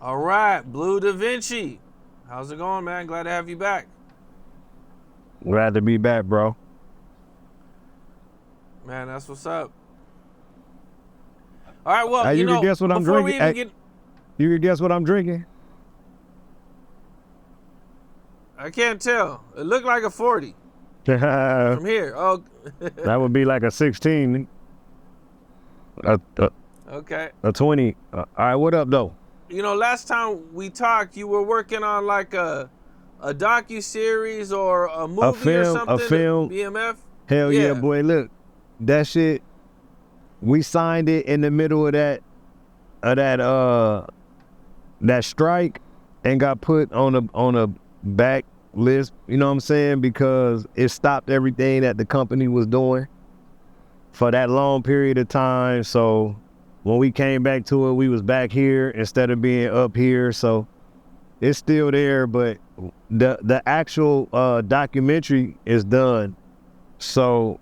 All right, Bleu Davinci. How's it going, man? Glad to have you back. Glad to be back, bro. Man, that's what's up. All right, well, Hey, you can guess what I'm before drinking? we even Hey, get, you can guess what I'm drinking? I can't tell. It looked like a 40 That from here. Oh, would be like a 16, a, a, okay. a 20. All right, what up, though? Last time we talked, you were working on like a docu-series or a movie or A something, film. BMF? Hell yeah, Yeah. boy. Look, that shit, we signed it in the middle of that strike and got put on a back list, you know what I'm saying? Because it stopped everything that the company was doing for that long period of time. So when we came back to it, we was back here instead of being up here. So it's still there, but the actual documentary is done. So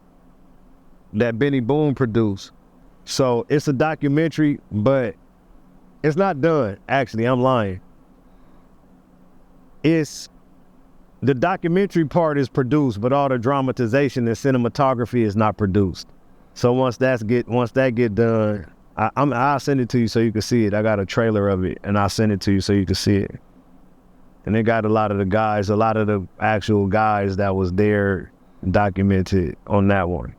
that Benny Boone produced. So it's a documentary, but it's not done. Actually, I'm lying. The documentary part is produced, but all the dramatization and cinematography is not produced. So once that get done, I'll send it to you so you can see it. I got a trailer of it, and I'll send it to you so you can see it. And it got a lot of the actual guys that was there documented on that one.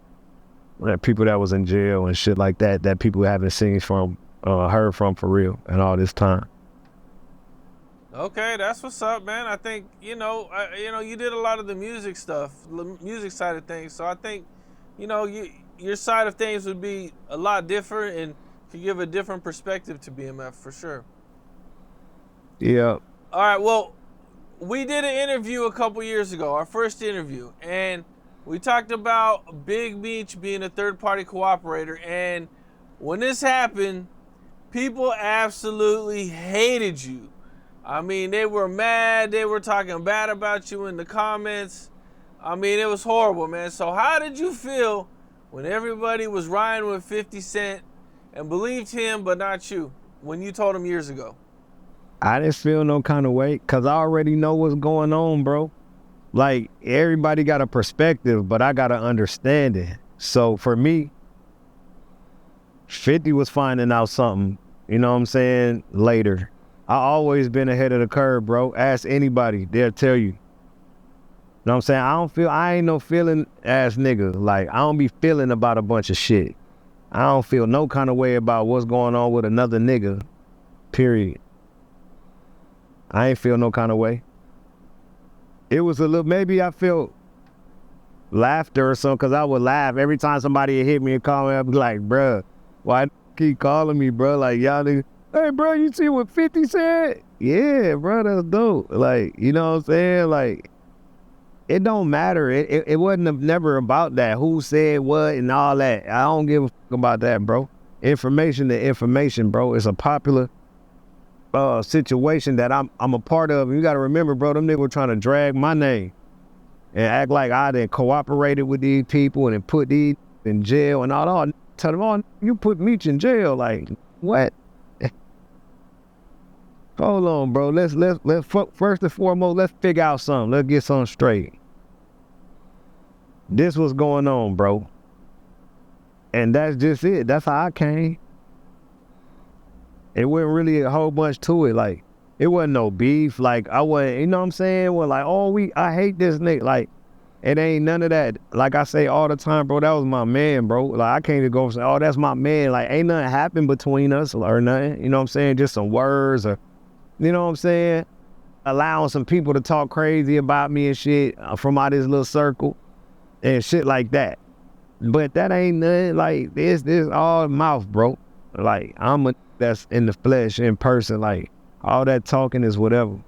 That people that was in jail and shit like that people haven't seen heard from for real in all this time. Okay, that's what's up, man. I think you did a lot of the music stuff, the music side of things. So I think, your side of things would be a lot different and could give a different perspective to BMF for sure. Yeah. All right, well, we did an interview a couple years ago, our first interview, and we talked about Big Meech being a third-party cooperator. And when this happened, people absolutely hated you. I mean, they were mad. They were talking bad about you in the comments. I mean, it was horrible, man. So how did you feel when everybody was riding with 50 Cent and believed him but not you when you told him years ago? I didn't feel no kind of way because I already know what's going on, bro. Like, everybody got a perspective, but I got to understand it. So for me, 50 was finding out something, you know what I'm saying, later. I always been ahead of the curve, bro. Ask anybody, they'll tell you. You know what I'm saying? I ain't no feeling ass nigga. Like, I don't be feeling about a bunch of shit. I don't feel no kind of way about what's going on with another nigga, period. I ain't feel no kind of way. It was a little, maybe I felt laughter or something, because I would laugh every time somebody would hit me and call me. I'd be like, bruh, why keep calling me, bro? Like, y'all niggas, hey, bro, you see what 50 said? Yeah, bro, that's dope. Like, you know what I'm saying? Like, it don't matter. It wasn't never about that. Who said what and all that. I don't give a fuck about that, bro. Information to information, bro. It's a popular situation that I'm a part of. You got to remember, bro, them niggas were trying to drag my name and act like I done cooperated with these people and then put these in jail and all. Tell them, oh, you put Meech in jail. Like, what? Hold on, bro. Let's first and foremost, let's figure out something. Let's get something straight. This was going on, bro. And that's just it. That's how I came. It wasn't really a whole bunch to it. Like, it wasn't no beef. Like, I wasn't, you know what I'm saying? Well, like, I hate this nigga. Like, it ain't none of that. Like I say all the time, bro, that was my man, bro. Like, I can't even go and say, oh, that's my man. Like, ain't nothing happened between us or nothing. You know what I'm saying? Just some words or, you know what I'm saying? Allowing some people to talk crazy about me and shit from out this little circle and shit like that. But that ain't nothing. Like, this all mouth, bro. Like, that's in the flesh, in person. Like, all that talking is whatever.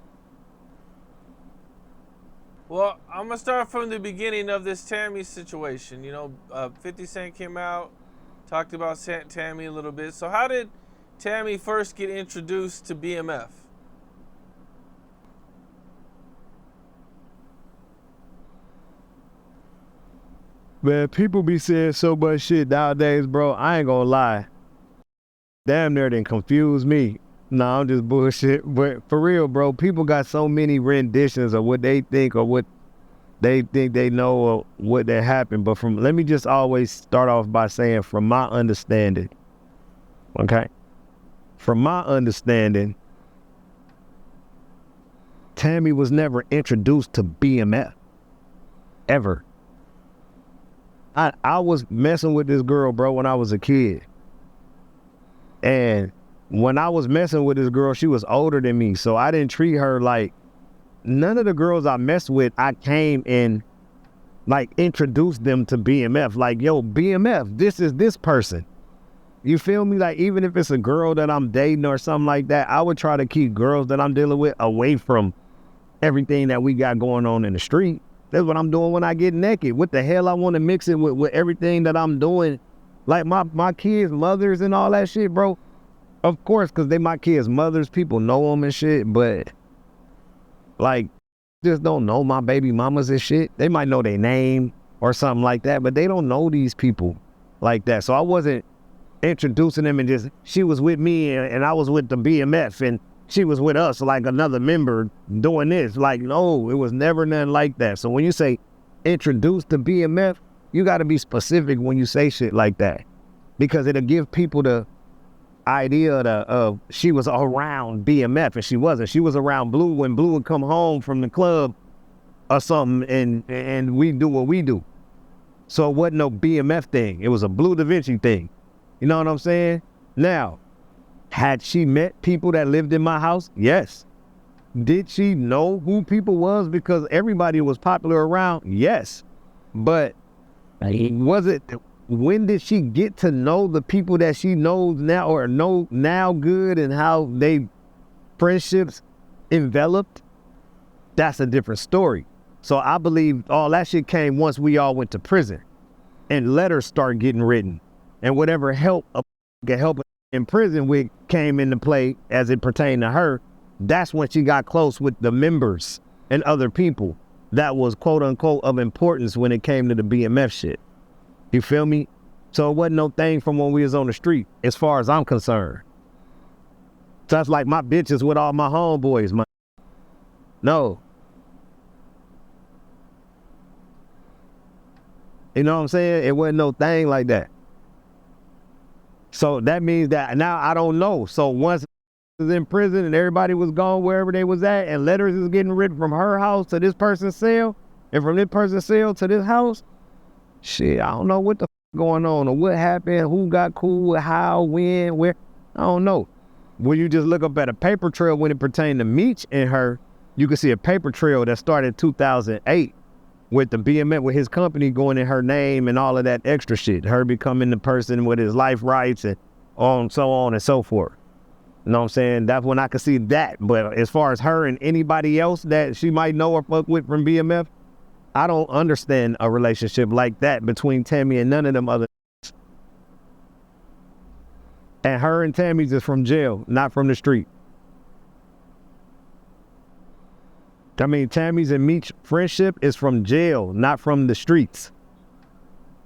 Well, I'm going to start from the beginning of this Tammy situation. 50 Cent came out, talked about Tammy a little bit. So how did Tammy first get introduced to BMF? Man, people be saying so much shit nowadays, bro. I ain't gonna lie. Damn near done confused me. Nah, I'm just bullshit. But for real, bro, people got so many renditions of what they think or what they think they know or what that happened. But let me just always start off by saying, from my understanding, okay? From my understanding, Tammy was never introduced to BMF, ever. I was messing with this girl, bro, when I was a kid. And when I was messing with this girl, she was older than me, so I didn't treat her like, none of the girls I messed with, I came and like introduced them to BMF. Like, yo, BMF, this is this person. You feel me? Like, even if it's a girl that I'm dating or something like that, I would try to keep girls that I'm dealing with away from everything that we got going on in the street. That's what I'm doing when I get naked. What the hell I want to mix it with everything that I'm doing? Like my kids' mothers and all that shit, bro. Of course, because they my kids' mothers. People know them and shit, but like, just don't know my baby mamas and shit. They might know their name or something like that, but they don't know these people like that. So I wasn't introducing them and just, she was with me and I was with the BMF and she was with us like another member doing this. Like, no, it was never nothing like that. So when you say introduce to BMF, you got to be specific when you say shit like that, because it'll give people the idea of she was around BMF, and she wasn't. She was around Bleu when Bleu would come home from the club or something, and we do what we do. So it wasn't no BMF thing. It was a Bleu Davinci thing. You know what I'm saying? Now, had she met people that lived in my house? Yes. Did she know who people was because everybody was popular around? Yes. But was it, when did she get to know the people that she knows now or know now good and how they friendships enveloped? That's a different story. So I believe all that shit came once we all went to prison and letters started getting written, and whatever help in prison with came into play as it pertained to her. That's when she got close with the members and other people that was quote unquote of importance when it came to the BMF shit. You feel me? So it wasn't no thing from when we was on the street, as far as I'm concerned. So that's like my bitches with all my homeboys, man. No. You know what I'm saying? It wasn't no thing like that. So that means that now I don't know. So once I was in prison and everybody was gone wherever they was at, and letters is getting written from her house to this person's cell, and from this person's cell to this house, shit, I don't know what the going on or what happened, who got cool, how, when, where, I don't know. When you just look up at a paper trail when it pertained to Meech and her, you can see a paper trail that started in 2008 with the BMF, with his company going in her name and all of that extra shit. Her becoming the person with his life rights and so on and so forth. You know what I'm saying? That's when I could see that. But as far as her and anybody else that she might know or fuck with from BMF, I don't understand a relationship like that between Tammy and none of them other. And her and Tammy's is from jail, not from the street. I mean, Tammy's and Meech friendship is from jail, not from the streets.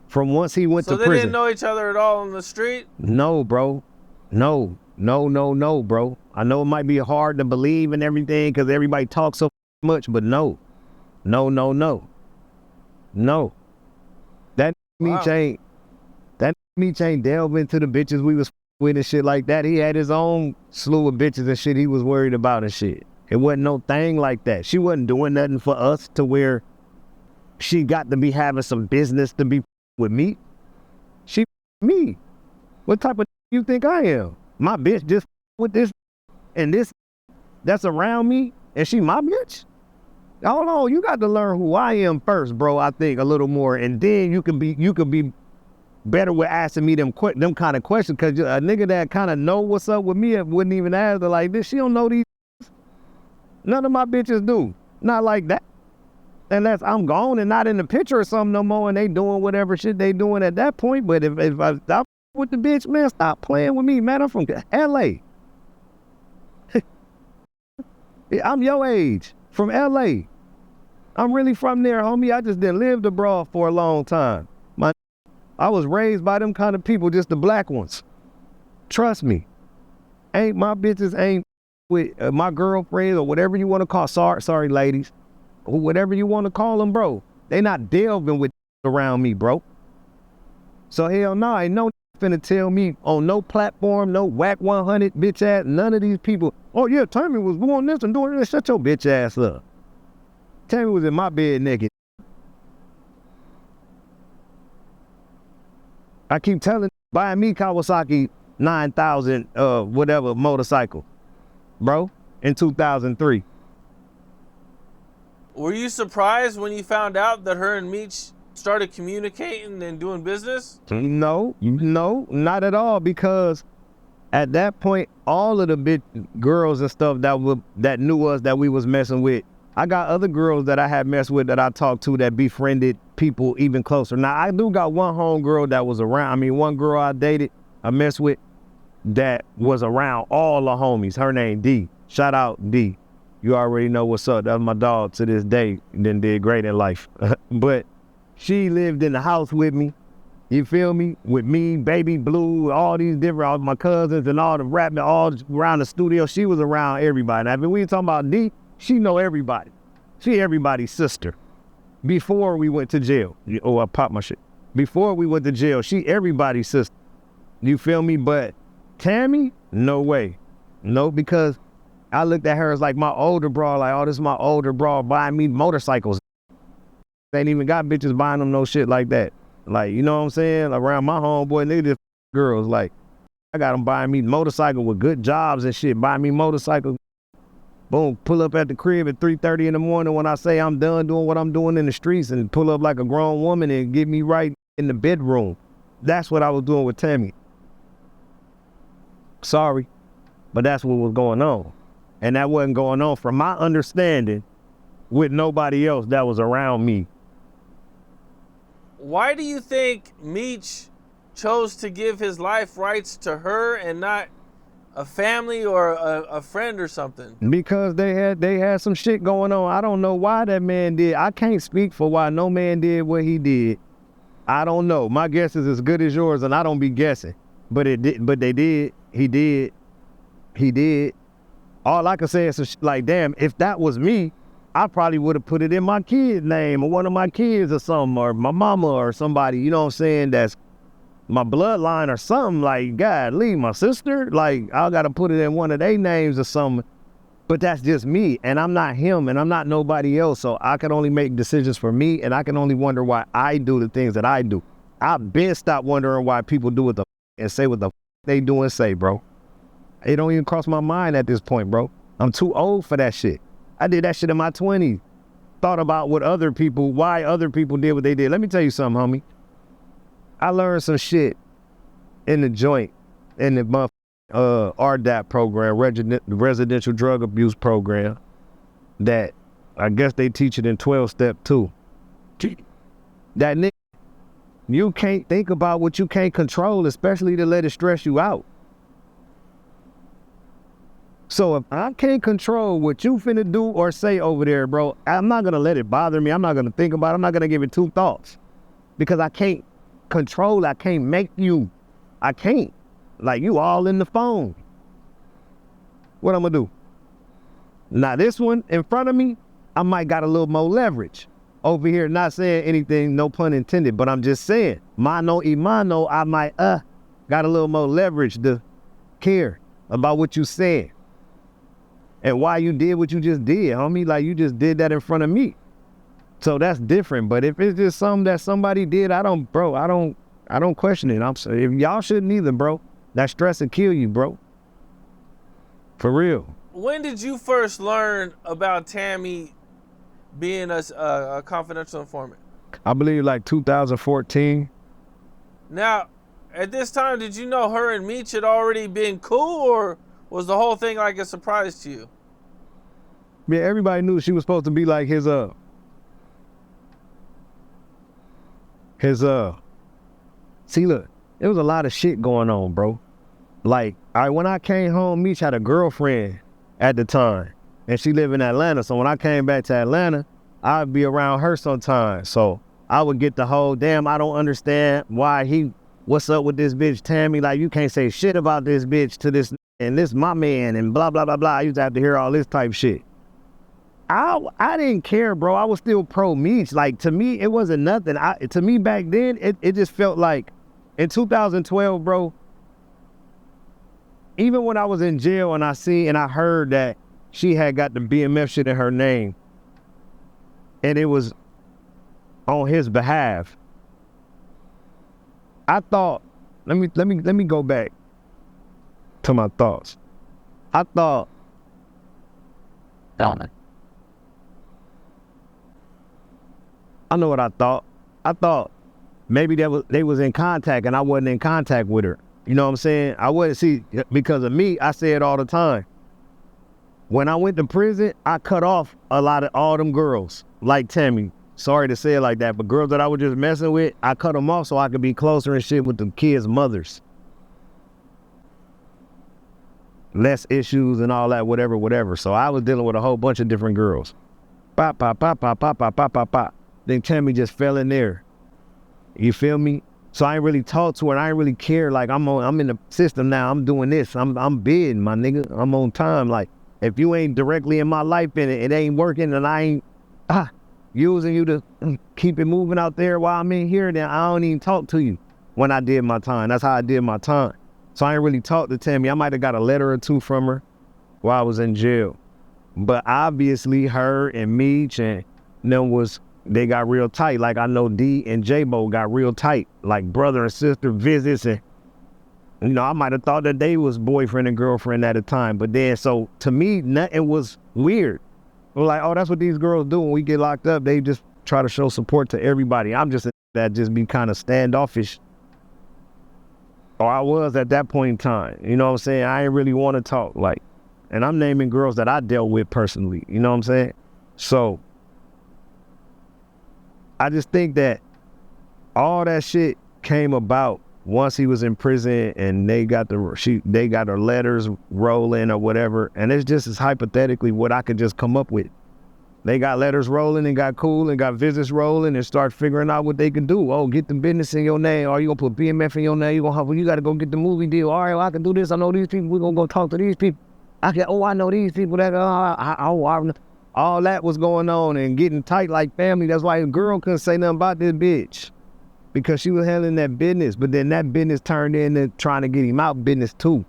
From once he went to prison. So they didn't know each other at all on the street? No, bro. No, bro. I know it might be hard to believe and everything because everybody talks so much, but no. No. That Meech ain't delve into the bitches we was with and shit like that. He had his own slew of bitches and shit he was worried about and shit. It wasn't no thing like that. She wasn't doing nothing for us to where she got to be having some business to be with me. She me. What type of you think I am? My bitch just with this and this that's around me and she my bitch? Hold on, you got to learn who I am first, bro. I think a little more, and then you can be better with asking me them kind of questions. Cause a nigga that kind of know what's up with me wouldn't even ask her like this. She don't know these. None of my bitches do. Not like that. Unless I'm gone and not in the picture or something no more, and they doing whatever shit they doing at that point. But if I stop with the bitch, man, stop playing with me, man. I'm from LA. I'm your age, from LA. I'm really from there, homie. I just didn't live abroad for a long time. I was raised by them kind of people, just the black ones. Trust me. bitches ain't with my girlfriends or whatever you want to call. Sorry, ladies, or whatever you want to call them, bro. They not delving with around me, bro. So hell no, ain't no finna tell me on no platform, no whack 100 bitch ass, none of these people. Oh yeah, Tammy was doing this and doing this. Shut your bitch ass up. Tammy was in my bed naked. I keep telling, buying me Kawasaki 9,000 whatever motorcycle, bro, in 2003. Were you surprised when you found out that her and Meech started communicating and doing business? No, not at all, because at that point, all of the big girls and stuff that knew us, that we was messing with, I got other girls that I had messed with that I talked to that befriended people even closer. Now, I do got one homegirl that was around. I mean, one girl I dated, I messed with, that was around all the homies. Her name D. Shout out D. You already know what's up. That's my dog to this day. Then did great in life. But she lived in the house with me. You feel me? With me, Baby Bleu, all these different, all my cousins and all the rapping all around the studio. She was around everybody. Now, when we talking about D, she know everybody. She everybody's sister. Before we went to jail. Oh, I popped my shit. Before we went to jail, she everybody's sister. You feel me? But Tammy, no way. No, because I looked at her as like my older bro, like, oh, this is my older bro buying me motorcycles. They ain't even got bitches buying them no shit like that. Like, you know what I'm saying? Around my homeboy, nigga, this girls, like, I got them buying me motorcycles with good jobs and shit, buying me motorcycles. Boom, pull up at the crib at 3:30 in the morning when I say I'm done doing what I'm doing in the streets, and pull up like a grown woman and get me right in the bedroom. That's what I was doing with Tammy. Sorry, but that's what was going on. And that wasn't going on, from my understanding, with nobody else that was around me. Why do you think Meech chose to give his life rights to her and not a family or a friend or something? Because they had some shit going on. I don't know why that man did. I can't speak for why no man did what he did. I don't know. My guess is as good as yours, and I don't be guessing. But they did. He did. All I can say is like, damn, if that was me, I probably would have put it in my kid's name or one of my kids or something, or my mama or somebody, you know what I'm saying, that's my bloodline or something. Like, God, leave my sister, like, I gotta put it in one of their names or something. But that's just me, and I'm not him, and I'm not nobody else, so I can only make decisions for me, and I can only wonder why I do the things that I do. I've been stopped wondering why people do what the and say what the they do and say, bro. It don't even cross my mind at this point, bro. I'm too old for that shit. I did that shit in my 20s. Thought about why other people did what they did. Let me tell you something, homie. I learned some shit in the joint, in the RDAP program, residential drug abuse program, that I guess they teach it in 12-step too. That nigga, you can't think about what you can't control, especially to let it stress you out. So if I can't control what you finna do or say over there, bro, I'm not gonna let it bother me. I'm not gonna think about it. I'm not gonna give it two thoughts, because I can't control. I can't make you. I can't. Like, you all in the phone. What I'm gonna do? Now this one in front of me, I might got a little more leverage. Over here, not saying anything, no pun intended, but I'm just saying, mano y mano, I might got a little more leverage to care about what you said and why you did what you just did, homie. Like, you just did that in front of me. So that's different. But if it's just something that somebody did, I don't question it. I'm sorry. If y'all shouldn't either, bro. That stress will kill you, bro. For real. When did you first learn about Tammy being a confidential informant? I believe like 2014. Now, at this time, did you know her and Meech had already been cool, or was the whole thing like a surprise to you? Yeah, everybody knew she was supposed to be like his see, look, there was a lot of shit going on, bro. Like, when I came home, Meech had a girlfriend at the time, and she lived in Atlanta. So when I came back to Atlanta, I'd be around her sometimes. So I would get the whole, damn, I don't understand why what's up with this bitch Tammy? Like, you can't say shit about this bitch to this and this my man and blah, blah, blah, blah. I used to have to hear all this type shit. I didn't care, bro. I was still pro Meech. Like, to me, it wasn't nothing. To me back then, it just felt like in 2012, bro, even when I was in jail and I heard that she had got the BMF shit in her name and it was on his behalf, I thought, let me go back to my thoughts. I thought, I know what I thought. I thought maybe they was in contact and I wasn't in contact with her. You know what I'm saying? I wouldn't see, because of me, I say it all the time. When I went to prison, I cut off all them girls, like Tammy. Sorry to say it like that, but girls that I was just messing with, I cut them off so I could be closer and shit with the kids' mothers. Less issues and all that, whatever. So I was dealing with a whole bunch of different girls. Pop, pop, pop, pop, pop, pop, pop, pop, pop. Then Tammy just fell in there. You feel me? So I ain't really talk to her. I ain't really care. Like, I'm in the system now. I'm doing this. I'm bidding, my nigga. I'm on time. Like, if you ain't directly in my life and it ain't working and I ain't using you to keep it moving out there while I'm in here, then I don't even talk to you when I did my time. That's how I did my time. So I ain't really talk to Tammy. I might have got a letter or two from her while I was in jail. But obviously her and Meech and them they got real tight. Like, I know D and J-Bo got real tight, like brother and sister visits. And, you know, I might have thought that they was boyfriend and girlfriend at a time. But then, so to me, nothing was weird. We're like, oh, that's what these girls do when we get locked up. They just try to show support to everybody. I'm just that just be kind of standoffish. Or I was at that point in time. You know what I'm saying? I ain't really want to talk. Like, and I'm naming girls that I dealt with personally. You know what I'm saying? So I just think that all that shit came about once he was in prison and they got her letters rolling or whatever. And it's just as hypothetically what I could just come up with. They got letters rolling and got cool and got visits rolling and start figuring out what they can do. Oh, get the business in your name. Or you gonna put BMF in your name. You gotta go get the movie deal. All right, well, I can do this. I know these people. We're gonna go talk to these people. I know these people that all that was going on and getting tight like family. That's why a girl couldn't say nothing about this bitch, because she was handling that business. But then that business turned into trying to get him out business too.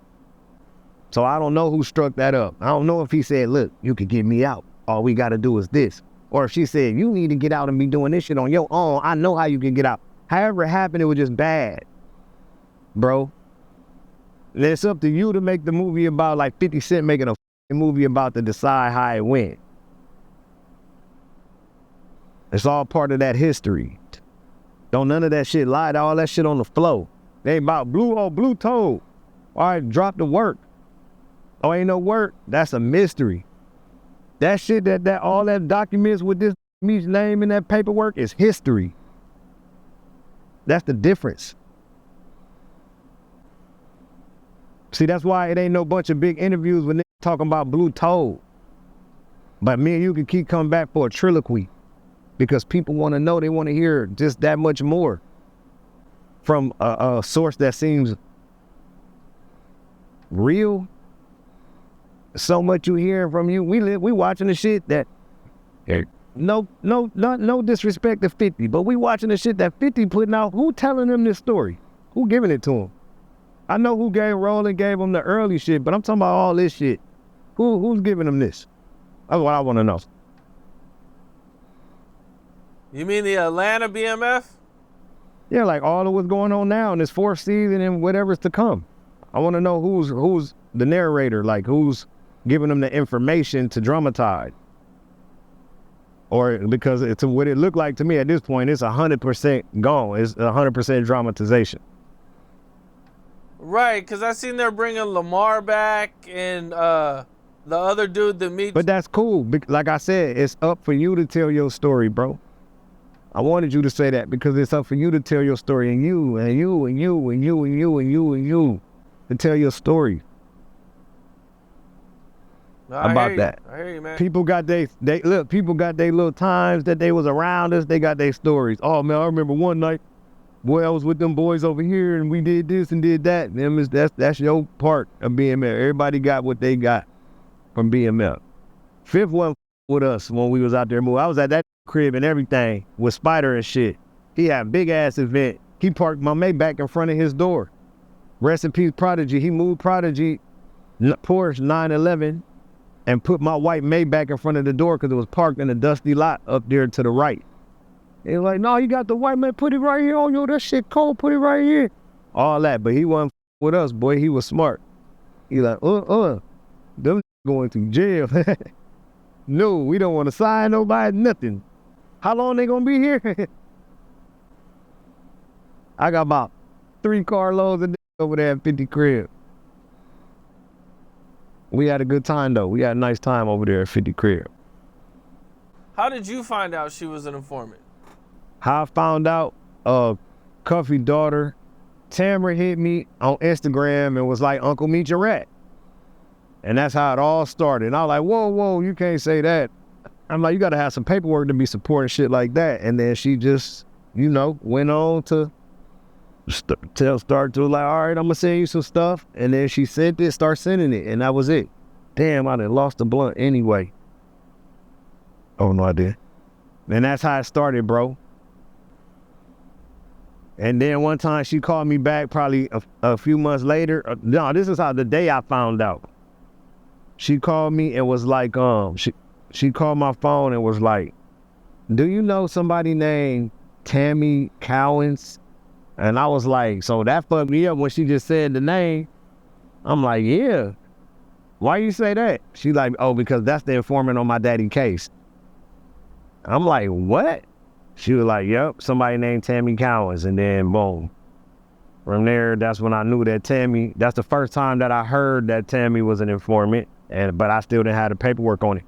So I don't know who struck that up. I don't know if he said, look, you could get me out. All we got to do is this. Or if she said, you need to get out and be doing this shit on your own. I know how you can get out. However it happened, it was just bad, bro. And it's up to you to make the movie about, like 50 Cent making a movie about to decide how it went. It's all part of that history. Don't none of that shit lie to all that shit on the flow. They ain't about Bleu. Oh, Bleu told. All right, drop the work. Oh, ain't no work. That's a mystery. That shit, that all that documents with this Meech's name in that paperwork is history. That's the difference. See, that's why it ain't no bunch of big interviews when they talking about Bleu told. But me and you can keep coming back for a triloquy. Because people want to know, they want to hear just that much more from a source that seems real. So much you hearing from you. We watching the shit that, no disrespect to 50, but we watching the shit that 50 putting out. Who telling them this story? Who giving it to him? I know who gave Roland gave him the early shit, but I'm talking about all this shit. Who's giving them this? That's what I want to know. You mean the Atlanta BMF? Yeah, like all of what's going on now in this fourth season and whatever's to come. I want to know who's the narrator, like who's giving them the information to dramatize. Or because it's what it looked like to me at this point, it's 100% gone. It's 100% dramatization. Right, because I seen they're bringing Lamar back and the other dude that meets. But that's cool. Like I said, it's up for you to tell your story, bro. I wanted you to say that because it's up for you to tell your story, and you to tell your story. No, about that. I hear you, man. People got people got their little times that they was around us. They got their stories. Oh man, I remember one night boy, I was with them boys over here and we did this and did that. That's your part of BMF. Everybody got what they got from BMF. Fifth wasn't with us when we was out there moving. I was at that crib and everything with Spider and shit. He had a big ass event. He parked my Maybach in front of his door. Rest in peace, Prodigy. He moved Prodigy Porsche 911 and put my white Maybach in front of the door because it was parked in a dusty lot up there to the right. He was like, no, you got the white man, put it right here. Oh, yo, that shit cold, put it right here. All that, but he wasn't with us, boy. He was smart. He like, them going to jail. No, we don't want to sign nobody, nothing. How long they gonna be here? I got about 3 carloads of over there at 50 crib. We had a good time though. We had a nice time over there at 50 crib. How did you find out she was an informant? How I found out, Cuffy daughter, Tamara hit me on Instagram and was like, Uncle Meech a rat. And that's how it all started. And I was like, whoa, you can't say that. I'm like, you gotta have some paperwork to be supporting shit like that. And then she just, went on to start to like, all right, I'm gonna send you some stuff. And then she sent it, start sending it. And that was it. Damn, I done lost the blunt anyway. Oh, no, I did. And that's how it started, bro. And then one time she called me back probably a few months later. No, this is how the day I found out. She called me and was like, she called my phone and was like, do you know somebody named Tammy Cowins? And I was like, so that fucked me up when she just said the name. I'm like, yeah. Why you say that? She like, oh, because that's the informant on my daddy case. I'm like, what? She was like, yep, somebody named Tammy Cowins. And then boom. From there, that's when I knew that Tammy, that's the first time that I heard that Tammy was an informant. But I still didn't have the paperwork on it.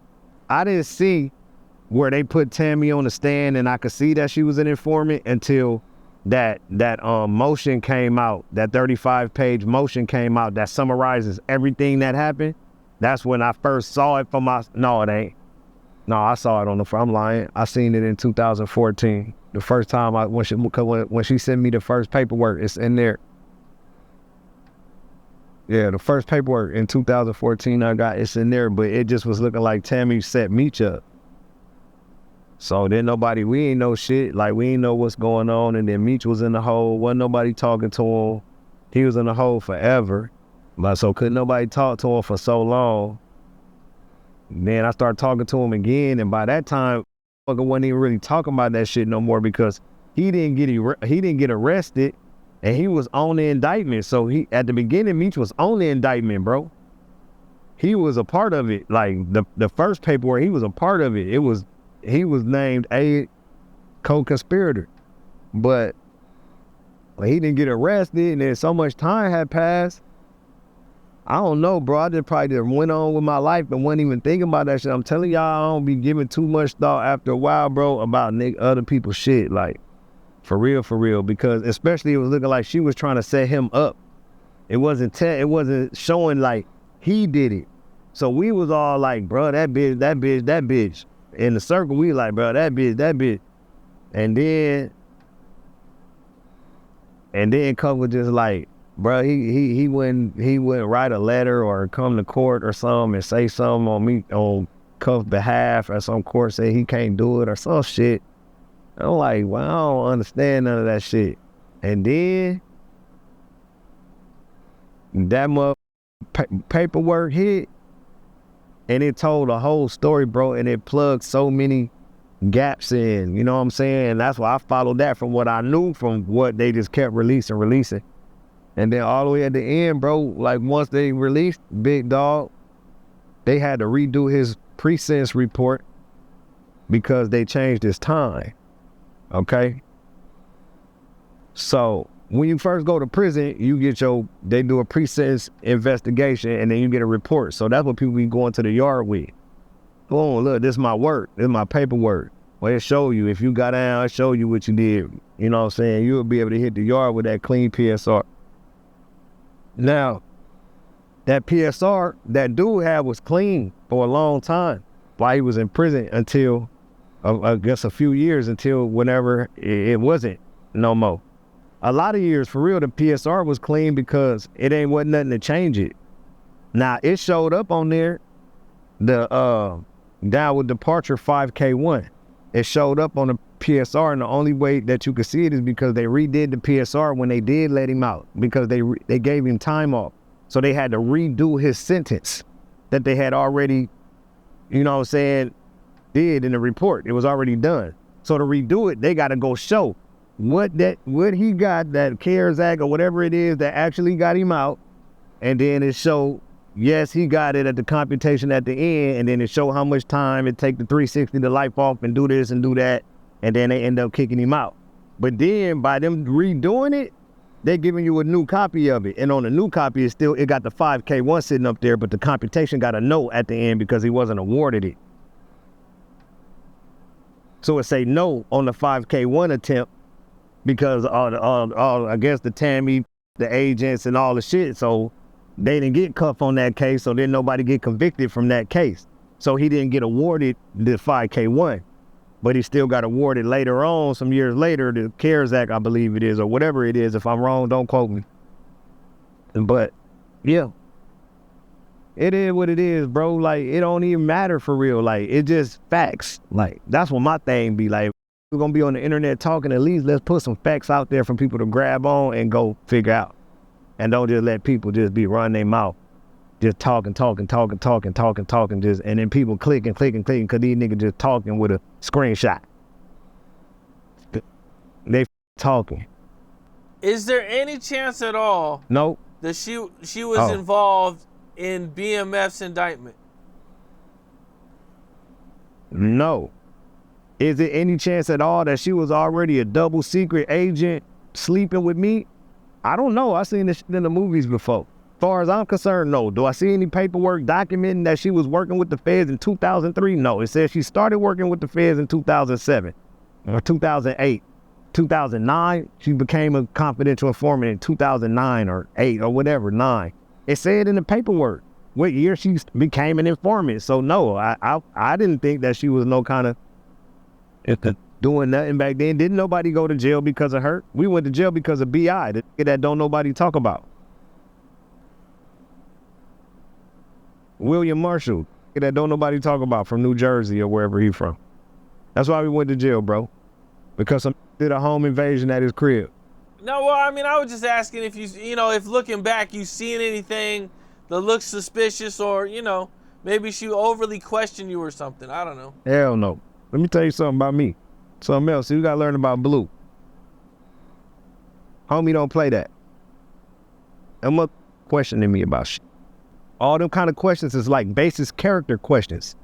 I didn't see where they put Tammy on the stand and I could see that she was an informant until that motion came out, that 35-page motion came out that summarizes everything that happened. That's when I first saw it from no, it ain't. No, I saw it on I'm lying. I seen it in 2014. The first time when she sent me the first paperwork, it's in there. Yeah, the first paperwork in 2014 I got, it's in there, but it just was looking like Tammy set Meech up. So then we ain't know shit, like we ain't know what's going on, and then Meech was in the hole, wasn't nobody talking to him. He was in the hole forever, but so couldn't nobody talk to him for so long. And then I started talking to him again, and by that time, fucker wasn't even really talking about that shit no more because he didn't get arrested. And he was on the indictment. So at the beginning, Meech was on the indictment, bro. He was a part of it. Like the first paperwork, he was a part of it. He was named a co-conspirator. But he didn't get arrested and then so much time had passed. I don't know, bro. I just probably went on with my life and wasn't even thinking about that shit. I'm telling y'all, I don't be giving too much thought after a while, bro, about other people's shit. Like, for real, because especially it was looking like she was trying to set him up. It wasn't showing like he did it. So we was all like, bro, that bitch. In the circle, we like, bro, that bitch. And then Cuff was just like, bro, he wouldn't write a letter or come to court or something and say something on Cuff's behalf or some court say he can't do it or some shit. I'm like, well, I don't understand none of that shit. And then that paperwork hit and it told a whole story, bro, and it plugged so many gaps in, you know what I'm saying? And that's why I followed that from what I knew from what they just kept releasing. And then all the way at the end, bro, like once they released Big Dog, they had to redo his pre-sentence report because they changed his time. Okay, so when you first go to prison, they do a pre-sentence investigation and then you get a report. So that's what people be going to the yard with. Oh, look, this is my work. This is my paperwork. Well, it show you. If you got down, it show you what you did. You know what I'm saying? You'll be able to hit the yard with that clean PSR. Now, that PSR that dude had was clean for a long time while he was in prison until I guess a few years until whenever it wasn't no more. a lot of years, for real, the PSR was clean because it wasn't nothing to change it. Now, it showed up on there, the downward departure 5K1. It showed up on the PSR, and the only way that you could see it is because they redid the PSR when they did let him out, because they gave him time off. So they had to redo his sentence that they had already, you know what I'm saying, did in the report. It was already done. So to redo it, they got to go show what he got, that CARES Act or whatever it is that actually got him out. And then it showed, yes, he got it at the computation at the end. And then it showed how much time it take the 360 to life off and do this and do that. And then they end up kicking him out. But then by them redoing it, they're giving you a new copy of it. And on the new copy, it got the 5K1 sitting up there, but the computation got a no at the end because he wasn't awarded it. So it say no on the 5K1 attempt because I guess the Tammy, the agents and all the shit. So they didn't get cuffed on that case, so then nobody get convicted from that case. So he didn't get awarded the 5K1. But he still got awarded later on, some years later, the CARES Act, I believe it is, or whatever it is. If I'm wrong, don't quote me. But, yeah. It is what it is, bro. Like, it don't even matter for real. Like, it just facts. Like, that's what my thing be like. We're going to be on the internet talking, at least let's put some facts out there for people to grab on and go figure out. And don't just let people just be running their mouth. Just talking, just, and then people clicking, because these niggas just talking with a screenshot. They talking. Is there any chance at all Nope. that she was involved in BMF's indictment? No. Is there any chance at all that she was already a double secret agent sleeping with me? I don't know. I seen this shit in the movies before. As far as I'm concerned, no. Do I see any paperwork documenting that she was working with the feds in 2003? No. It says she started working with the feds in 2007 or 2008. 2009, she became a confidential informant in 2009 or 8 or whatever, 9. It said in the paperwork what year she became an informant. So no, I didn't think that she was no kind of doing nothing back then. Didn't nobody go to jail because of her? We went to jail because of B.I., the that don't nobody talk about. William Marshall, that don't nobody talk about, from New Jersey or wherever he from. That's why we went to jail, bro. Because some did a home invasion at his crib. No, well, I mean, I was just asking if if looking back, you seen anything that looks suspicious, or, maybe she overly questioned you or something. I don't know. Hell no. Let me tell you something about me. Something else. You gotta learn about Bleu. Homie don't play that. I'm up questioning me about shit. All them kind of questions is like basis character questions.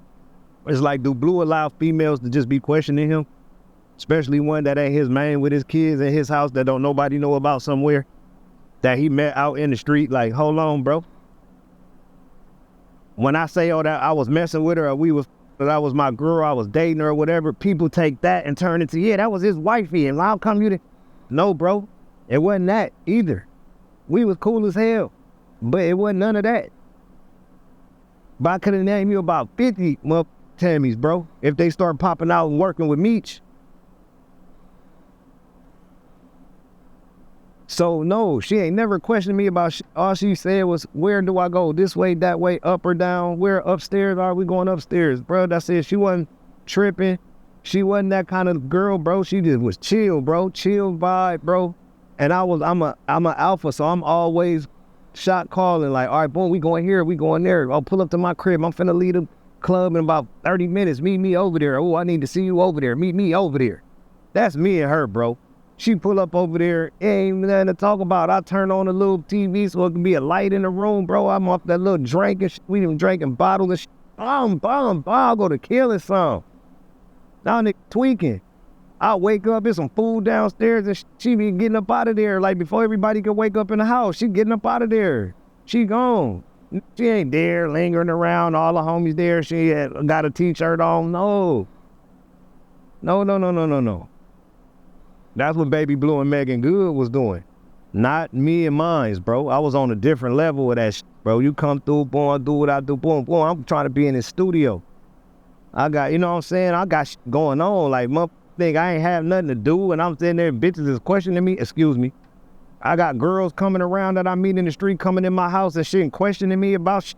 It's like, do Bleu allow females to just be questioning him? Especially one that ain't his man with his kids in his house that don't nobody know about somewhere that he met out in the street. Like, hold on, bro. When I say, that I was messing with her, or that was my girl, I was dating her or whatever, people take that and turn it to, yeah, that was his wifey, and how come you didn't? No, bro. It wasn't that either. We was cool as hell, but it wasn't none of that. But I could have named you about 50 Tammys, bro, if they start popping out and working with Meech. So no, she ain't never questioned me about shit. All she said was, where do I go? This way, that way, up or down? Where upstairs are we going upstairs? Bro, that's it. She wasn't tripping. She wasn't that kind of girl, bro. She just was chill, bro. Chill vibe, bro. And I'm a alpha, so I'm always shot calling, like, all right, boom, we going here, we going there. I'll pull up to my crib. I'm finna leave the club in about 30 minutes. Meet me over there. Oh, I need to see you over there. Meet me over there. That's me and her, bro. She pull up over there, ain't nothing to talk about. I turn on a little TV so it can be a light in the room, bro. I'm off that little drink and shit. We done drinking bottles and shit. I'll go to killing some. Now nigga tweaking. I wake up, there's some food downstairs, and she be getting up out of there. Like, before everybody can wake up in the house, she getting up out of there. She gone. She ain't there lingering around, all the homies there. She got a t-shirt on. No. No. That's what Baby Bleu and Megan Good was doing. Not me and mines, bro. I was on a different level of that shit, bro. You come through, boom, do what I do, boom. I'm trying to be in the studio. I got, you know what I'm saying? I got shit going on. Like, think I ain't have nothing to do, and I'm sitting there, bitches is questioning me. Excuse me. I got girls coming around that I meet in the street coming in my house and shit and questioning me about shit.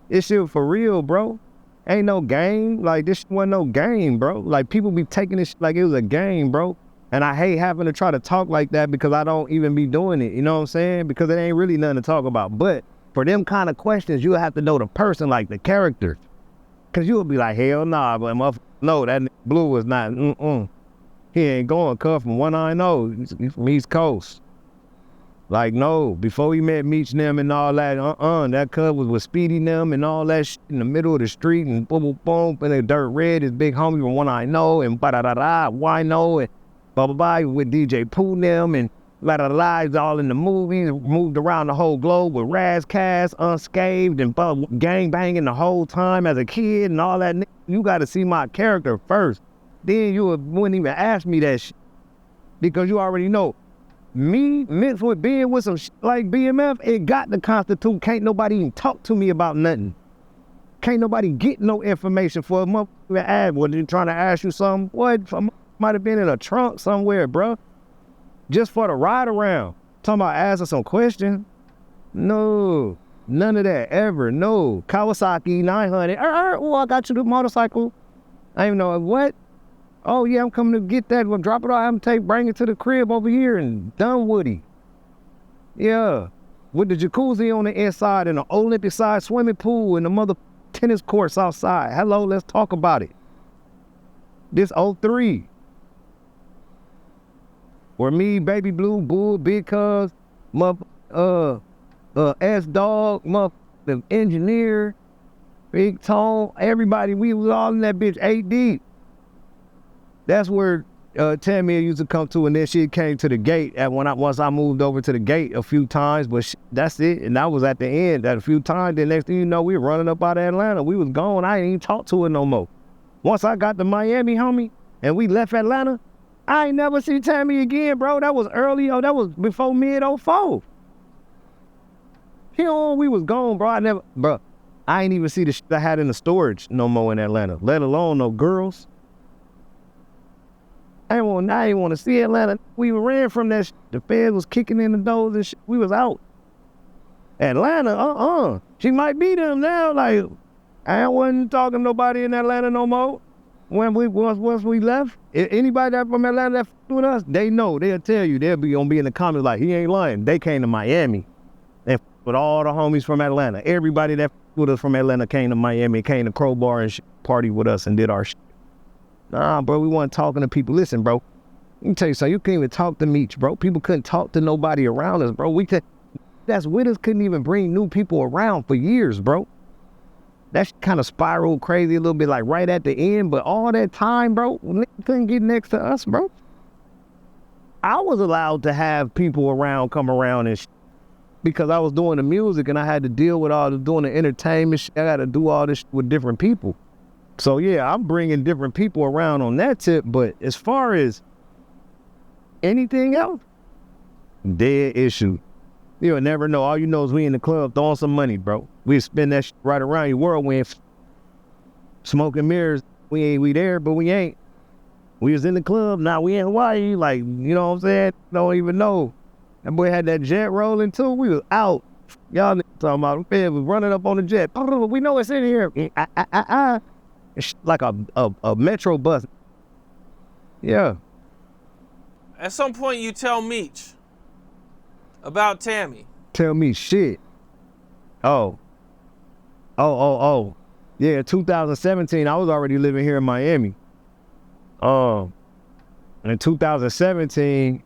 This shit for real, bro. Ain't no game. Like, this shit wasn't no game, bro. Like, people be taking this shit like it was a game, bro. And I hate having to try to talk like that because I don't even be doing it. You know what I'm saying? Because it ain't really nothing to talk about. But for them kind of questions, you have to know the person, like the character. Because you'll be like, hell nah, but motherfucker, no, that Bleu was not, He ain't going, cut from one I know. He's from East Coast. Like, no, before we met Meech them and all that, that cut was with Speedy them and all that shit in the middle of the street and boom, boom, boom, and the Dirt Red, his big homie from one I know, and ba-da-da-da, Wino, and blah-blah-blah, with DJ Pooh them, and la-da-da-da, he's all in the movies, moved around the whole globe with Outkast, Unscathed, and gang banging the whole time as a kid and all that. You gotta see my character first. Then you wouldn't even ask me that shit. Because you already know. Me mixed with being with some shit like BMF, it got to constitute. Can't nobody even talk to me about nothing. Can't nobody get no information for a motherfucker to ask. What, they trying to ask you something? What? Might have been in a trunk somewhere, bro. Just for the ride around. Talking about asking some questions. No. None of that ever. No. Kawasaki 900. Oh, I got you the motorcycle. I don't even know what. Oh yeah, I'm coming to get that. We'll drop it off. I'm bring it to the crib over here in Dunwoody. Yeah, with the jacuzzi on the inside and the Olympic side swimming pool and the mother tennis courts outside. Hello, let's talk about it. This 03. Where me, Baby Blue, Bull, Big Cuz, S-Dog, the engineer, Big Tone, everybody, we was all in that bitch 8 deep. That's where Tammy used to come to, and then she came to the gate once I moved over to the gate a few times, but that's it. And that was at the end. That a few times, then next thing you know, we were running up out of Atlanta. We was gone. I ain't even talk to her no more. Once I got to Miami, homie, and we left Atlanta, I ain't never see Tammy again, bro. That was early. That was before mid-04. We was gone, bro. I ain't even see the shit I had in the storage no more in Atlanta, let alone no girls. I ain't want to see Atlanta. We ran from that shit. The feds was kicking in the doors and shit. We was out. Atlanta, She might be them now. Like, I wasn't talking to nobody in Atlanta no more. Once we left, anybody that from Atlanta that with us, they know. They'll tell you. They'll be gonna be in the comments like, he ain't lying. They came to Miami and with all the homies from Atlanta. Everybody that with us from Atlanta came to Miami, came to Crowbar and party with us and did our shit. Nah, bro, we weren't talking to people. Listen, bro, let me tell you something. You couldn't even talk to Meech, bro. People couldn't talk to nobody around us, bro. That's with us, couldn't even bring new people around for years, bro. That kind of spiraled crazy a little bit, like right at the end, but all that time, bro, couldn't get next to us, bro. I was allowed to have people around, come around and because I was doing the music and I had to deal with doing the entertainment shit. I got to do all this with different people. So yeah, I'm bringing different people around on that tip, but as far as anything else, dead issue. You'll never know. All you know is we in the club throwing some money, bro. We spend that shit right around your whirlwind, smoking mirrors. We there, but we ain't. We was in the club, now we in Hawaii, like, you know what I'm saying? Don't even know. That boy had that jet rolling too. We was out. Y'all talking about the fed was running up on the jet. We know it's in here. It's like a metro bus. Yeah. At some point, you tell Meech about Tammy. Tell me shit. Oh. Yeah, 2017, I was already living here in Miami. In 2017,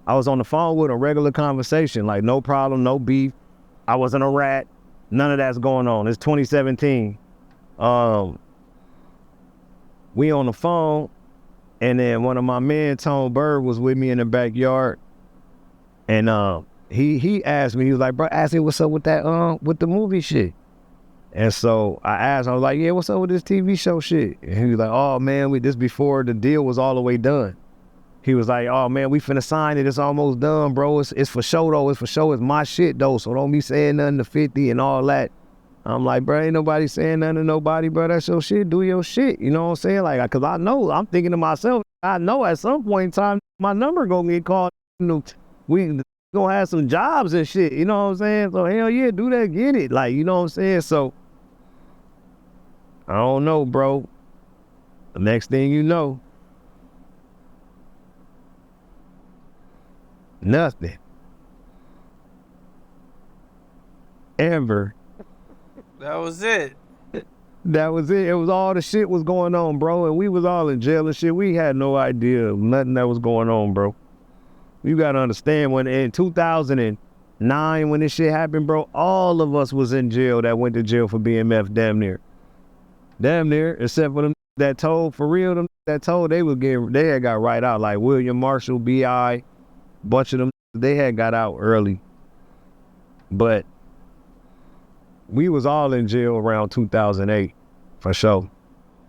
I was on the phone with a regular conversation, like no problem, no beef. I wasn't a rat. None of that's going on. It's 2017. We on the phone, and then one of my men, Tone Bird, was with me in the backyard, and he asked me, he was like, bro, ask me what's up with that with the movie shit. And so I asked, I was like, yeah, what's up with this TV show shit? And he was like, oh man, this before the deal was all the way done. He was like, oh man, we finna sign it, it's almost done, bro. It's for show though, it's for show, it's my shit though, so don't be saying nothing to 50 and all that. I'm like, bro, ain't nobody saying nothing to nobody, bro. That's your shit. Do your shit. You know what I'm saying? Like, cause I know, I'm thinking to myself, I know at some point in time, my number gonna get called. we gonna have some jobs and shit, you know what I'm saying? So hell yeah, do that, get it. Like, you know what I'm saying? So I don't know, bro. The next thing you know, nothing. Ever. That was it. That was it. It was all the shit was going on, bro. And we was all in jail and shit. We had no idea of nothing that was going on, bro. You gotta understand, when in 2009, when this shit happened, bro, all of us was in jail that went to jail for BMF, damn near. Damn near, except for them that told, for real, them that told, they had got right out. Like William Marshall, B.I., bunch of them, they had got out early. But we was all in jail around 2008, for sure.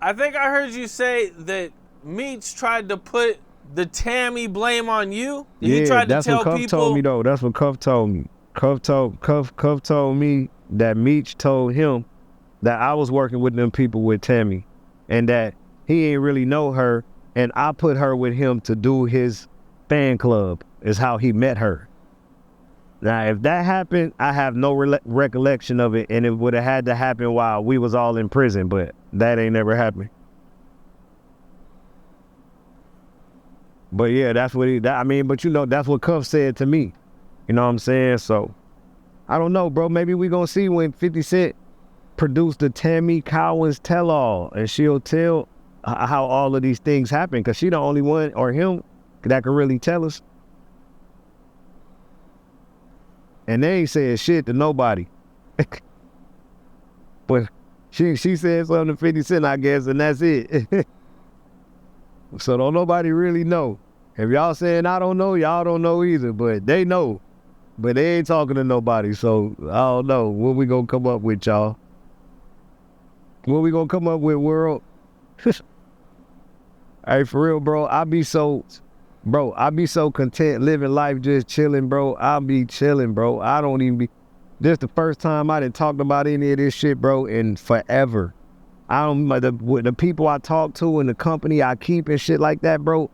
I think I heard you say that Meech tried to put the Tammy blame on you. He tried to tell that's what Cuff told me, though. That's what Cuff told me. Cuff told me that Meech told him that I was working with them people with Tammy, and that he ain't really know her, and I put her with him to do his fan club, is how he met her. Now, if that happened, I have no recollection of it, and it would have had to happen while we was all in prison, but that ain't never happened. But yeah, that's what but you know, that's what Cuff said to me. You know what I'm saying? So, I don't know, bro. Maybe we gonna see when 50 Cent produced the Tammy Cowins tell-all, and she'll tell how all of these things happen, because she the only one, or him, that can really tell us. And they ain't saying shit to nobody. But she said something to 50 Cent, I guess, and that's it. So don't nobody really know. If y'all saying I don't know, y'all don't know either, but they know. But they ain't talking to nobody, so I don't know. What we gonna come up with, y'all? What we gonna come up with, world? Hey, for real, bro, I be so content living life, just chilling, bro. I'll be chilling, bro. I don't even be, this the first time I done talked about any of this shit, bro, in forever. I don't, the people I talk to and the company I keep and shit like that, bro,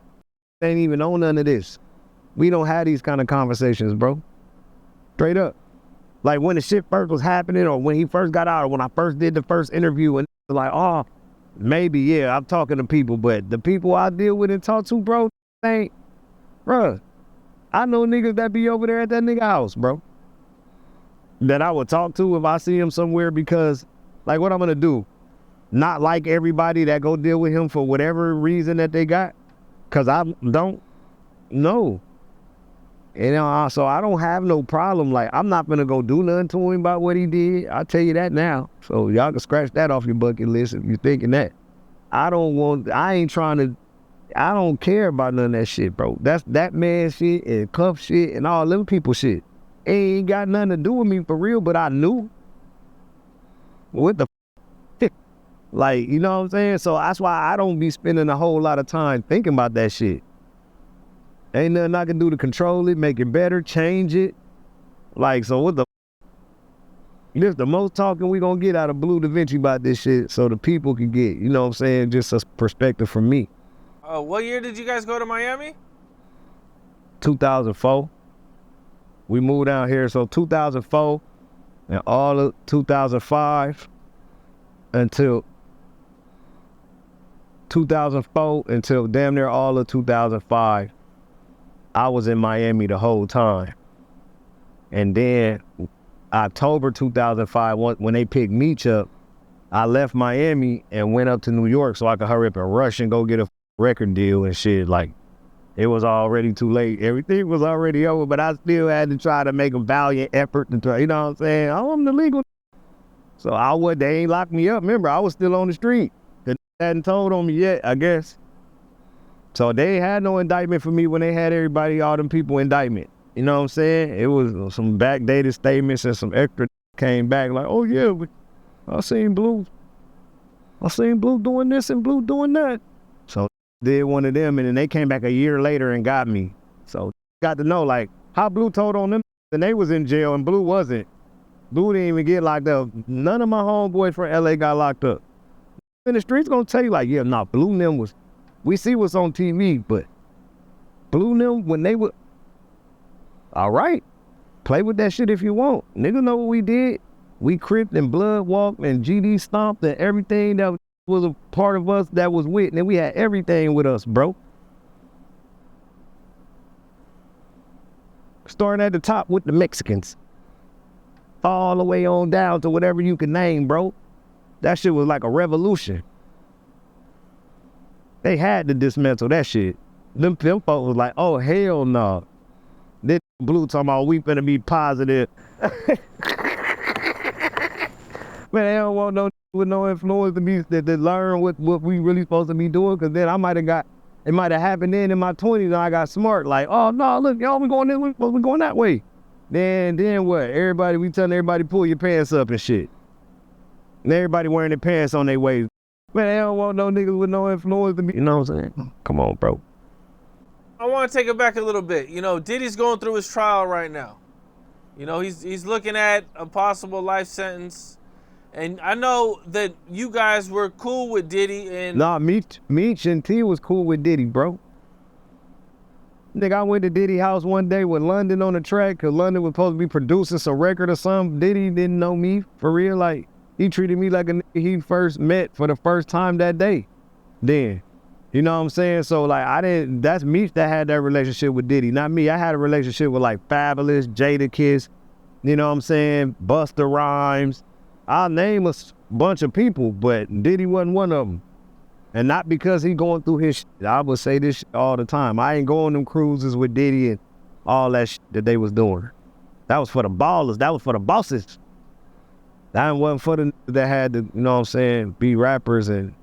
they ain't even know none of this. We don't have these kind of conversations, bro. Straight up. Like when the shit first was happening, or when he first got out, or when I first did the first interview, and like, oh, maybe, yeah, I'm talking to people, but the people I deal with and talk to, bro, ain't, bruh, I know niggas that be over there at that nigga house, bro, that I would talk to if I see him somewhere, because, like, what I'm gonna do? Not like everybody that go deal with him for whatever reason that they got? Because I don't know. You know, so I don't have no problem. Like, I'm not gonna go do nothing to him about what he did. I'll tell you that now. So y'all can scratch that off your bucket list if you're thinking that. I don't care about none of that shit, bro. That's that man shit and Cuff shit and all them people shit. It ain't got nothing to do with me for real, but I knew. What the f? Like, you know what I'm saying? So that's why I don't be spending a whole lot of time thinking about that shit. Ain't nothing I can do to control it, make it better, change it. Like, so what the f? This the most talking we gonna get out of Bleu Davinci about this shit, so the people can get, you know what I'm saying, just a perspective from me. What year did you guys go to Miami? 2004. We moved down here, so 2004 and all of 2005 until 2004 until damn near all of 2005. I was in Miami the whole time. And then October 2005, when they picked Meech up, I left Miami and went up to New York so I could hurry up and rush and go get a record deal and shit. Like, it was already too late. Everything was already over, but I still had to try to make a valiant effort to try, you know what I'm saying? I'm the legal. So they ain't locked me up. Remember, I was still on the street. They hadn't told on me yet, I guess. So they had no indictment for me when they had everybody, all them people indictment. You know what I'm saying? It was some backdated statements and some extra came back like, oh yeah, I seen Bleu doing this and Bleu doing that. So did one of them, and then they came back a year later and got me. So got to know like how Bleu told on them, and they was in jail and Bleu wasn't. Bleu didn't even get locked up. None of my homeboys from LA got locked up. In the streets gonna tell you like, yeah, nah, Bleu and them was, we see what's on TV, but Bleu and them, when they were, all right. Play with that shit if you want. Nigga know what we did. We cripped and blood walked and GD stomped and everything that was a part of us that was with. And we had everything with us, bro. Starting at the top with the Mexicans. All the way on down to whatever you can name, bro. That shit was like a revolution. They had to dismantle that shit. Them folks was like, oh, hell no. This Bleu talking about we finna be positive. Man, they don't want no with no influence to be to learn what we really supposed to be doing, because then I might have got, it might have happened then in my 20s and I got smart. Like, oh no, look, y'all we going this way, we going that way. Then what? Everybody, we telling everybody pull your pants up and shit. And everybody wearing their pants on their waist. Man, they don't want no niggas with no influence to be, you know what I'm saying? Come on, bro. I want to take it back a little bit. You know, Diddy's going through his trial right now. You know, he's looking at a possible life sentence. And I know that you guys were cool with Diddy and... Nah, Meech and T was cool with Diddy, bro. Nigga, I went to Diddy house one day with London on the track, because London was supposed to be producing some record or something. Diddy didn't know me, for real. Like, he treated me like a nigga he first met for the first time that day. Then. You know what I'm saying? So, like, that's Meech that had that relationship with Diddy, not me. I had a relationship with, like, Fabulous, Jadakiss, you know what I'm saying? Busta Rhymes. I'll name a bunch of people, but Diddy wasn't one of them. And not because he going through his shit. I would say this shit all the time. I ain't going on them cruises with Diddy and all that shit that they was doing. That was for the ballers. That was for the bosses. That wasn't for the niggas that had to, you know what I'm saying, be rappers and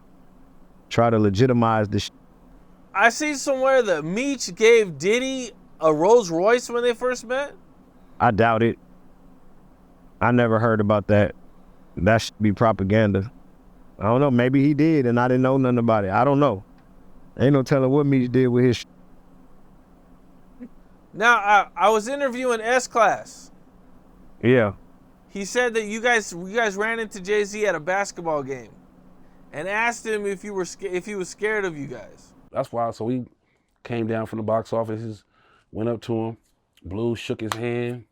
try to legitimize the shit. I see somewhere that Meech gave Diddy a Rolls Royce when they first met. I doubt it. I never heard about that. That should be propaganda. I don't know. Maybe he did and I didn't know nothing about it. I don't know. Ain't no telling what Meech did with his shit. Now, I was interviewing S-Class. Yeah. He said that you guys ran into Jay-Z at a basketball game and asked him if he was scared of you guys. That's why. So we came down from the box offices, went up to him. Bleu shook his hand.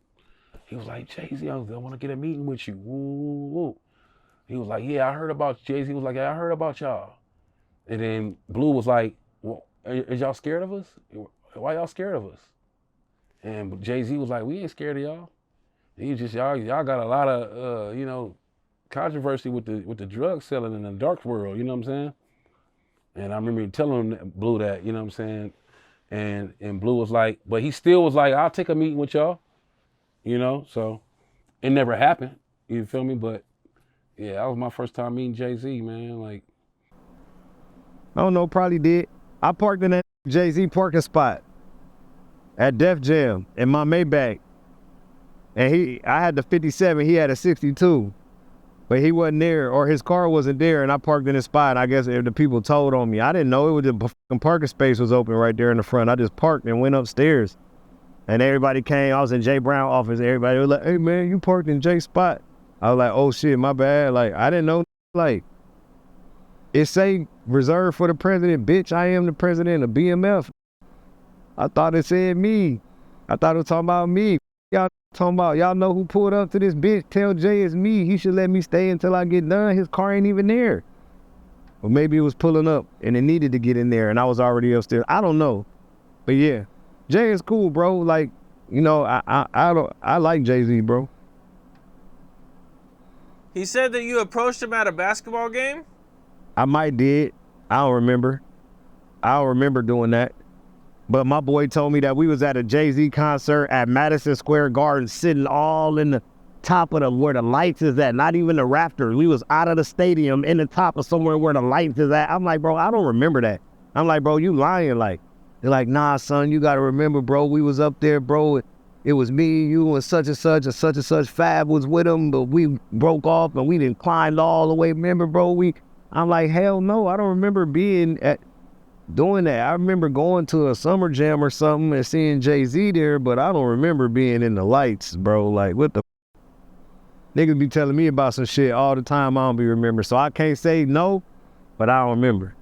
He was like, Jay-Z, I want to get a meeting with you. Woo, woo. He was like, yeah, I heard about Jay-Z. He was like, yeah, I heard about y'all. And then Bleu was like, well, is y'all scared of us? Why y'all scared of us? And Jay-Z was like, we ain't scared of y'all. He just, y'all got a lot of, you know, controversy with the drug selling in the dark world, you know what I'm saying? And I remember telling him, Bleu, that, you know what I'm saying? And Bleu was like, but he still was like, I'll take a meeting with y'all, you know? So it never happened, you feel me? But yeah, that was my first time meeting Jay-Z, man. Like, I don't know, probably did. I parked in that Jay-Z parking spot at Def Jam in my Maybach. And I had the 57, he had a 62. But he wasn't there, or his car wasn't there, and I parked in his spot. I guess if the people told on me. I didn't know it was the fucking parking space was open right there in the front. I just parked and went upstairs. And everybody came. I was in Jay Brown's office. Everybody was like, hey, man, you parked in Jay's spot. I was like, oh, shit, my bad. Like, I didn't know, like, it say reserved for the president. Bitch, I am the president of BMF. I thought it said me. I thought it was talking about me. Y'all talking about, y'all know who pulled up to this bitch? Tell Jay it's me. He should let me stay until I get done. His car ain't even there. Or maybe it was pulling up and it needed to get in there and I was already upstairs. I don't know. But yeah, Jay is cool, bro. Like, you know, I like Jay-Z, bro. He said that you approached him at a basketball game? I might did. I don't remember. I don't remember doing that. But my boy told me that we was at a Jay-Z concert at Madison Square Garden, sitting all in the top of where the lights is at, not even the rafters. We was out of the stadium in the top of somewhere where the lights is at. I'm like, bro, I don't remember that. I'm like, bro, you lying. Like, they're like, nah, son, you got to remember, bro, we was up there, bro. It was me, you, and such and such Fab was with him, but we broke off and we didn't climb all the way. Remember, bro, I'm like, hell no, I don't remember being doing that. I remember going to a summer jam or something and seeing Jay-Z there, but I don't remember being in the lights, bro. Like, what the niggas be telling me about some shit all the time I don't be remembering. So I can't say no, but I don't remember.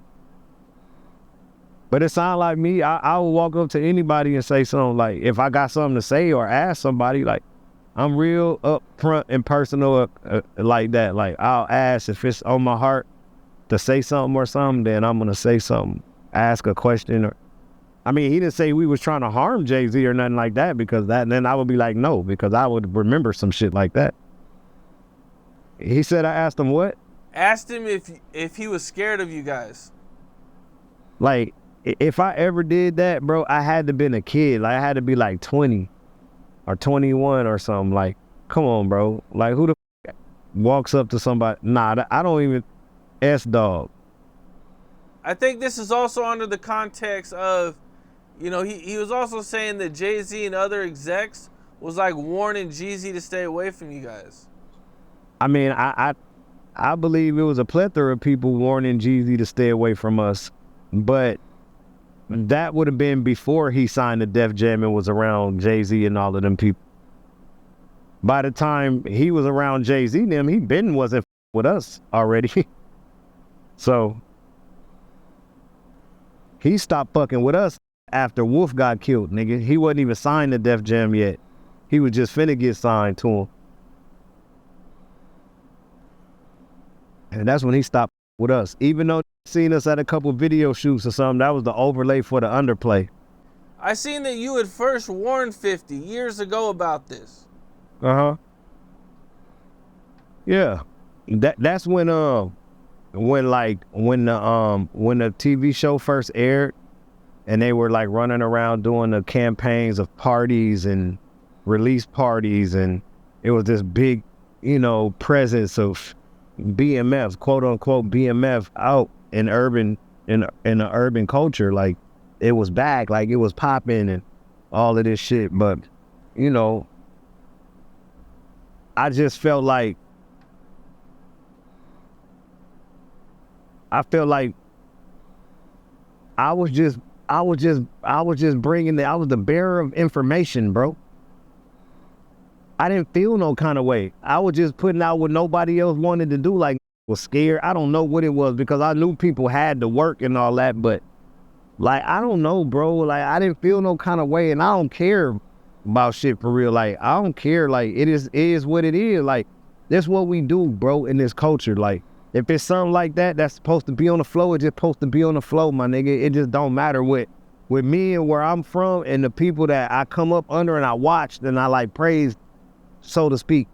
But it sound like me, I will walk up to anybody and say something. Like, if I got something to say or ask somebody, like, I'm real upfront and personal like that. Like, I'll ask if it's on my heart to say something or something, then I'm gonna say something, ask a question. Or, I mean, he didn't say we was trying to harm Jay-Z or nothing like that, because then I would be like, no, because I would remember some shit like that. He said I asked him what? Asked him if he was scared of you guys. Like, if I ever did that, bro, I had to been a kid. Like, I had to be like 20 or 21 or something. Like, come on, bro. Like, who the f walks up to somebody? Nah, I don't even S-dog. I think this is also under the context of, you know, he was also saying that Jay-Z and other execs was like warning Jeezy to stay away from you guys. I mean, I believe it was a plethora of people warning Jeezy to stay away from us, but that would have been before he signed the Def Jam and was around Jay-Z and all of them people. By the time he was around Jay-Z and them, he been wasn't with us already. So he stopped fucking with us after Wolf got killed, nigga. He wasn't even signed to Def Jam yet. He was just finna get signed to him. And that's when he stopped with us. Even though seen us at a couple video shoots or something, that was the overlay for the underplay. I seen that you had first warned 50 years ago about this. Uh-huh. Yeah. That's when the TV show first aired and they were like running around doing the campaigns of parties and release parties, and it was this big, you know, presence of BMF, quote unquote BMF, out in the urban culture. Like, it was back, like it was popping and all of this shit. But, you know, I just felt like I was just bringing I was the bearer of information, bro. I didn't feel no kind of way. I was just putting out what nobody else wanted to do. Like, was scared. I don't know what it was, because I knew people had to work and all that, but like, I don't know, bro. Like, I didn't feel no kind of way, and I don't care about shit for real. Like, I don't care. Like, it is what it is. Like, that's what we do, bro, in this culture. Like, if it's something like that that's supposed to be on the flow, it's just supposed to be on the flow, my nigga. It just don't matter with me and where I'm from and the people that I come up under and I watched and I like praised, so to speak.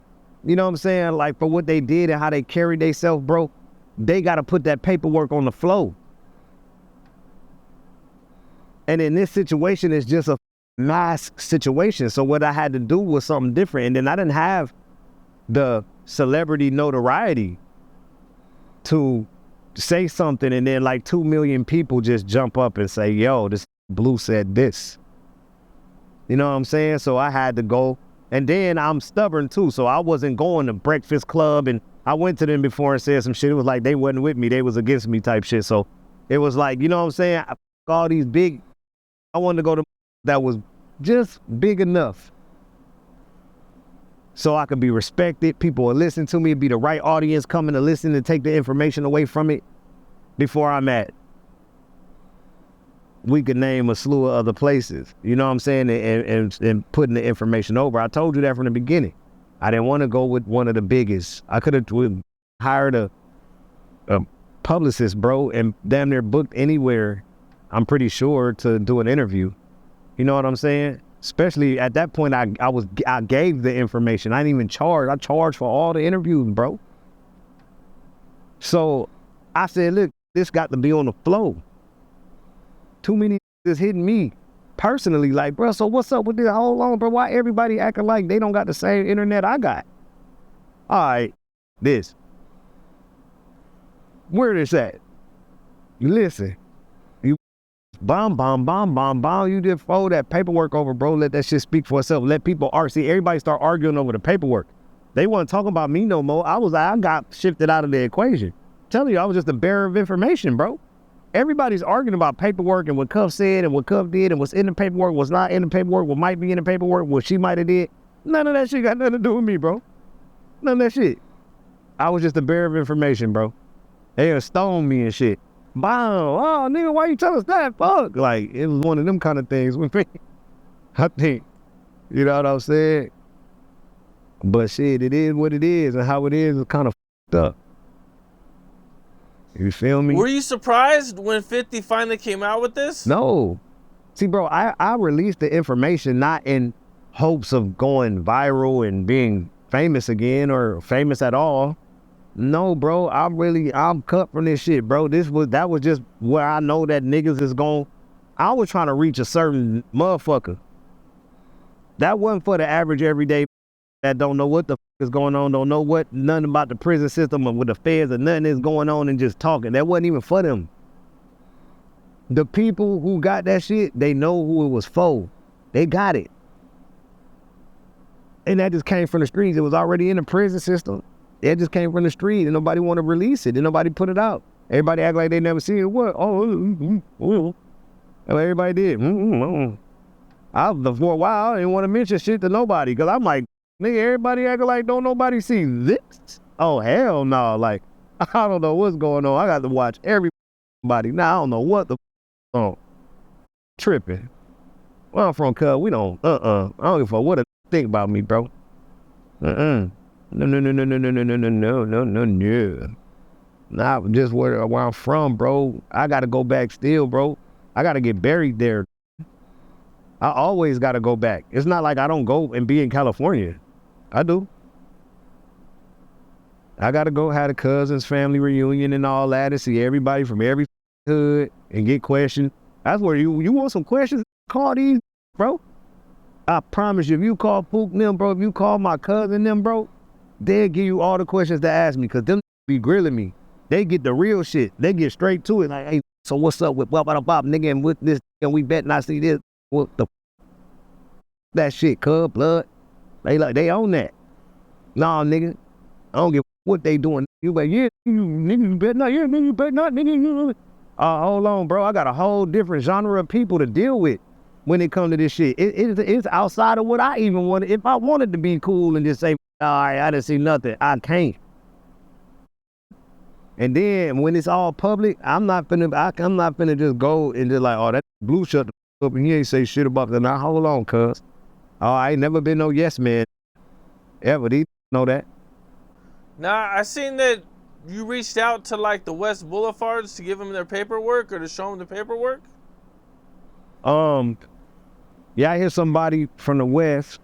You know what I'm saying? Like, for what they did and how they carried themselves, bro, they got to put that paperwork on the flow. And in this situation, it's just a mass situation. So what I had to do was something different. And then I didn't have the celebrity notoriety to say something and then like 2 million people just jump up and say, yo, this Bleu said this. You know what I'm saying? So I had to go. And then I'm stubborn too, so I wasn't going to Breakfast Club, and I went to them before and said some shit. It was like they wasn't with me, they was against me type shit. So it was like, you know what I'm saying? All these big, I wanted to go to that was just big enough so I could be respected. People would listen to me, it'd be the right audience coming to listen and take the information away from it. Before I'm at, we could name a slew of other places, you know what I'm saying, and putting the information over. I told you that from the beginning. I didn't want to go with one of the biggest. I could have hired a publicist, bro, and damn near booked anywhere, I'm pretty sure, to do an interview. You know what I'm saying? Especially at that point, I gave the information. I didn't even charge. I charged for all the interviews, bro. So I said, look, this got to be on the flow. Too many is hitting me personally, like, bro, so what's up with this? Hold on, bro, why everybody acting like they don't got the same internet I got? All right, this. Where this at? You listen. You bomb, you just fold that paperwork over, bro. Let that shit speak for itself. Let people see, everybody start arguing over the paperwork. They wasn't talking about me no more. I got shifted out of the equation. I'm telling you, I was just a bearer of information, bro. Everybody's arguing about paperwork and what Cuff said and what Cuff did and what's in the paperwork, what's not in the paperwork, what might be in the paperwork, what she might have did. None of that shit got nothing to do with me, bro. None of that shit. I was just a bearer of information, bro. They stoned me and shit. Bow. Oh, nigga, why you tell us that? Fuck. Like, it was one of them kind of things with me. I think, you know what I'm saying? But shit, it is what it is, and how it is kind of fucked up. You feel me? Were you surprised when 50 finally came out with this? No. See, bro, I released the information not in hopes of going viral and being famous again or famous at all. No, bro, I'm cut from this shit, bro. That was just where I know that niggas is going. I was trying to reach a certain motherfucker. That wasn't for the average everyday that don't know what the is going on, don't know nothing about the prison system or with the feds or nothing is going on and just talking. That wasn't even for them. The people who got that shit, they know who it was for. They got it. And that just came from the streets. It was already in the prison system. It just came from the street and nobody want to release it and nobody put it out. Everybody act like they never seen it. What? Oh, everybody did. For a while, I didn't want to mention shit to nobody because I'm like, nigga, everybody acting like don't nobody see this? Oh, hell no. Like, I don't know what's going on. I got to watch everybody. Now, I don't know what the on. Tripping. Where I'm from, cuz, we don't, I don't give a fuck what a think about me, bro. No. Not just where I'm from, bro. I got to go back still, bro. I got to get buried there. I always got to go back. It's not like I don't go and be in California. I do. I got to go have a cousin's family reunion and all that and see everybody from every hood and get questions. That's where you want some questions? Call these, bro. I promise you, if you call Pook them, bro, if you call my cousin them, bro, they'll give you all the questions to ask me because them be grilling me. They get the real shit. They get straight to it. Like, hey, so what's up with bop, nigga, and with this, and we bet not see this. What the that shit, cuz, blood. They own that. Nah, nigga. I don't give what they doing. You like, yeah, nigga, you bet not. Yeah, nigga, you bet not, nigga. Hold on, bro. I got a whole different genre of people to deal with when it comes to this shit. It's outside of what I even wanted. If I wanted to be cool and just say, all right, I didn't see nothing, I can't. And then when it's all public, I'm not finna just go and just like, oh, that Bleu shut the up and he ain't say shit about that. Now hold on, cuz. Oh, I ain't never been no yes man. Ever. These know that. Nah, I seen that you reached out to like the West Boulevards to give them their paperwork or to show them the paperwork. Yeah, I hear somebody from the West,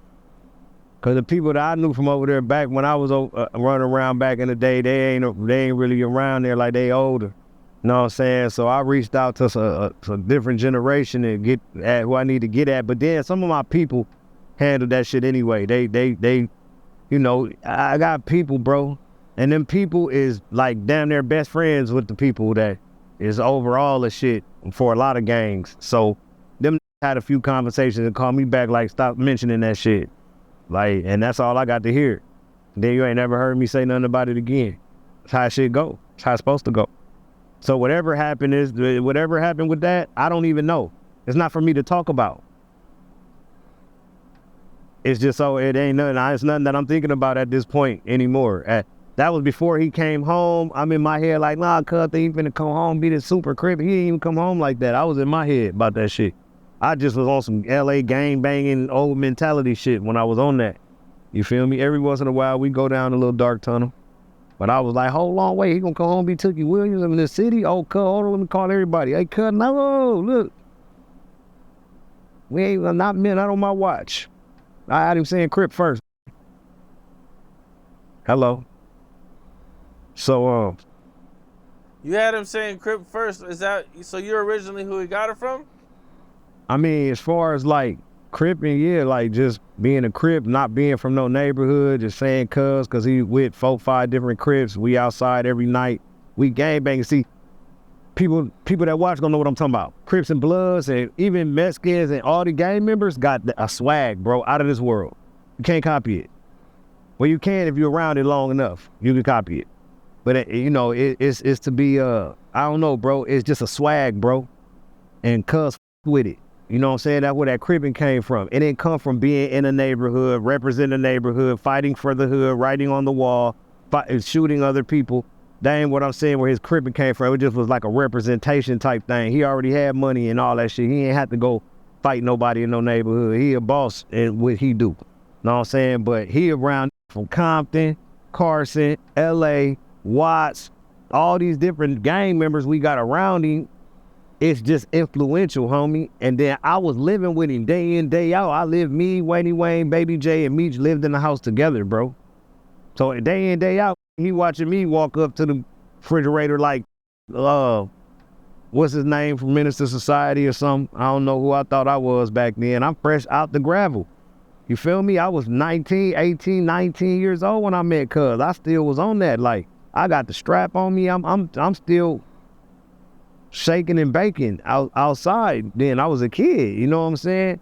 cause the people that I knew from over there back when I was running around back in the day, they ain't really around there like they older. You know what I'm saying? So I reached out to a different generation and get at who I need to get at. But then some of my people handle that shit anyway. They, you know, I got people, bro. And them people is like damn near best friends with the people that is over all the shit for a lot of gangs. So them had a few conversations and called me back like, stop mentioning that shit. Like, and that's all I got to hear. Then you ain't never heard me say nothing about it again. That's how shit go. That's how it's supposed to go. So whatever happened with that, I don't even know. It's not for me to talk about. It's just so it ain't nothing. It's nothing that I'm thinking about at this point anymore. That was before he came home. I'm in my head like, nah, cuz he finna come home, be this super crib. He didn't even come home like that. I was in my head about that shit. I just was on some LA gang banging old mentality shit when I was on that. You feel me? Every once in a while we go down a little dark tunnel. But I was like, hold on, wait, he gonna come home, be Tookie Williams in the city? Oh, cuz, hold on, let me call everybody. Hey, cuz, no, look. We ain't, not on my watch. I had him saying Crip first. Hello. So, You had him saying Crip first. Is that, so you're originally who he got it from? I mean, as far as like Crippin, yeah, like just being a Crip, not being from no neighborhood, just saying cuz he with 4-5 different Crips. We outside every night. We gangbanging. See, people that watch gonna know what I'm talking about. Crips and Bloods and even Mexicans and all the gang members got a swag, bro, out of this world. You can't copy it. Well, you can if you're around it long enough. You can copy it. But, you know, it's to be, I don't know, bro. It's just a swag, bro. And cuz with it. You know what I'm saying? That's where that Crippin came from. It didn't come from being in a neighborhood, representing the neighborhood, fighting for the hood, writing on the wall, shooting other people. That ain't what I'm saying where his Crippin came from. It just was like a representation type thing. He already had money and all that shit. He ain't had to go fight nobody in no neighborhood. He a boss in what he do. Know what I'm saying? But he around from Compton, Carson, LA, Watts, all these different gang members we got around him. It's just influential, homie. And then I was living with him day in, day out. I lived, me, Wayne, Baby J, and Meech lived in the house together, bro. So day in, day out, he watching me walk up to the refrigerator like, what's his name from Minister Society or something? I don't know who I thought I was back then. I'm fresh out the gravel. You feel me? I was 18, 19 years old when I met Cuz. I still was on that. Like, I got the strap on me. I'm still shaking and baking outside. Then I was a kid, you know what I'm saying?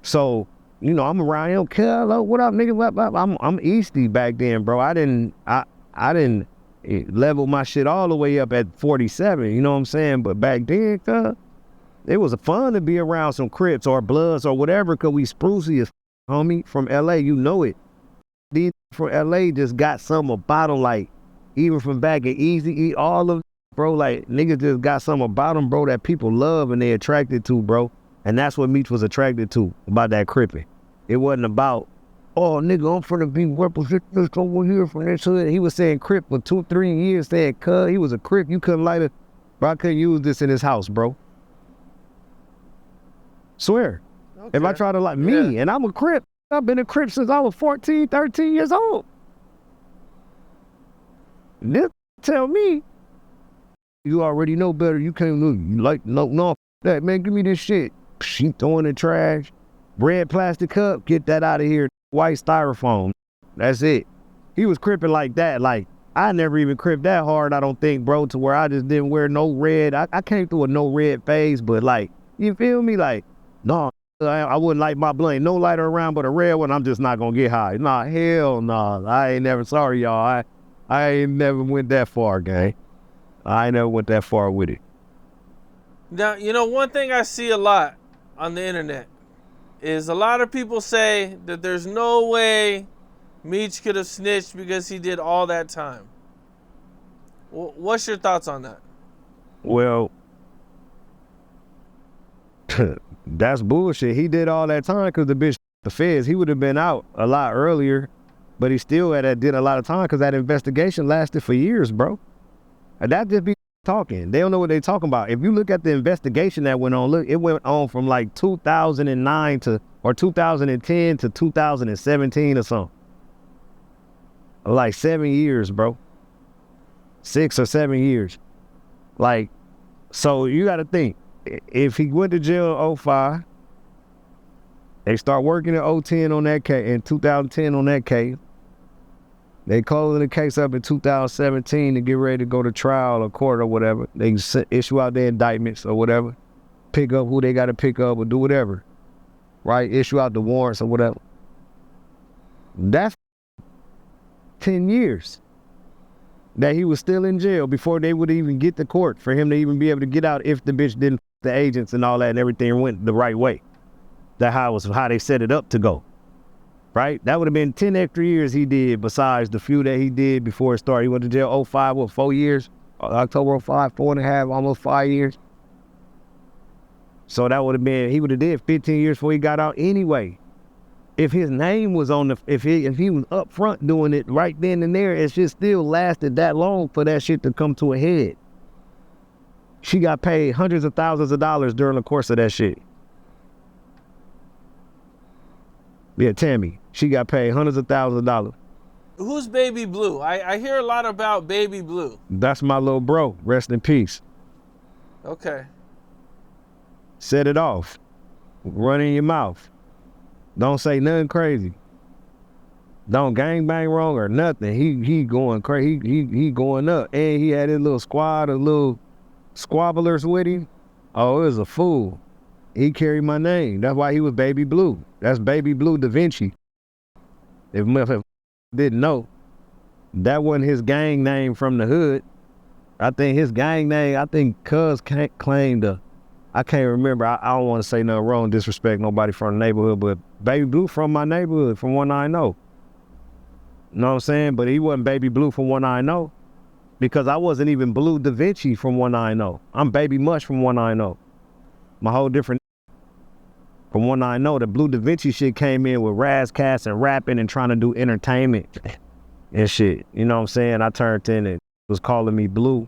So, you know, I'm around him, Cuz, what up, nigga? I'm Easty back then, bro. I didn't level my shit all the way up at 47, you know what I'm saying? But back then, cuz, it was fun to be around some Crips or Bloods or whatever, cause we sprucey as homie from LA, you know it. These from LA just got something about them, like, even from back at Easy E, all of, bro, like, niggas just got something about them, bro, that people love and they attracted to, bro. And that's what Meech was attracted to about that Crippin. It wasn't about, oh, nigga, I'm finna be representative over here from this hood. He was saying Crip for 2-3 years, saying, cuz, he was a Crip. You couldn't light it, bro. I couldn't use this in his house, bro. Swear. Okay. If I try to like me, and I'm a Crip, I've been a Crip since I was 14, 13 years old. This tell me, you already know better. You can't look, you like, no, that, man, give me this shit. She throwing the trash. Red plastic cup, get that out of here. White styrofoam. That's it. He was Crippin like that. Like, I never even cripped that hard, I don't think, bro, to where I just didn't wear no red. I came through a no red phase, but like, you feel me? Like, no, I wouldn't light my blunt. No lighter around but a red one, I'm just not gonna get high. Nah, hell nah. I ain't never, sorry y'all. I ain't never went that far, gang. I ain't never went that far with it. Now, you know, one thing I see a lot on the internet is a lot of people say that there's no way Meech could have snitched because he did all that time. What's your thoughts on that? Well, that's bullshit. He did all that time because the feds, he would have been out a lot earlier, but he still did a lot of time because that investigation lasted for years, bro. And that just be talking. They don't know what they talking about. If you look at the investigation that went on, look, it went on from like 2009 or 2010 to 2017 or something. Like 7 years, bro. 6 or 7 years. Like, so you got to think, if he went to jail in 05, they start working in 010 on that case, in 2010 on that case. They closing the case up in 2017 to get ready to go to trial or court or whatever. They issue out their indictments or whatever. Pick up who they got to pick up or do whatever. Right? Issue out the warrants or whatever. That's 10 years that he was still in jail before they would even get to court for him to even be able to get out if the bitch didn't, the agents and all that and everything went the right way. That's how they set it up to go. Right? That would have been 10 extra years he did besides the few that he did before it started. He went to jail 05, 4 years? October 05, 4.5, almost 5 years. So that would have been, he would have did 15 years before he got out anyway. If his name was on if he was up front doing it right then and there, it just still lasted that long for that shit to come to a head. She got paid hundreds of thousands of dollars during the course of that shit. Yeah, Tammy. She got paid hundreds of thousands of dollars. Who's Baby Bleu? I hear a lot about Baby Bleu. That's my little bro. Rest in peace. Okay. Set it off. Run in your mouth. Don't say nothing crazy. Don't gangbang wrong or nothing. He going crazy. He going up. And he had his little squad of little squabblers with him. Oh, it was a fool. He carried my name. That's why he was Baby Bleu. That's Baby Bleu Davinci. If didn't know, that wasn't his gang name from the hood. I think his gang name, Cuz claimed I can't remember. I don't want to say nothing wrong, disrespect nobody from the neighborhood, but Baby Bleu from my neighborhood, from one I know. You know what I'm saying? But he wasn't Baby Bleu from one I know. because I wasn't even Bleu Davinci from 190. I'm Baby Mush from 190. My whole different from 190. The Bleu Davinci shit came in with Outkast and rapping and trying to do entertainment and shit. You know what I'm saying? I turned in and was calling me Bleu.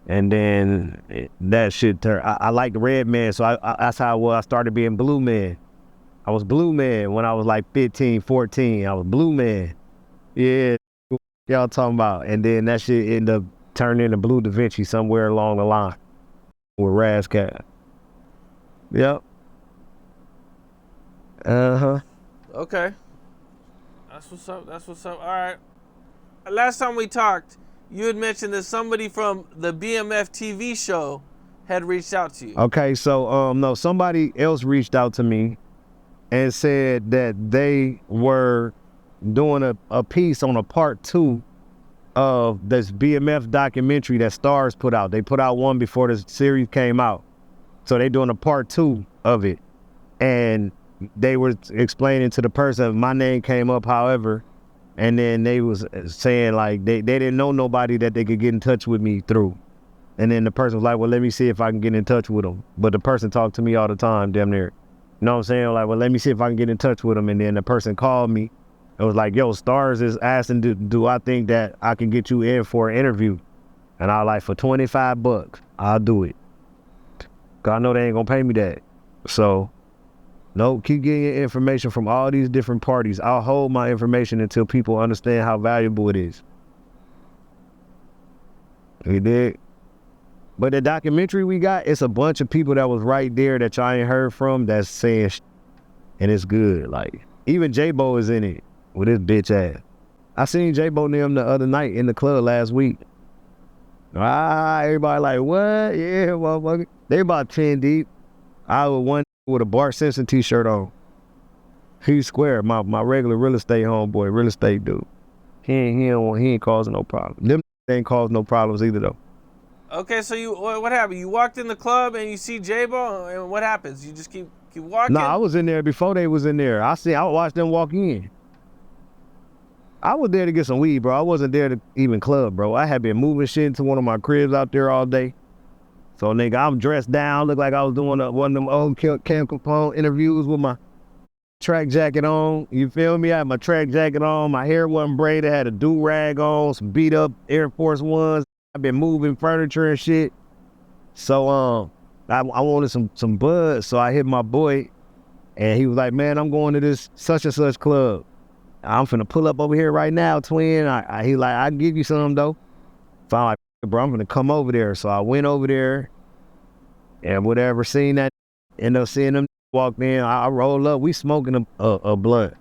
And then that shit turned. I liked Red Man, so that's how I started being Blue Man. I was Blue Man when I was like 15, 14. I was Blue Man. Yeah, y'all talking about. And then that shit ended up turning into Bleu Davinci somewhere along the line with Outkast. Yep. Uh-huh. Okay. That's what's up. That's what's up. All right. Last time we talked, you had mentioned that somebody from the BMF TV show had reached out to you. Okay, so no, somebody else reached out to me and said that they were doing a piece on a part 2 of this BMF documentary that Stars put out. They put out one before the series came out. So they doing a part 2 of it. And they were explaining to the person, my name came up, however, and then they was saying like they didn't know nobody that they could get in touch with me through. And then the person was like, well, let me see if I can get in touch with them. But the person talked to me all the time, damn near. You know what I'm saying? Like, well, let me see if I can get in touch with them. And then the person called me. It was like, yo, Stars is asking, do I think that I can get you in for an interview? And I was like, for $25, I'll do it. Cause I know they ain't gonna pay me that. So, no, keep getting your information from all these different parties. I'll hold my information until people understand how valuable it is. You dig? But the documentary we got, it's a bunch of people that was right there that y'all ain't heard from that's saying and it's good. Like, even J-Bo is in it with his bitch ass. I seen J-Bo and them the other night in the club last week. Everybody like, what? Yeah, motherfucker. They about 10 deep. I was one with a Bart Simpson t-shirt on. He's square, my regular real estate homeboy, real estate dude. He ain't causing no problem. Them ain't causing no problems either though. Okay, so what happened? You walked in the club and you see J-Bo, and what happens? You just keep walking? No, I was in there before they was in there. I watched them walk in. I was there to get some weed, bro. I wasn't there to even club, bro. I had been moving shit into one of my cribs out there all day. So, nigga, I'm dressed down, look like I was doing one of them old Capone interviews with my track jacket on. You feel me? I had my track jacket on. My hair wasn't braided. I had a do-rag on, some beat-up Air Force Ones. I've been moving furniture and shit. So, I wanted some bud, so I hit my boy, and he was like, man, I'm going to this such and such club. I'm finna pull up over here right now, twin. He like, I'll give you some, though. So I'm like, bro, I'm gonna come over there. So I went over there and whatever, seen that, end up seeing them walk in. I rolled up, we smoking a blunt.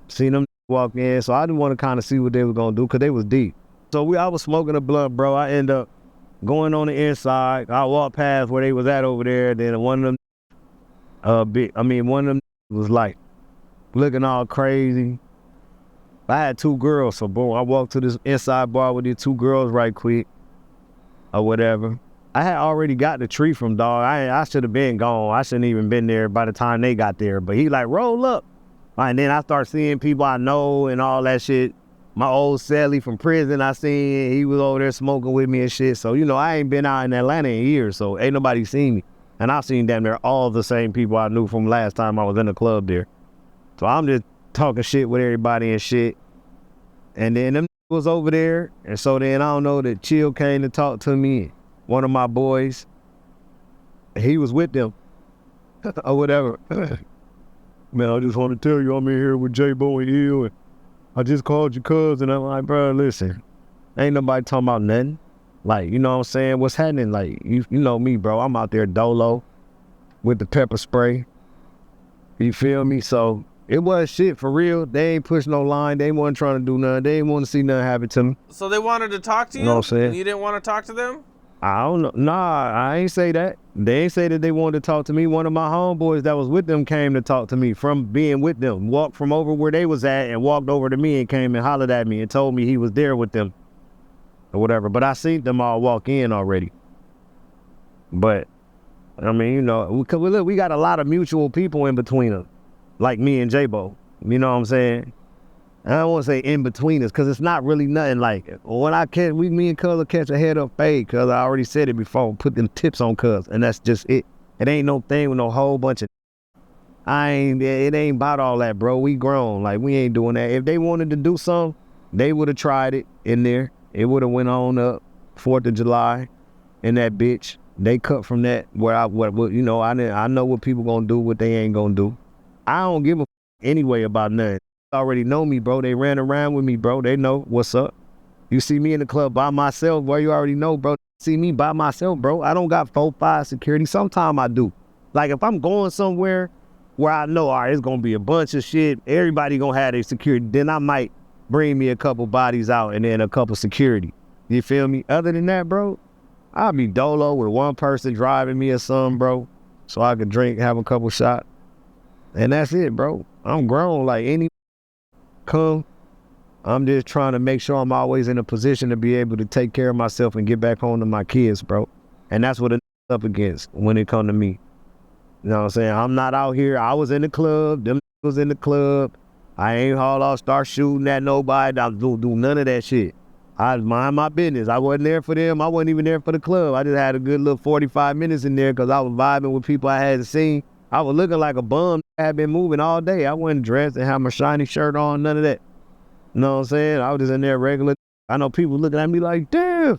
Seen them walk in, so I didn't want to kind of see what they was gonna do because they was deep. So I was smoking a blunt, bro. I end up going on the inside. I walked past where they was at over there. Then one of them was like looking all crazy. I had 2 girls, so boom, I walked to this inside bar with these 2 girls right quick. Or whatever. I had already got the tree from dog. I should have been gone. I shouldn't even been there by the time they got there. But he like, roll up. And then I start seeing people I know and all that shit. My old Sally from prison, I seen, he was over there smoking with me and shit. So, you know, I ain't been out in Atlanta in years, so ain't nobody seen me. And I seen damn near all the same people I knew from last time I was in the club there. So I'm just talking shit with everybody and shit. And then them was over there, and so then I don't know that Chill came to talk to me, one of my boys. He was with them, or whatever. Man, I just want to tell you I'm in here with J-Bo and Ill, and I just called your cousin. I'm like, bro, listen, ain't nobody talking about nothing. Like, you know what I'm saying? What's happening? Like, you know me, bro. I'm out there dolo with the pepper spray. You feel me? So it was shit for real. They ain't push no line. They wasn't trying to do nothing. They didn't want to see nothing happen to me. So they wanted to talk to you? You know what I'm saying? And you didn't want to talk to them? I don't know. Nah, I ain't say that. They ain't say that they wanted to talk to me. One of my homeboys that was with them came to talk to me from being with them. Walked from over where they was at and walked over to me and came and hollered at me and told me he was there with them or whatever. But I seen them all walk in already. But, I mean, you know, we got a lot of mutual people in between them, like me and J-Bo. You know what I'm saying? I don't want to say in between us, because it's not really nothing like it. When me and Cuz will catch a head up fade, cuz I already said it before, put them tips on Cuz, and that's just it. It ain't no thing with no whole bunch of it ain't about all that, bro. We grown. Like, we ain't doing that. If they wanted to do something, they would have tried it in there. It would have went on up 4th of July in that bitch. They cut from that I know what people gonna do, what they ain't gonna do. I don't give a anyway about nothing. They already know me, bro. They ran around with me, bro. They know what's up. You see me in the club by myself, bro, you already know, bro. See me by myself, bro. I don't got 4, 5 security. Sometimes I do. Like, if I'm going somewhere where I know, all right, it's gonna be a bunch of shit, everybody gonna have their security, then I might bring me a couple bodies out and then a couple security. You feel me? Other than that, bro, I'll be dolo with one person driving me or something, bro, so I could drink, have a couple shots. And that's it, bro. I'm grown. Like, any come, I'm just trying to make sure I'm always in a position to be able to take care of myself and get back home to my kids, bro. And that's what it's up against when it come to me. You know what I'm saying? I'm not out here. I was in the club. Them was in the club. I ain't haul off, start shooting at nobody. I do none of that shit. I mind my business. I wasn't there for them. I wasn't even there for the club. I just had a good little 45 minutes in there because I was vibing with people I hadn't seen. I was looking like a bum. I had been moving all day. I wasn't dressed and had my shiny shirt on, none of that. You know what I'm saying? I was just in there regular. I know people looking at me like, damn.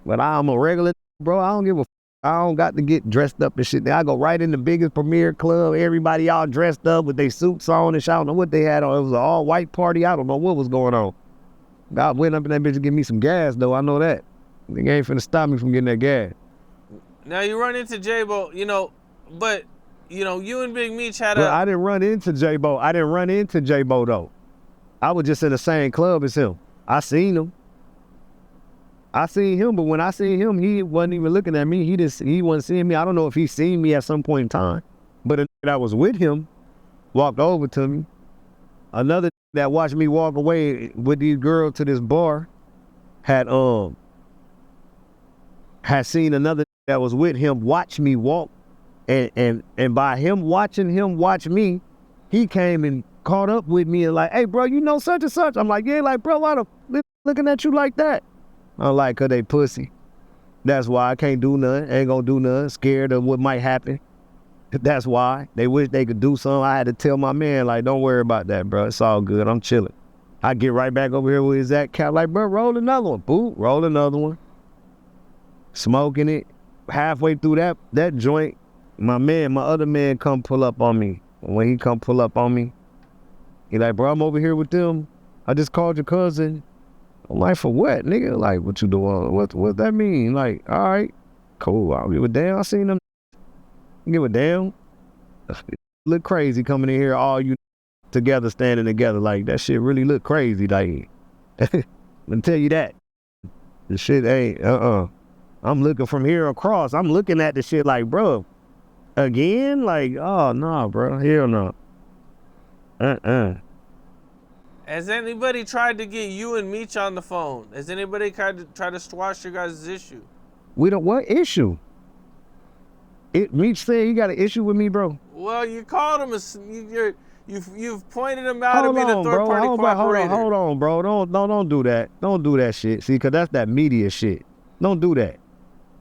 But I'm a regular, bro. I don't give a I don't got to get dressed up and shit. I go right in the biggest premier club. Everybody all dressed up with their suits on and shit. I don't know what they had on. It was an all-white party. I don't know what was going on. God went up in that bitch to give me some gas, though. I know that. They ain't finna stop me from getting that gas. Now, you run into J-Bo, but, you and Big Meech had I didn't run into J-Bo. I didn't run into J-Bo, though. I was just in the same club as him. I seen him. But when I seen him, he wasn't even looking at me. He wasn't seeing me. I don't know if he seen me at some point in time. But a that was with him walked over to me. Another that watched me walk away with these girls to this bar had seen another that was with him watch me walk. And by him watching him watch me, he came and caught up with me and like, hey, bro, you know such and such? I'm like, yeah, like, bro, why the looking at you like that? I'm like, 'cause they pussy. That's why I can't do nothing, ain't gonna do nothing, scared of what might happen. That's why. They wish they could do something. I had to tell my man, like, don't worry about that, bro. It's all good, I'm chilling. I get right back over here with his that cat, like, bro, roll another one. Boop, roll another one. Smoking it. Halfway through that joint, my other man come pull up on me. When he come pull up on me, he like, bro, I'm over here with them. I just called your cousin. I'm like, for what, nigga? Like, what you doing? What that mean? Like, all right, cool. I'll give a damn. I seen them. Give a damn. Look crazy coming in here, all you together, standing together. Like, that shit really look crazy. Like, let me tell you that. The shit ain't, I'm looking from here across. I'm looking at the shit like, bro, again? Like, oh, no, bro. Hell no. Has anybody tried to get you and Meech on the phone? Has anybody tried to squash your guys' issue? We don't, what issue? Meech said he got an issue with me, bro. Well, you called him, you've pointed him out to being a third-party cooperator. Hold on, bro. Don't do that. Don't do that shit. See, 'cause that's that media shit. Don't do that.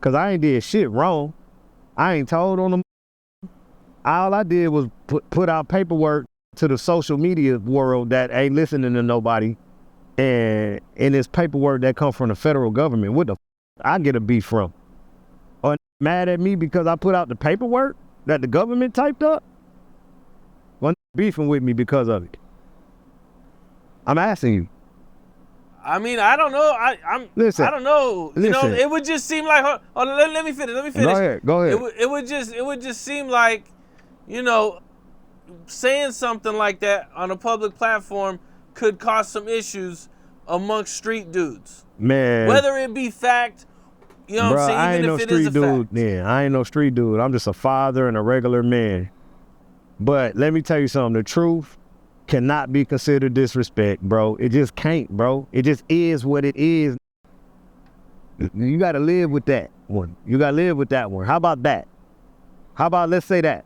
'Cause I ain't did shit wrong. I ain't told on them. All I did was put out paperwork to the social media world that ain't listening to nobody, and it's paperwork that come from the federal government. What the I get a beef from? Or mad at me because I put out the paperwork that the government typed up? Well, beefing with me because of it. I'm asking you. I mean, I don't know. Listen, I don't know. Listen. It would just seem like. Let me finish. Go ahead. It would just seem like, saying something like that on a public platform could cause some issues amongst street dudes. Man. Whether it be fact, you know what I'm saying, even if it is a fact. Yeah, I ain't no street dude. I'm just a father and a regular man. But let me tell you something. The truth cannot be considered disrespect, bro. It just can't, bro. It just is what it is. You got to live with that one. You got to live with that one. How about that? How about let's say that?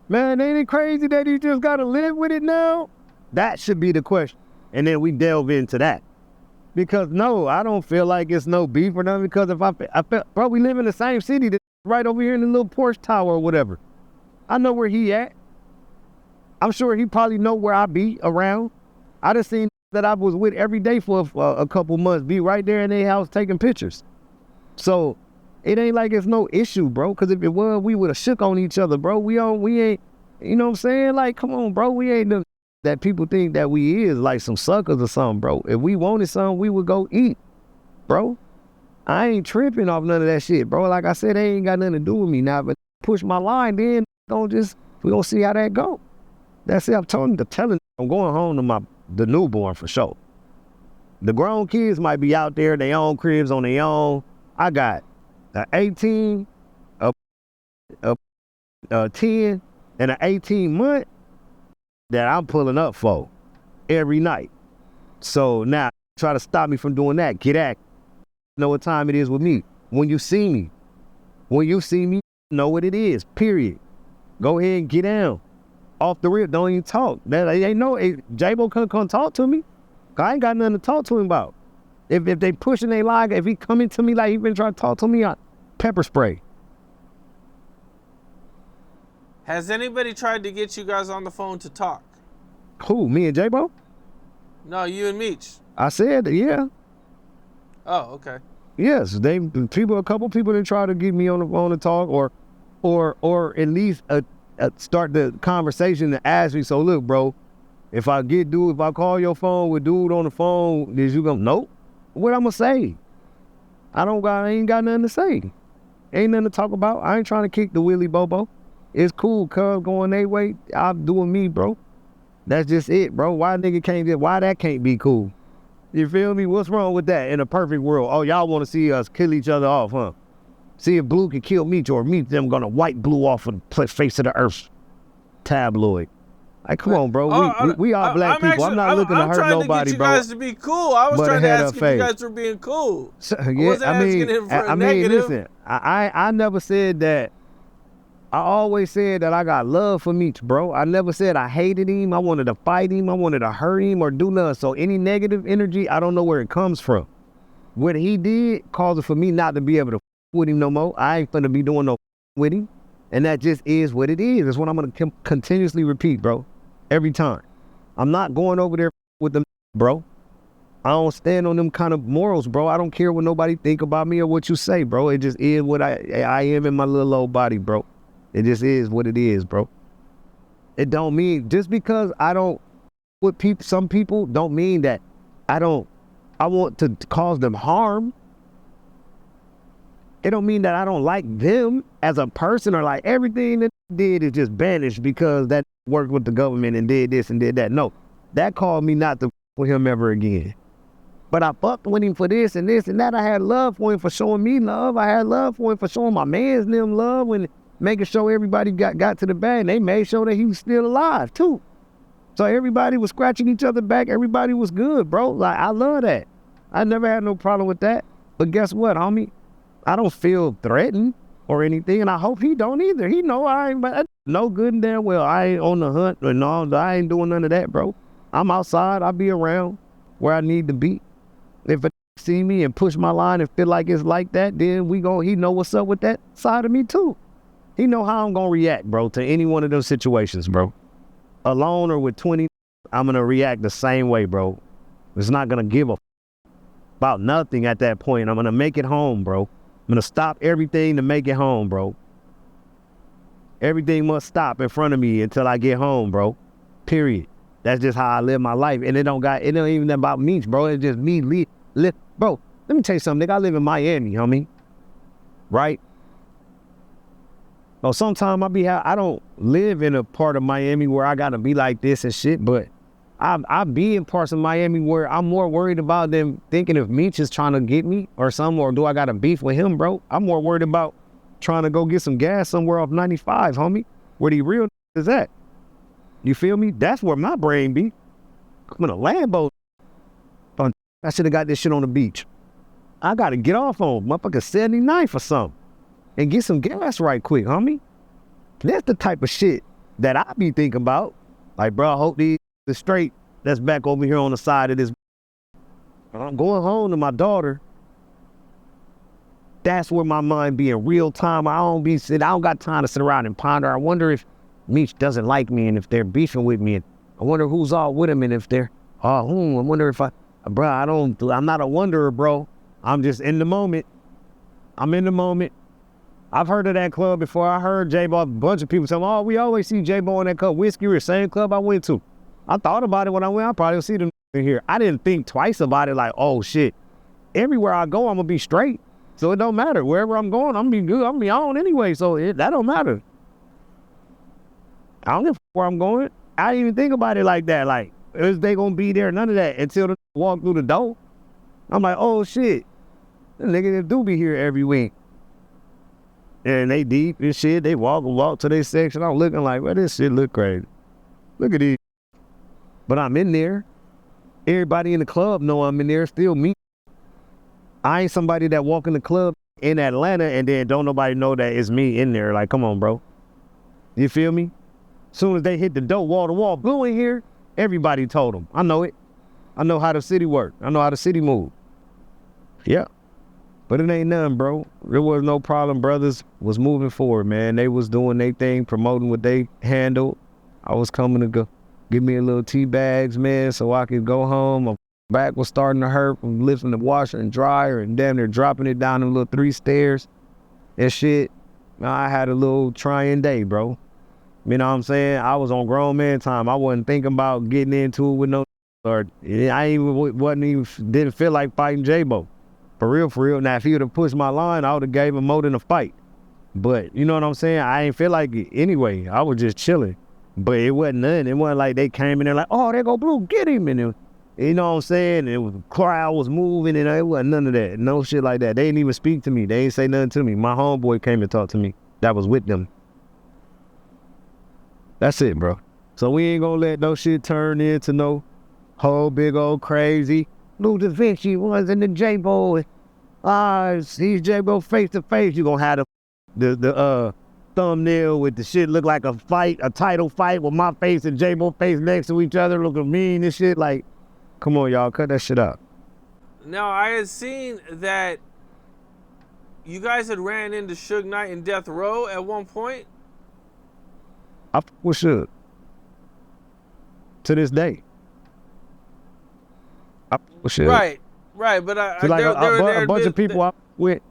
Man, ain't it crazy that you just got to live with it now? That should be the question. And then we delve into that. Because no, I don't feel like it's no beef or nothing, because if I feel, bro, we live in the same city, that's right over here in the little Porsche tower or whatever. I know where he at. I'm sure he probably know where I be around. I just seen that I was with every day for a couple months, be right there in their house taking pictures. So it ain't like it's no issue, bro, because if it was, we would have shook on each other, bro. We ain't, you know what I'm saying? Like, come on, bro, we ain't the that people think that we is like some suckers or something, bro. If we wanted something, we would go eat, bro. I ain't tripping off none of that shit, bro. Like I said, they ain't got nothing to do with me now, but push my line, then we gonna see how that go. That's it. I'm telling I'm going home to the newborn for sure. The grown kids might be out there, their own cribs on their own. I got a 18, a 10, and an 18-month that I'm pulling up for every night. So now, try to stop me from doing that. Get at. Know what time it is with me. When you see me, know what it is, period. Go ahead and get down. Off the rip, don't even talk. They know, J-Bo couldn't come talk to me. I ain't got nothing to talk to him about. If they pushing they line, if he coming to me like he been trying to talk to me, I pepper spray. Has anybody tried to get you guys on the phone to talk? Who, me and J-Bo? No, you and Meech. I said, yeah. Oh, okay. Yes, a couple people that try to get me on the phone to talk, or at least start the conversation to ask me. So look, bro, if I call your phone with dude on the phone, is you gonna nope? What I'm gonna say? I ain't got nothing to say. Ain't nothing to talk about. I ain't trying to kick the Willy Bobo. It's cool, cuz going their way. I'm doing me, bro. That's just it, bro. Why that can't be cool? You feel me? What's wrong with that in a perfect world? Oh, y'all want to see us kill each other off, huh? See if Bleu can kill Meech, or Meech them gonna wipe Bleu off of the face of the earth. Tabloid. Like, come on, bro. We are black people. I'm not looking to hurt nobody, bro. I'm trying to get you guys to be cool. I was trying to ask if you guys were being cool. So, yeah, I wasn't asking him for a negative. Listen, I never said that. I always said that I got love for Meech, bro. I never said I hated him. I wanted to fight him. I wanted to hurt him or do nothing. So any negative energy, I don't know where it comes from. What he did caused it for me not to be able to with him no more. I ain't finna be doing no with him. And that just is what it is. It's what I'm gonna continuously repeat, bro. Every time. I'm not going over there with them, bro. I don't stand on them kind of morals, bro. I don't care what nobody think about me or what you say, bro. It just is what I am in my little old body, bro. It just is what it is, bro. It don't mean, just because I don't with some people don't mean that I want to cause them harm. It don't mean that I don't like them as a person, or like everything that did is just banished because that worked with the government and did this and did that. No, that called me not to with him ever again. But I fucked with him for this and this and that. I had love for him for showing me love. I had love for him for showing my mans them love, and making sure everybody got to the bag. They made sure that he was still alive too. So everybody was scratching each other back. Everybody was good, bro. Like, I love that. I never had no problem with that. But guess what, homie? I don't feel threatened or anything, and I hope he don't either. He know I ain't, but no good and damn well I ain't on the hunt or no, I ain't doing none of that, bro. I'm outside. I be around where I need to be. If a see me and push my line and feel like it's like that, then he know what's up with that side of me too. He know how I'm gonna react, bro, to any one of those situations, bro. Alone or with 20, I'm gonna react the same way, bro. It's not gonna give a about nothing at that point. I'm gonna make it home, bro. I'm gonna stop everything to make it home, bro. Everything must stop in front of me until I get home, bro. Period. That's just how I live my life. And it ain't even about me, bro. It's just me bro, let me tell you something, nigga. I live in Miami, homie. Right? So sometimes I don't live in a part of Miami where I gotta be like this and shit, but I be in parts of Miami where I'm more worried about them thinking if Meech is trying to get me or something, or do I got a beef with him, bro? I'm more worried about trying to go get some gas somewhere off 95, homie, where the real is at. You feel me? That's where my brain be. I'm in a Lambo. I should have got this shit on the beach. I gotta get off on motherfucker 79 or something and get some gas right quick, homie. That's the type of shit that I be thinking about. Like, bro, I hope these are straight that's back over here on the side of this. I'm going home to my daughter. That's where my mind be in real time. I don't got time to sit around and ponder. I wonder if Meech doesn't like me and if they're beefing with me. And I wonder who's all with him and if they're, I wonder if I'm not a wanderer, bro. I'm just in the moment. I'm in the moment. I've heard of that club before. I heard J-Bo, a bunch of people saying, oh, we always see J-Bo in that club. Whiskey, the same club I went to. I thought about it when I went. I probably see them in here. I didn't think twice about it like, oh, shit. Everywhere I go, I'm going to be straight. So it don't matter. Wherever I'm going, I'm going to be good. I'm going to be on anyway. So that don't matter. I don't give a where I'm going. I didn't even think about it like that. Like, is they going to be there? None of that until they walk through the door. I'm like, oh, shit. The niggas do be here every week. And they deep and shit. They walk to their section. I'm looking like, well, this shit look crazy. Look at these. But I'm in there. Everybody in the club know I'm in there. Still me. I ain't somebody that walk in the club in Atlanta and then don't nobody know that it's me in there. Like, come on, bro. You feel me? Soon as they hit the door, wall to wall, Bleu in here, everybody told them. I know it. I know how the city work. I know how the city move. Yeah. But it ain't nothing, bro. There was no problem. Brothers was moving forward, man. They was doing their thing, promoting what they handled. I was coming to go give me a little tea bags, man, so I could go home. My back was starting to hurt from lifting the washer and dryer and damn near dropping it down the little 3 stairs and shit. I had a little trying day, bro. You know what I'm saying? I was on grown man time. I wasn't thinking about getting into it with no or didn't feel like fighting J-Bo. For real. Now, if he would have pushed my line, I would have gave him more than a fight. But, you know what I'm saying? I ain't feel like it anyway. I was just chilling. But it wasn't nothing. It wasn't like they came in there like, oh, there go Bleu, get him. And it, you know what I'm saying? The crowd was moving and it wasn't none of that. No shit like that. They didn't even speak to me. They didn't say nothing to me. My homeboy came and talked to me. That was with them. That's it, bro. So we ain't gonna let no shit turn into no whole big old crazy. Bleu Davinci was in the J-Bo. See J-Bo face to face. You gonna have the thumbnail with the shit look like a fight, a title fight with my face and J-Bo face next to each other looking mean and shit. Like, come on, y'all, cut that shit up. Now, I had seen that you guys had ran into Suge Knight and Death Row at one point. I fuck with Suge. To this day. I fuck with Suge. Right, but a bunch of people I fuck with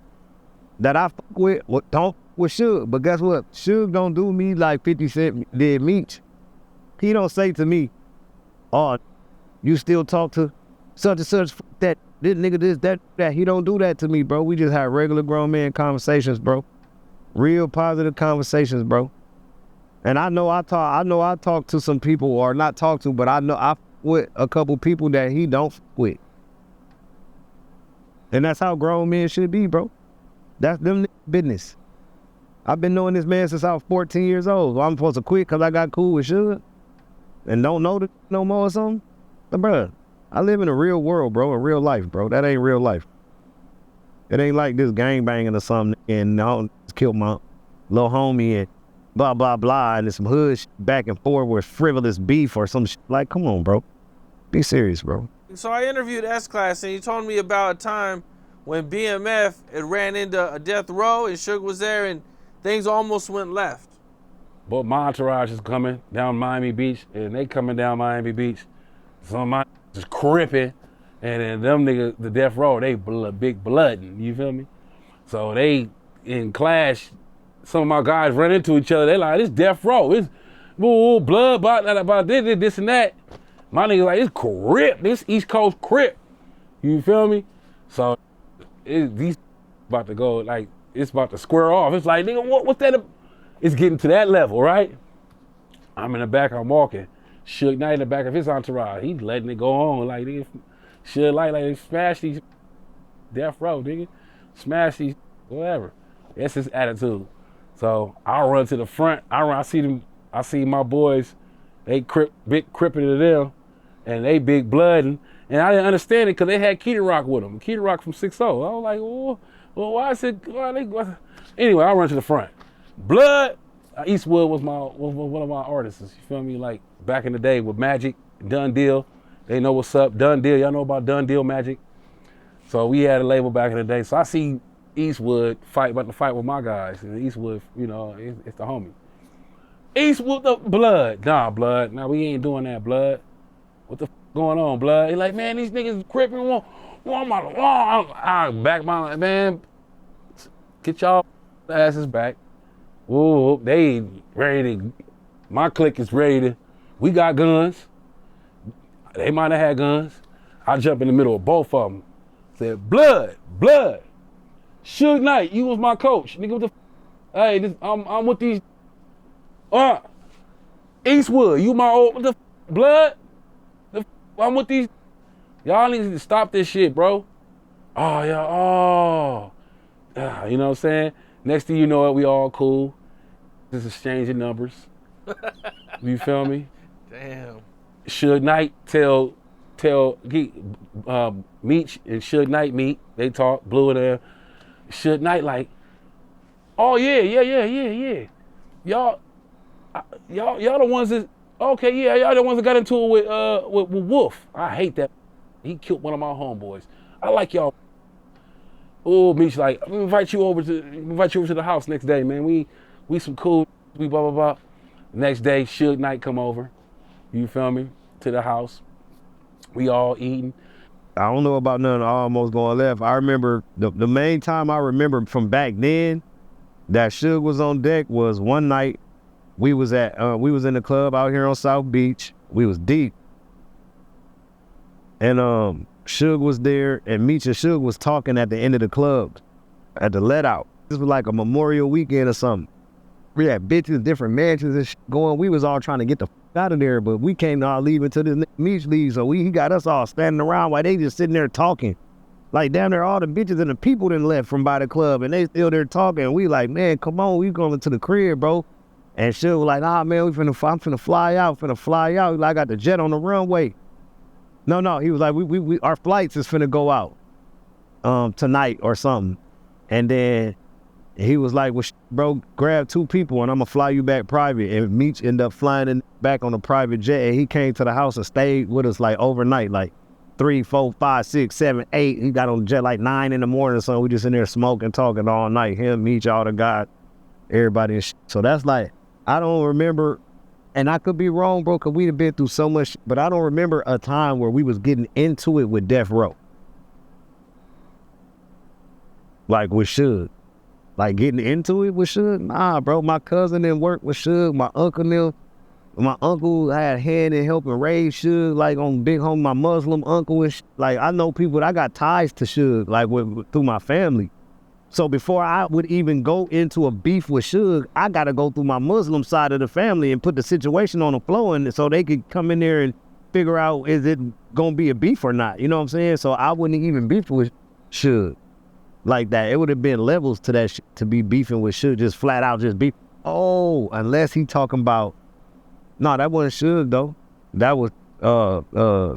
that I fuck with don't fuck with Suge. But guess what? Suge don't do me like 50 Cent did Meech. He don't say to me, oh, you still talk to such and such, that this nigga, this, that. He don't do that to me, bro. We just have regular grown man conversations, bro. Real positive conversations, bro. And I know I talk to some people, or not talk to, but I know I with a couple people that he don't with. And that's how grown men should be, bro. That's them business. I've been knowing this man since I was 14 years old. So I'm supposed to quit because I got cool with Suge and don't know no more or something? But bro, I live in a real world, bro, a real life, bro. That ain't real life. It ain't like this gang banging or something and I killed my little homie and blah, blah, blah, and there's some hood back and forth with frivolous beef or some shit. Like, come on, bro. Be serious, bro. So I interviewed S-Class, and he told me about a time when BMF had ran into a Death Row, and Suge was there, and things almost went left. But my entourage is coming down Miami Beach, and they coming down Miami Beach. Some of my is Crippin, and then them niggas, the Death Row, they big blooding, you feel me? So they in clash. Some of my guys run into each other. They like, this Death Row. It's blood, about this and that. My nigga like, it's Crip. This East Coast Crip. You feel me? So these about to go, like, it's about to square off. It's like, nigga, what's that? It's getting to that level, right? I'm in the back, I'm walking. Suge Knight in the back of his entourage. He's letting it go on. Like, nigga, Suge Knight, like, smash these Death Row, nigga. Smash these, whatever. That's his attitude. So I'll run to the front. I see my boys, they big crippin' to them, and they big blooding. And I didn't understand it because they had Key Rock with them. Key Rock from 6-0. I was like, well, why is it? Anyway, I run to the front. Blood. Eastwood was one of my artists. You feel me? Like back in the day with Magic, Done Deal. They know what's up. Done Deal. Y'all know about Done Deal Magic. So we had a label back in the day. So I see Eastwood about to fight with my guys. And Eastwood, you know, it's the homie. Eastwood the Blood. Nah, Blood. Nah, we ain't doing that, Blood. What the going on, Blood? He like, man, these niggas Crippin want my I back my man. Get y'all asses back. Ooh, they ready to. My clique is ready to. We got guns. They might have had guns. I jump in the middle of both of them. Said, Blood. Suge Knight, you was my coach. Nigga, what the hey, I'm with these. Eastwood, you my old, what the Blood? I'm with these. Y'all need to stop this shit, bro. Oh, yeah, oh. You know what I'm saying? Next thing you know it, we all cool. Just exchanging numbers. You feel me? Damn. Suge Knight tell Meech and Suge Knight meet. They talk, Bleu in there. Suge Knight like, oh yeah. Y'all the ones that, okay, yeah, y'all the ones that got into it with Wolf. I hate that. He killed one of my homeboys. I like y'all. Oh, Meech like, I'm gonna invite you over to the house next day, man. We some cool, we blah, blah, blah. Next day, Suge Knight come over. You feel me? To the house. We all eating. I don't know about none of almost going left. I remember the main time I remember from back then that Suge was on deck was one night we was in the club out here on South Beach. We was deep. And Suge was there and Meech and Suge was talking at the end of the club at the let out. This was like a Memorial weekend or something. We had bitches, different mansions and shit going. We was all trying to get the out of there, but we came all leaving to this Meech leave, so he got us all standing around while they just sitting there talking. Like down there, all the bitches and the people done left from by the club, and they still there talking. We like, man, come on, we going to the crib, bro. And she was like, nah, man, I'm finna fly out. Like, I got the jet on the runway. No, he was like, we our flights is finna go out tonight or something. And then he was like, well, bro, grab 2 people and I'm gonna fly you back private. And Meech ended up flying back on a private jet, and he came to the house and stayed with us like overnight, like 3, 4, 5, 6, 7, 8. He got on the jet like 9 in the morning, so we just in there smoking, talking all night. Him, Meech, all the guys, everybody and shit. So that's like, I don't remember, and I could be wrong, bro, because we'd have been through so much, but I don't remember a time where we was getting into it with Death Row. Like with Suge. Like getting into it with Suge? Nah, bro. My cousin didn't work with Suge. My uncle had a hand in helping raise Suge, like on big home, my Muslim uncle and like I know people, I got ties to Suge, like through my family. So before I would even go into a beef with Suge, I gotta go through my Muslim side of the family and put the situation on the floor, and so they could come in there and figure out, is it gonna be a beef or not? You know what I'm saying? So I wouldn't even beef with Suge like that. It would have been levels to that shit, to be beefing with Suge, just flat out just beef. Oh, unless he talking about, no, that wasn't Suge though. That was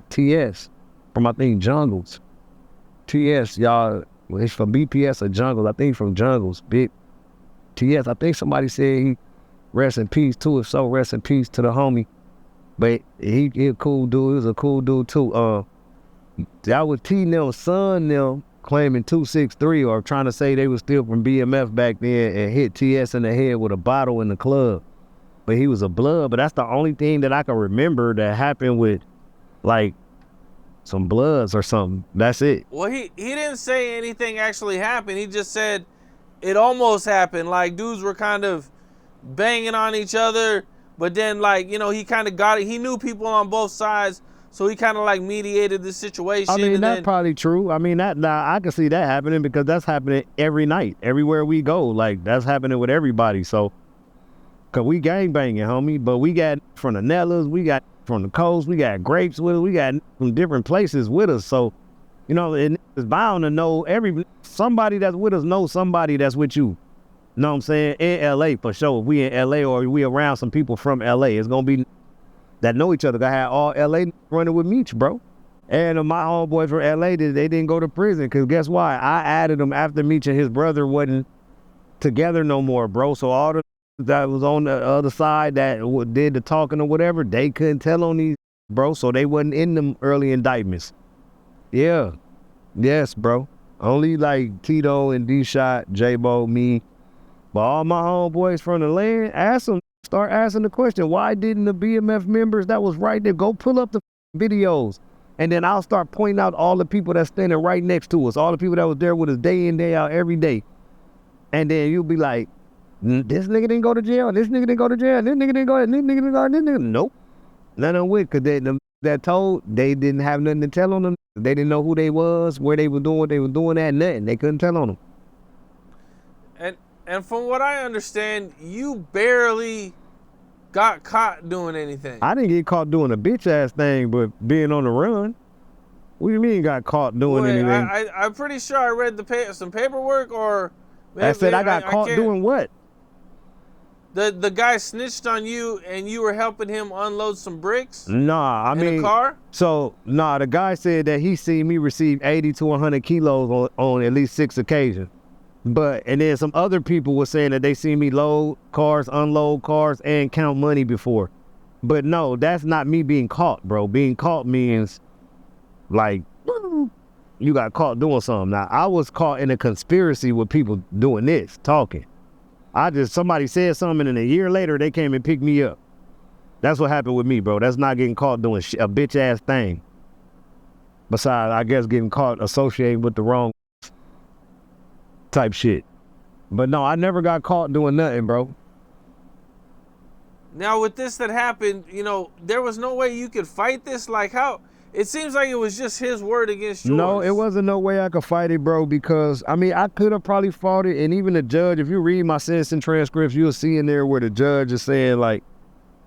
TS from, I think, Jungles. TS, y'all, well, he's from BPS or Jungles. I think from Jungles. Big TS, I think somebody said he rest in peace too. If so, rest in peace to the homie. But he a cool dude. He was a cool dude too. That was T-Nell's son, them claiming 263 or trying to say they was still from BMF back then and hit TS in the head with a bottle in the club. But he was a blood, but that's the only thing that I can remember that happened with like some bloods or something. That's it. Well, he didn't say anything actually happened. He just said it almost happened. Like dudes were kind of banging on each other, but then like, you know, he kind of got it. He knew people on both sides. So he kind of like mediated the situation. I mean, that's probably true. I mean, I can see that happening because that's happening every night, everywhere we go. Like, that's happening with everybody. So, because we gang banging, homie. But we got from the Nellas, we got from the coast, we got grapes with us, we got from different places with us. So, you know, it's bound to know somebody that's with us knows somebody that's with you. You know what I'm saying? In LA for sure. If we in LA or we around some people from LA, it's going to be that know each other. I had all LA running with Meech, bro. And my homeboys from LA, they didn't go to prison because guess why? I added them after Meech and his brother wasn't together no more, bro. So all the that was on the other side that did the talking or whatever, they couldn't tell on these bro, so they wasn't in them early indictments. Yeah. Yes, bro. Only like Tito and D-Shot, J-Bo, me. But all my homeboys from the land, start asking the question, why didn't the BMF members that was right there go pull up the videos? And then I'll start pointing out all the people that's standing right next to us, all the people that was there with us day in, day out, every day. And then you'll be like, this nigga didn't go to jail, this nigga didn't go to jail, this nigga didn't go, this nigga didn't go, this nigga. Nope. None of them with, because that told, they didn't have nothing to tell on them. They didn't know who they was, where they were doing what they were doing at, nothing. They couldn't tell on them. And from what I understand, you barely got caught doing anything. I didn't get caught doing a bitch ass thing, but being on the run. What do you mean got caught doing anything? I'm pretty sure I read some paperwork, or I said I got caught doing what? The guy snitched on you and you were helping him unload some bricks? Nah, in a car? So, the guy said that he seen me receive 80 to 100 kilos on at least 6 occasions. And then some other people were saying that they seen me load cars, unload cars, and count money before. But no, that's not me being caught, bro. Being caught means, like, you got caught doing something. Now, I was caught in a conspiracy with people doing this, talking. Somebody said something, and a year later, they came and picked me up. That's what happened with me, bro. That's not getting caught doing a bitch-ass thing. Besides, I guess, getting caught associating with the wrong type shit. But no, I never got caught doing nothing, bro. Now, with this that happened, there was no way you could fight this? Like, how? It seems like it was just his word against yours. No, it wasn't no way I could fight it, bro, because, I could have probably fought it, and even the judge, if you read my sentencing transcripts, you'll see in there where the judge is saying, like,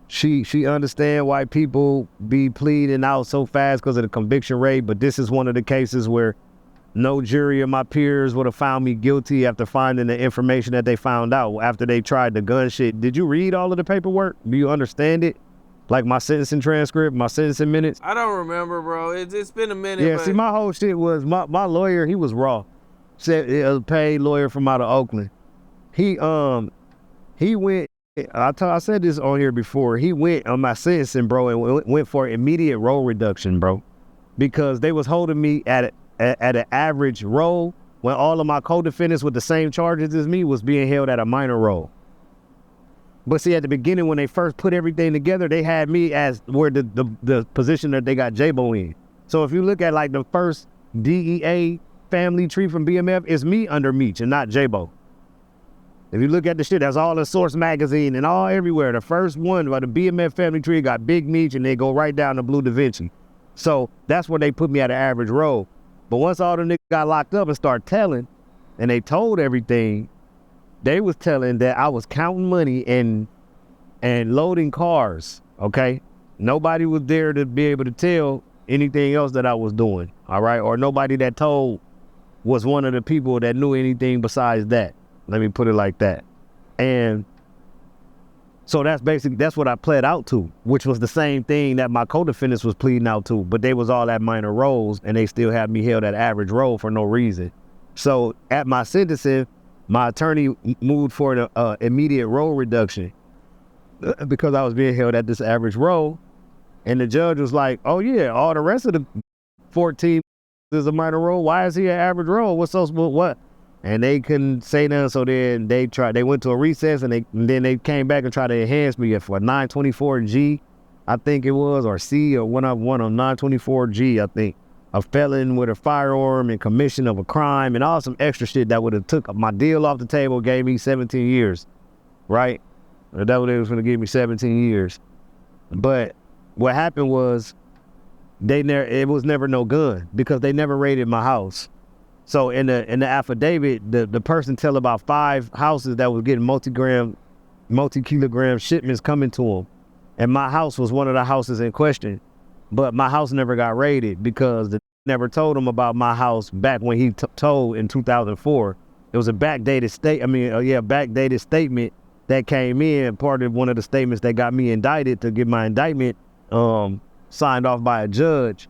she understand why people be pleading out so fast because of the conviction rate, but this is one of the cases where no jury of my peers would have found me guilty after finding the information that they found out after they tried the gun shit. Did you read all of the paperwork? Do you understand it? Like my sentencing transcript, my sentencing minutes? I don't remember, bro. It's been a minute. Yeah, see, my whole shit was, my lawyer, he was raw. Said a paid lawyer from out of Oakland. He went, I said this on here before, he went on my sentencing, bro, and went for immediate roll reduction, bro. Because they was holding me at an average roll when all of my co-defendants with the same charges as me was being held at a minor roll. But see, at the beginning, when they first put everything together, they had me as where the position that they got J-Bo in. So if you look at like the first DEA family tree from BMF, it's me under Meech and not J-Bo. If you look at the shit, that's all in Source magazine and all everywhere. The first one by the BMF family tree got Big Meech and they go right down to Bleu Davinci. So that's where they put me at an average roll. But once all the niggas got locked up and started telling, and they told everything, they was telling that I was counting money and loading cars, okay? Nobody was there to be able to tell anything else that I was doing, all right? Or nobody that told was one of the people that knew anything besides that. Let me put it like that. And so that's what I pled out to, which was the same thing that my co-defendants was pleading out to, but they was all at minor rolls and they still had me held at average roll for no reason. So at my sentencing, my attorney moved for an immediate roll reduction because I was being held at this average roll. And the judge was like, oh yeah, all the rest of the 14 is a minor roll. Why is he an average roll? What? And they couldn't say nothing, so then they went to a recess and then they came back and tried to enhance me for 924G, I think it was, or C, or one on 924G, I think. A felon with a firearm and commission of a crime and all some extra shit that would have took my deal off the table, gave me 17 years, right? Or that was going to give me 17 years. But what happened was it was never no gun because they never raided my house. So in the affidavit, the person tell about 5 houses that was getting multi-kilogram shipments coming to them. And my house was one of the houses in question. But my house never got raided because the never told him about my house back when he told in 2004. It was a backdated statement that came in. Part of one of the statements that got me indicted to get my indictment signed off by a judge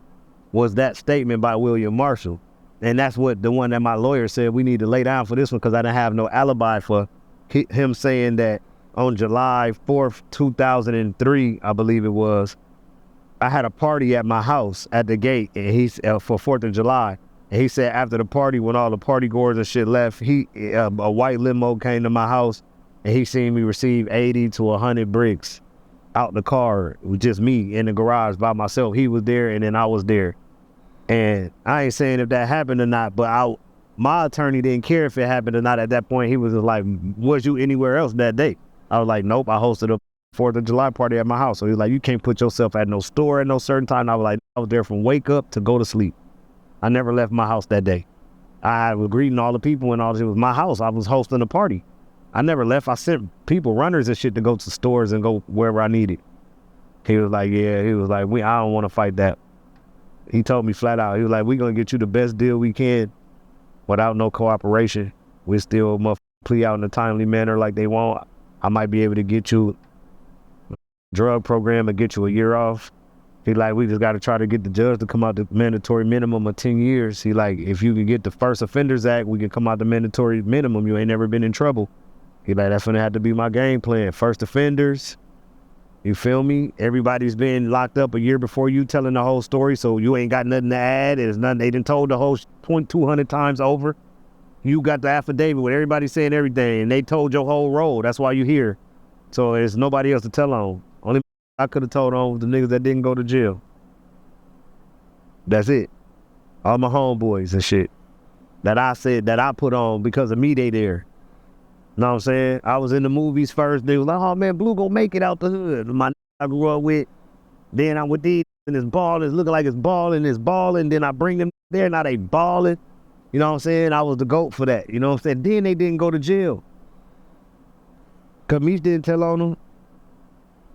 was that statement by William Marshall. And that's what the one that my lawyer said we need to lay down for this one because I didn't have no alibi for him saying that on July 4th, 2003, I believe it was, I had a party at my house at the gate, and he's for 4th of July. And he said after the party, when all the party goers and shit left, a white limo came to my house, and he seen me receive 80 to 100 bricks out the car with just me in the garage by myself. He was there, and then I was there. And I ain't saying if that happened or not, but my attorney didn't care if it happened or not at that point. He was just like, was you anywhere else that day? I was like, nope, I hosted a 4th of July party at my house. So he was like, you can't put yourself at no store at no certain time. And I was like, I was there from wake up to go to sleep. I never left my house that day. I was greeting all the people and all this. It was my house. I was hosting a party. I never left. I sent people, runners and shit, to go to stores and go wherever I needed. He was like, yeah, he was like, I don't want to fight that. He told me flat out, he was like, we're going to get you the best deal we can without no cooperation. We still plea out in a timely manner like they want. I might be able to get you a drug program and get you a year off. He like, we just got to try to get the judge to come out the mandatory minimum of 10 years. He like, if you can get the First Offenders Act, we can come out the mandatory minimum. You ain't never been in trouble. He like, that's gonna have to be my game plan. First offenders, you feel me? Everybody's been locked up a year before you telling the whole story, so you ain't got nothing to add. There's nothing, they done told the whole 200 times over. You got the affidavit with everybody saying everything, and they told your whole role. That's why you here. So there's nobody else to tell on. Only I could have told on was the niggas that didn't go to jail. That's it. All my homeboys and shit that I said, that I put on because of me, they there. Know what I'm saying? I was in the movies first. They was like, oh man, Bleu gonna make it out the hood. My I grew up with. Then I'm with these and it's balling, looking like it's balling. Then I bring them there, now they balling. You know what I'm saying? I was the GOAT for that. You know what I'm saying? Then they didn't go to jail. Cause Meech didn't tell on them.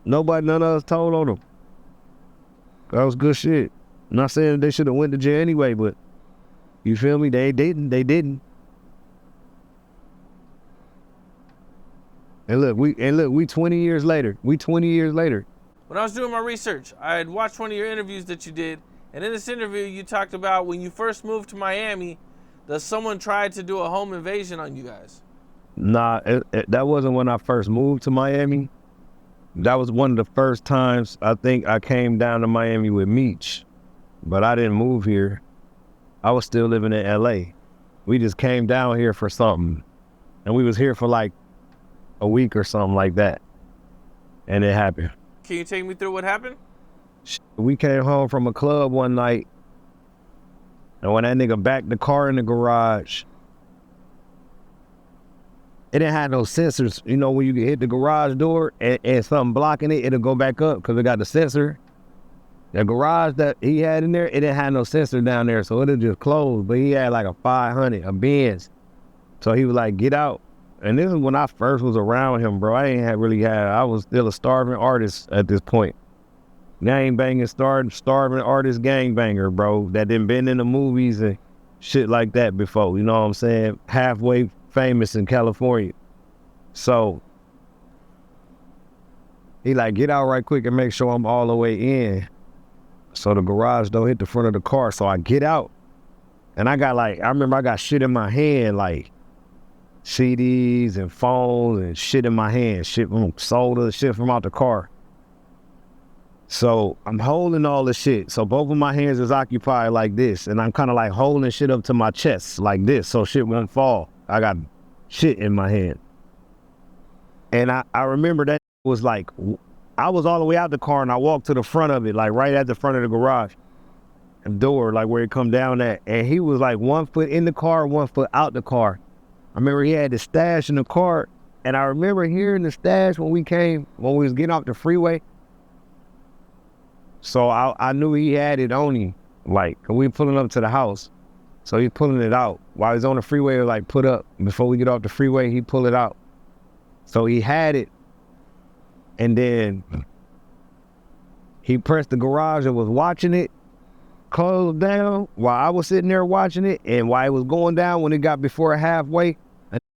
None of us told on them. That was good shit. I'm not saying they should have went to jail anyway, but you feel me? They didn't. And look, we 20 years later. When I was doing my research, I had watched one of your interviews that you did, and in this interview you talked about when you first moved to Miami, that someone tried to do a home invasion on you guys. Nah, that wasn't when I first moved to Miami. That was one of the first times I think I came down to Miami with Meech, but I didn't move here. I was still living in LA. We just came down here for something, and we was here for like a week or something like that, and it happened. Can you take me through what happened? We came home from a club one night, and when that nigga backed the car in the garage, it didn't have no sensors. You know, when you hit the garage door and something blocking it, it'll go back up because it got the sensor. The garage that he had in there, it didn't have no sensor down there, so it'll just close. But he had like a 500, a Benz. So he was like, get out. And this is when I first was around him, bro. I was still a starving artist at this point. Gang banging, starving artist gangbanger, bro. That done been in the movies and shit like that before. You know what I'm saying? Halfway famous in California. So he like, get out right quick and make sure I'm all the way in. So the garage don't hit the front of the car. So I get out. And I remember I got shit in my hand, like CDs and phones and shit in my hand, shit from soda, shit from out the car. So I'm holding all the shit. So both of my hands is occupied like this, and I'm kind of like holding shit up to my chest like this so shit won't fall. I got shit in my hand. And I remember that was like, I was all the way out the car and I walked to the front of it, like right at the front of the garage door, like where it come down at. And he was like 1 foot in the car, 1 foot out the car. I remember he had the stash in the car, and I remember hearing the stash when we was getting off the freeway. So I knew he had it on him, like, we pulling up to the house. So he's pulling it out. While he's on the freeway, like, put up. Before we get off the freeway, he pull it out. So he had it, and then he pressed the garage and was watching it close down while I was sitting there watching it. And while it was going down, when it got before halfway,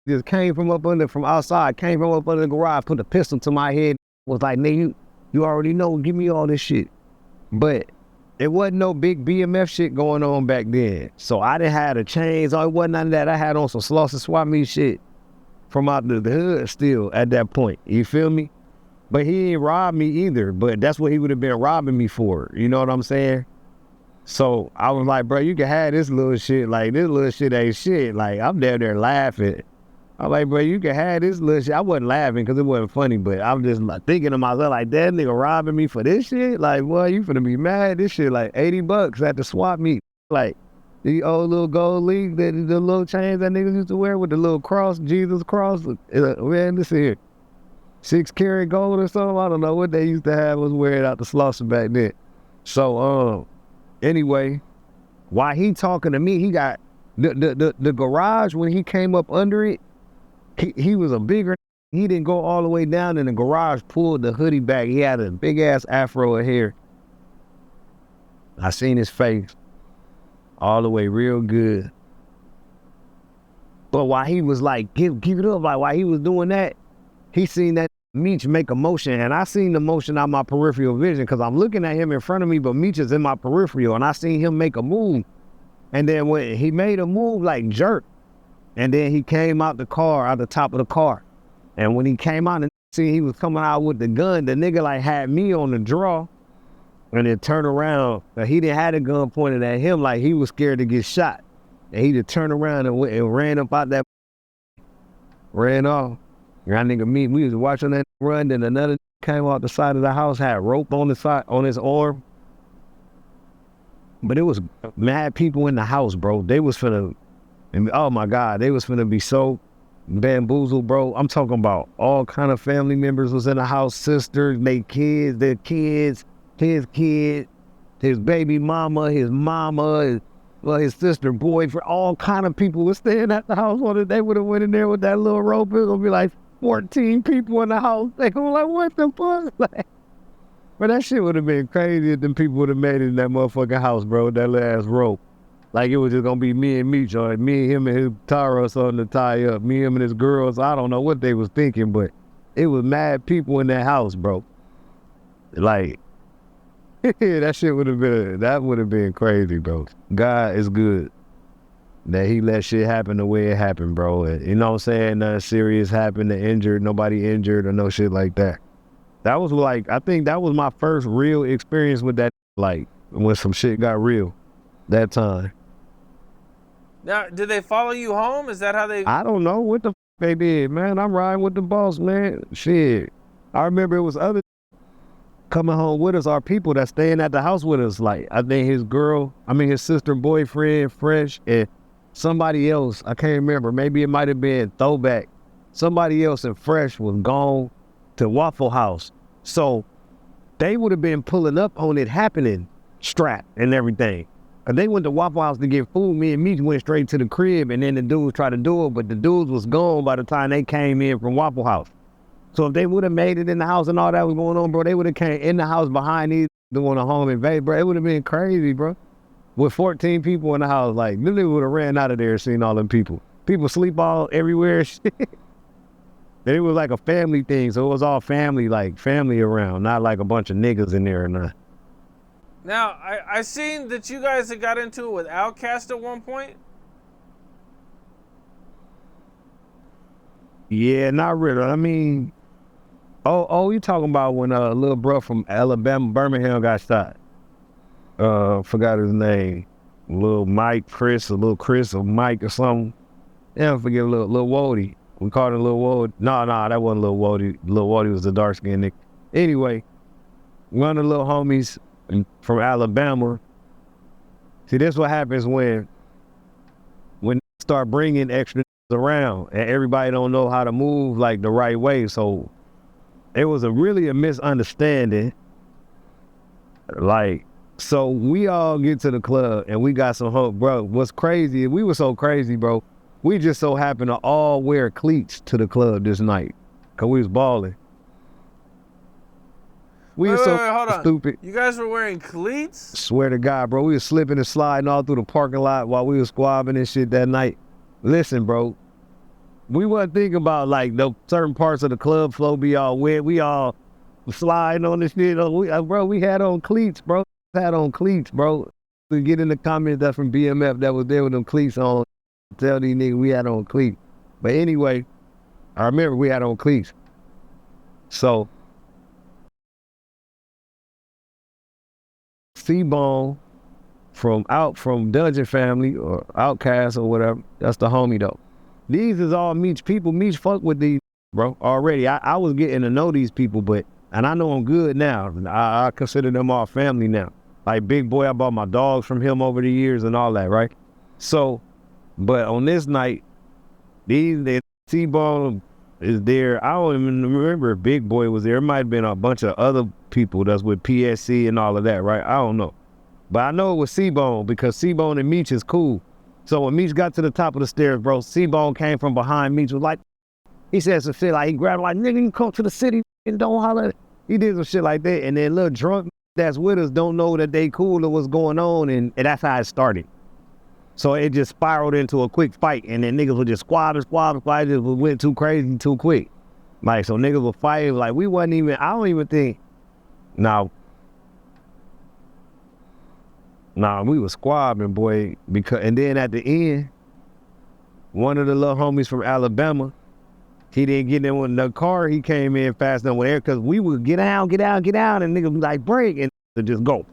just came from outside, came from up under the garage, put a pistol to my head, was like, nigga, you already know, give me all this shit. But it wasn't no big BMF shit going on back then. So I didn't have the chains, it wasn't none of that. I had on some Sloss and Swap Me shit from out the hood still at that point. You feel me? But he ain't robbed me either. But that's what he would have been robbing me for. You know what I'm saying? So I was like, bro, you can have this little shit. Like, this little shit ain't shit. Like, I'm down there laughing. I'm like, bro, you can have this little shit. I wasn't laughing because it wasn't funny, but I'm just like, thinking to myself, like, that nigga robbing me for this shit? Like, boy, you finna be mad. This shit like $80 at the swap meet. Like, the old little gold league, the little chains that niggas used to wear with the little cross, Jesus cross. Man, listen here. 6 karat gold or something. I don't know what they used to have was wearing out the slaughter back then. So, anyway, while he talking to me, he got the garage when he came up under it. He was a bigger. He didn't go all the way down in the garage. Pulled the hoodie back. He had a big ass afro of hair. I seen his face all the way real good. But while he was like, give it up, like while he was doing that, he seen that Meech make a motion, and I seen the motion out my peripheral vision because I'm looking at him in front of me, but Meech is in my peripheral, and I seen him make a move. And then when he made a move, like jerk, and then he came out the car, out the top of the car. And when he came out and see he was coming out with the gun, the nigga like had me on the draw, and then turned around. He didn't have the gun pointed at him like he was scared to get shot. And he just turned around and went and ran up out that, ran off. And that nigga me, we was watching that run, then another came out the side of the house, had rope on the side, on his arm. But it was mad people in the house, bro. They was finna, oh my God, they was finna be so bamboozled, bro. I'm talking about all kind of family members was in the house, sisters, their kids, his kid, his baby mama, his sister, boyfriend, all kind of people was staying at the house. If they would have went in there with that little rope, it was gonna be like 14 people in the house. They gonna like, what the fuck? Like, but that shit would have been crazy if them people would have made it in that motherfucking house, bro, that little ass rope. Like, it was just gonna be me and Meech, or me and him and his Tara or something to tie up. Me, him and his girls. I don't know what they was thinking, but it was mad people in that house, bro. Like, that shit would have been crazy, bro. God is good that he let shit happen the way it happened, bro. And, you know what I'm saying? Nothing serious happened, nobody injured or no shit like that. That was like, I think that was my first real experience with that, like, when some shit got real that time. Now, did they follow you home? Is that how they... I don't know what the they did, man. I'm riding with the boss, man. Shit. I remember it was other coming home with us, our people that staying at the house with us. Like, I think his sister, boyfriend, Fresh, and somebody else. I can't remember. Maybe it might have been Throwback. Somebody else and Fresh was gone to Waffle House. So they would have been pulling up on it happening, strap and everything. Cause they went to Waffle House to get food. Me and Meech went straight to the crib, and then the dudes tried to do it, but the dudes was gone by the time they came in from Waffle House. So if they would have made it in the house and all that was going on, bro, they would have came in the house behind these doing a home invade, bro. It would have been crazy, bro. With 14 people in the house, like, literally would have ran out of there seeing all them people. People sleep all everywhere. It was like a family thing, so it was all family, like family around, not like a bunch of niggas in there or nothing. Now, I seen that you guys had got into it with Outkast at one point. Yeah, not really. I mean, you talking about when a little bro from Alabama, Birmingham got shot. Forgot his name. Little Chris or Mike or something. Yeah, I forget Lil Wody. We called him Lil Wody. No, that wasn't Lil Wody. Lil Wody was the dark skinned nigga. Anyway, one of the little homies from Alabama. See, this what happens when start bringing extra around and everybody don't know how to move like the right way. So it was really a misunderstanding. Like, so we all get to the club and we got some hope, bro. What's crazy, we were so crazy, bro. We just so happened to all wear cleats to the club this night because we was balling. We were so hold on. stupid. You guys were wearing cleats? Swear to God, bro. We was slipping and sliding all through the parking lot while we was squabbing and shit that night. Listen, bro. We wasn't thinking about like the certain parts of the club floor be all wet. We all sliding on this shit. Bro, we had on cleats, bro. We get in the comments that's from BMF that was there with them cleats on. Tell these niggas we had on cleats. But anyway, I remember we had on cleats. So C-Bone from Dungeon Family or Outkast or whatever. That's the homie though. These is all Meech people. Meech fuck with these, bro, already. I was getting to know these people, and I know them good now. I consider them all family now. Like Big Boy, I bought my dogs from him over the years and all that, right? So, but on this night, the T-Bone is there. I don't even remember if Big Boy was there. It might have been a bunch of other people that's with PSC and all of that, right? I don't know. But I know it was C-Bone because C-Bone and Meech is cool. So when Meech got to the top of the stairs, bro, C-Bone came from behind Meech, was like, he said some shit like, he grabbed like, nigga, you come to the city and don't holler. He did some shit like that. And then little drunk that's with us don't know that they cool or what's going on. And that's how it started. So it just spiraled into a quick fight. And then niggas would just squab. It just went too crazy too quick. Like, so niggas would fight. Like, we wasn't even, I don't even think, we was squabbing, boy. And then at the end, one of the little homies from Alabama, he didn't get in the car. He came in fast enough with air because we would get out, and niggas be like, break, and just go.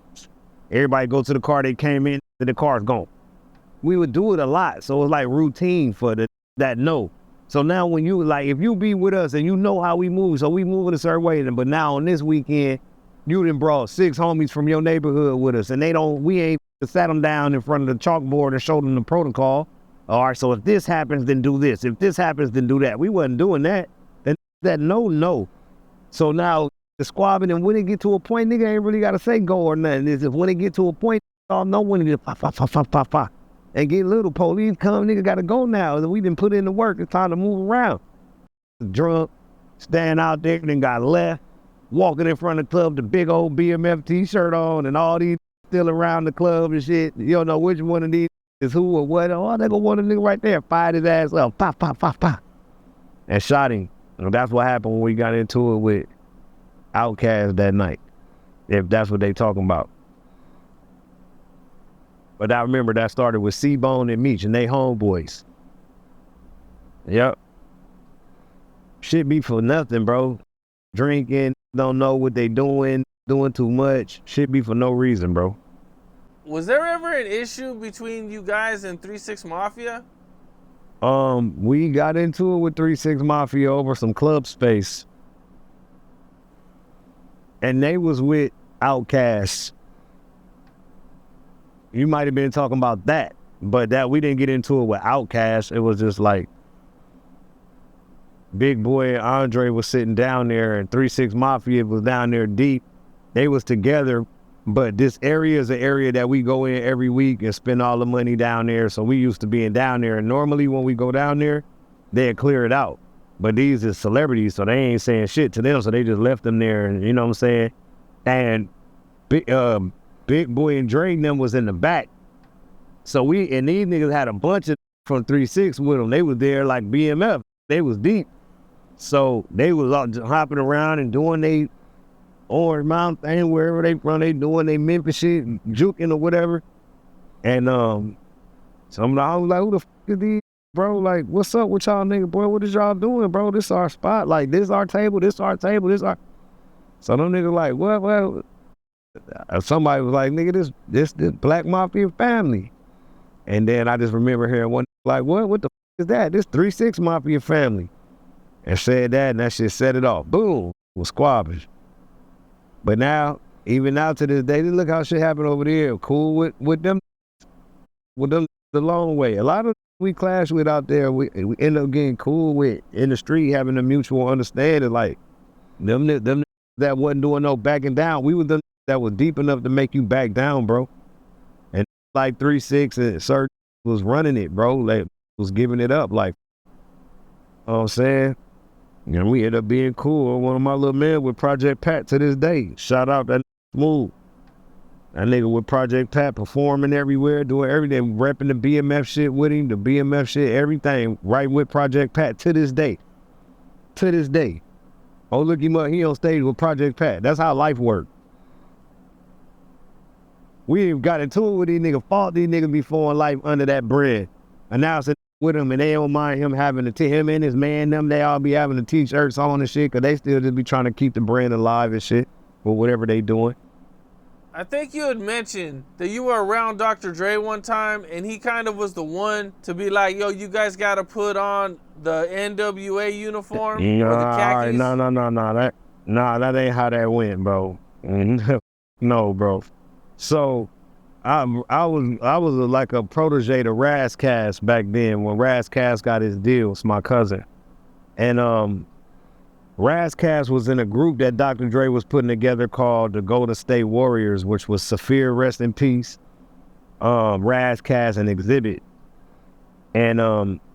Everybody go to the car, they came in, and the car's gone. We would do it a lot, so it was like routine for that no. So now when you, like, if you be with us and you know how we move, so we move in a certain way, but now on this weekend, you done brought 6 homies from your neighborhood with us, and we ain't sat them down in front of the chalkboard and showed them the protocol. All right, so if this happens, then do this. If this happens, then do that. We wasn't doing that. And that no. So now the squabbing, and when it get to a point, nigga ain't really got to say go or nothing. It's if when it get to a point, y'all know when it is fa. And get little police come, nigga got to go now. We didn't put in the work. It's time to move around. Drunk, standing out there, then got left, walking in front of the club, the big old BMF t-shirt on, and all these still around the club and shit. You don't know which one of these is who or what. Oh, they go one of the nigga right there, fired his ass up, pop, and shot him. And that's what happened when we got into it with Outkast that night, if that's what they talking about. But I remember that started with C-Bone and Meech, and they homeboys. Yep. Shit be for nothing, bro. Drinking, don't know what they doing too much. Shit be for no reason, bro. Was there ever an issue between you guys and 3-6 Mafia? We got into it with 3-6 Mafia over some club space. And they was with Outkast. You might have been talking about that, but that we didn't get into it with Outkast. It was just like Big Boy and Andre was sitting down there, and 3-6 Mafia was down there deep. They was together, but this area is an area that we go in every week and spend all the money down there. So we used to being down there, and normally when we go down there, they'd clear it out. But these is celebrities, so they ain't saying shit to them, so they just left them there, and you know what I'm saying? And Big Boy and Dre and them was in the back. So these niggas had a bunch of from 3-6 with them. They was there like BMF. They was deep. So they was all just hopping around and doing they Orange Mountain thing, wherever they from, they doing they Memphis shit, juking or whatever. And I was like, who the fuck is these, bro? Like, what's up with y'all nigga, boy? What is y'all doing, bro? This our spot. Like, this our table, this our table, this our... So them niggas like, what? Somebody was like, nigga, this Black Mafia family. And then I just remember hearing one like, what the f is that? This 3-6 Mafia family. And said that, and that shit set it off. Boom, was squabbing. But now, even now to this day, look how shit happened over there. Cool with them the long way. A lot of we clash with out there, we end up getting cool with in the street, having a mutual understanding. Like them that wasn't doing no backing down. We were them that was deep enough to make you back down, bro. And like 3-6 and Sir was running it, bro. Like was giving it up, like, you know what I'm saying? And we ended up being cool. One of my little men with Project Pat to this day. Shout out that Smooth. That nigga with Project Pat performing everywhere, doing everything, repping the BMF shit with him, the BMF shit, everything, right with Project Pat to this day. To this day. Oh, look him up, he on stage with Project Pat. That's how life works. We ain't got into it with these niggas, fought these niggas before in life under that bread. Announcing with him, and they don't mind him having him and his man, they all be having the t-shirts on and shit, cause they still just be trying to keep the brand alive and shit, or whatever they doing. I think you had mentioned that you were around Dr. Dre one time, and he kind of was the one to be like, yo, you guys got to put on the NWA uniform or the khakis. That ain't how that went, bro. No, bro. So I was like a protege to Outkast back then when Outkast got his deals, my cousin. And Outkast was in a group that Dr. Dre was putting together called the Golden State Warriors, which was Saphir, rest in peace, Outkast, and Exhibit. And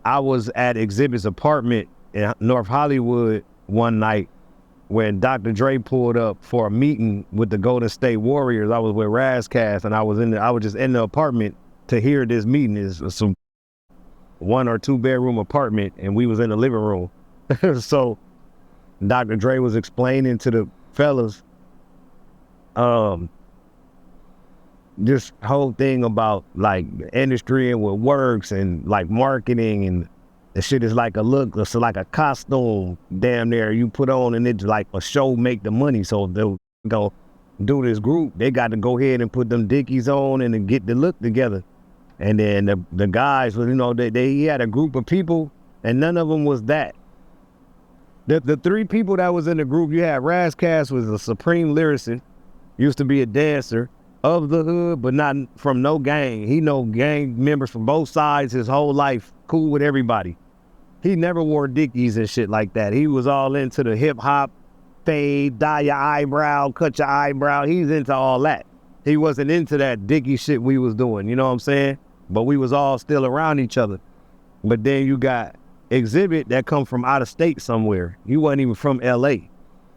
I was at Exhibit's apartment in North Hollywood one night when Dr. Dre pulled up for a meeting with the Golden State Warriors. I was with Outkast, and I was just in the apartment to hear this meeting. Is some 1 or 2 bedroom apartment, and we was in the living room. So Dr. Dre was explaining to the fellas this whole thing about like the industry and what works and like marketing, and the shit is like a look, it's like a costume damn near you put on, and it's like a show make the money. So they'll go do this group, they got to go ahead and put them dickies on and then get the look together. And then the guys, you know, he had a group of people, and none of them was that. The 3 people that was in the group, you had Outkast was a supreme lyricist, used to be a dancer of the hood, but not from no gang. He know gang members from both sides his whole life, cool with everybody. He never wore dickies and shit like that. He was all into the hip hop, fade, dye your eyebrow, cut your eyebrow. He's into all that. He wasn't into that dickie shit we was doing, you know what I'm saying? But we was all still around each other. But then you got Exhibit that come from out of state somewhere. He wasn't even from LA. Know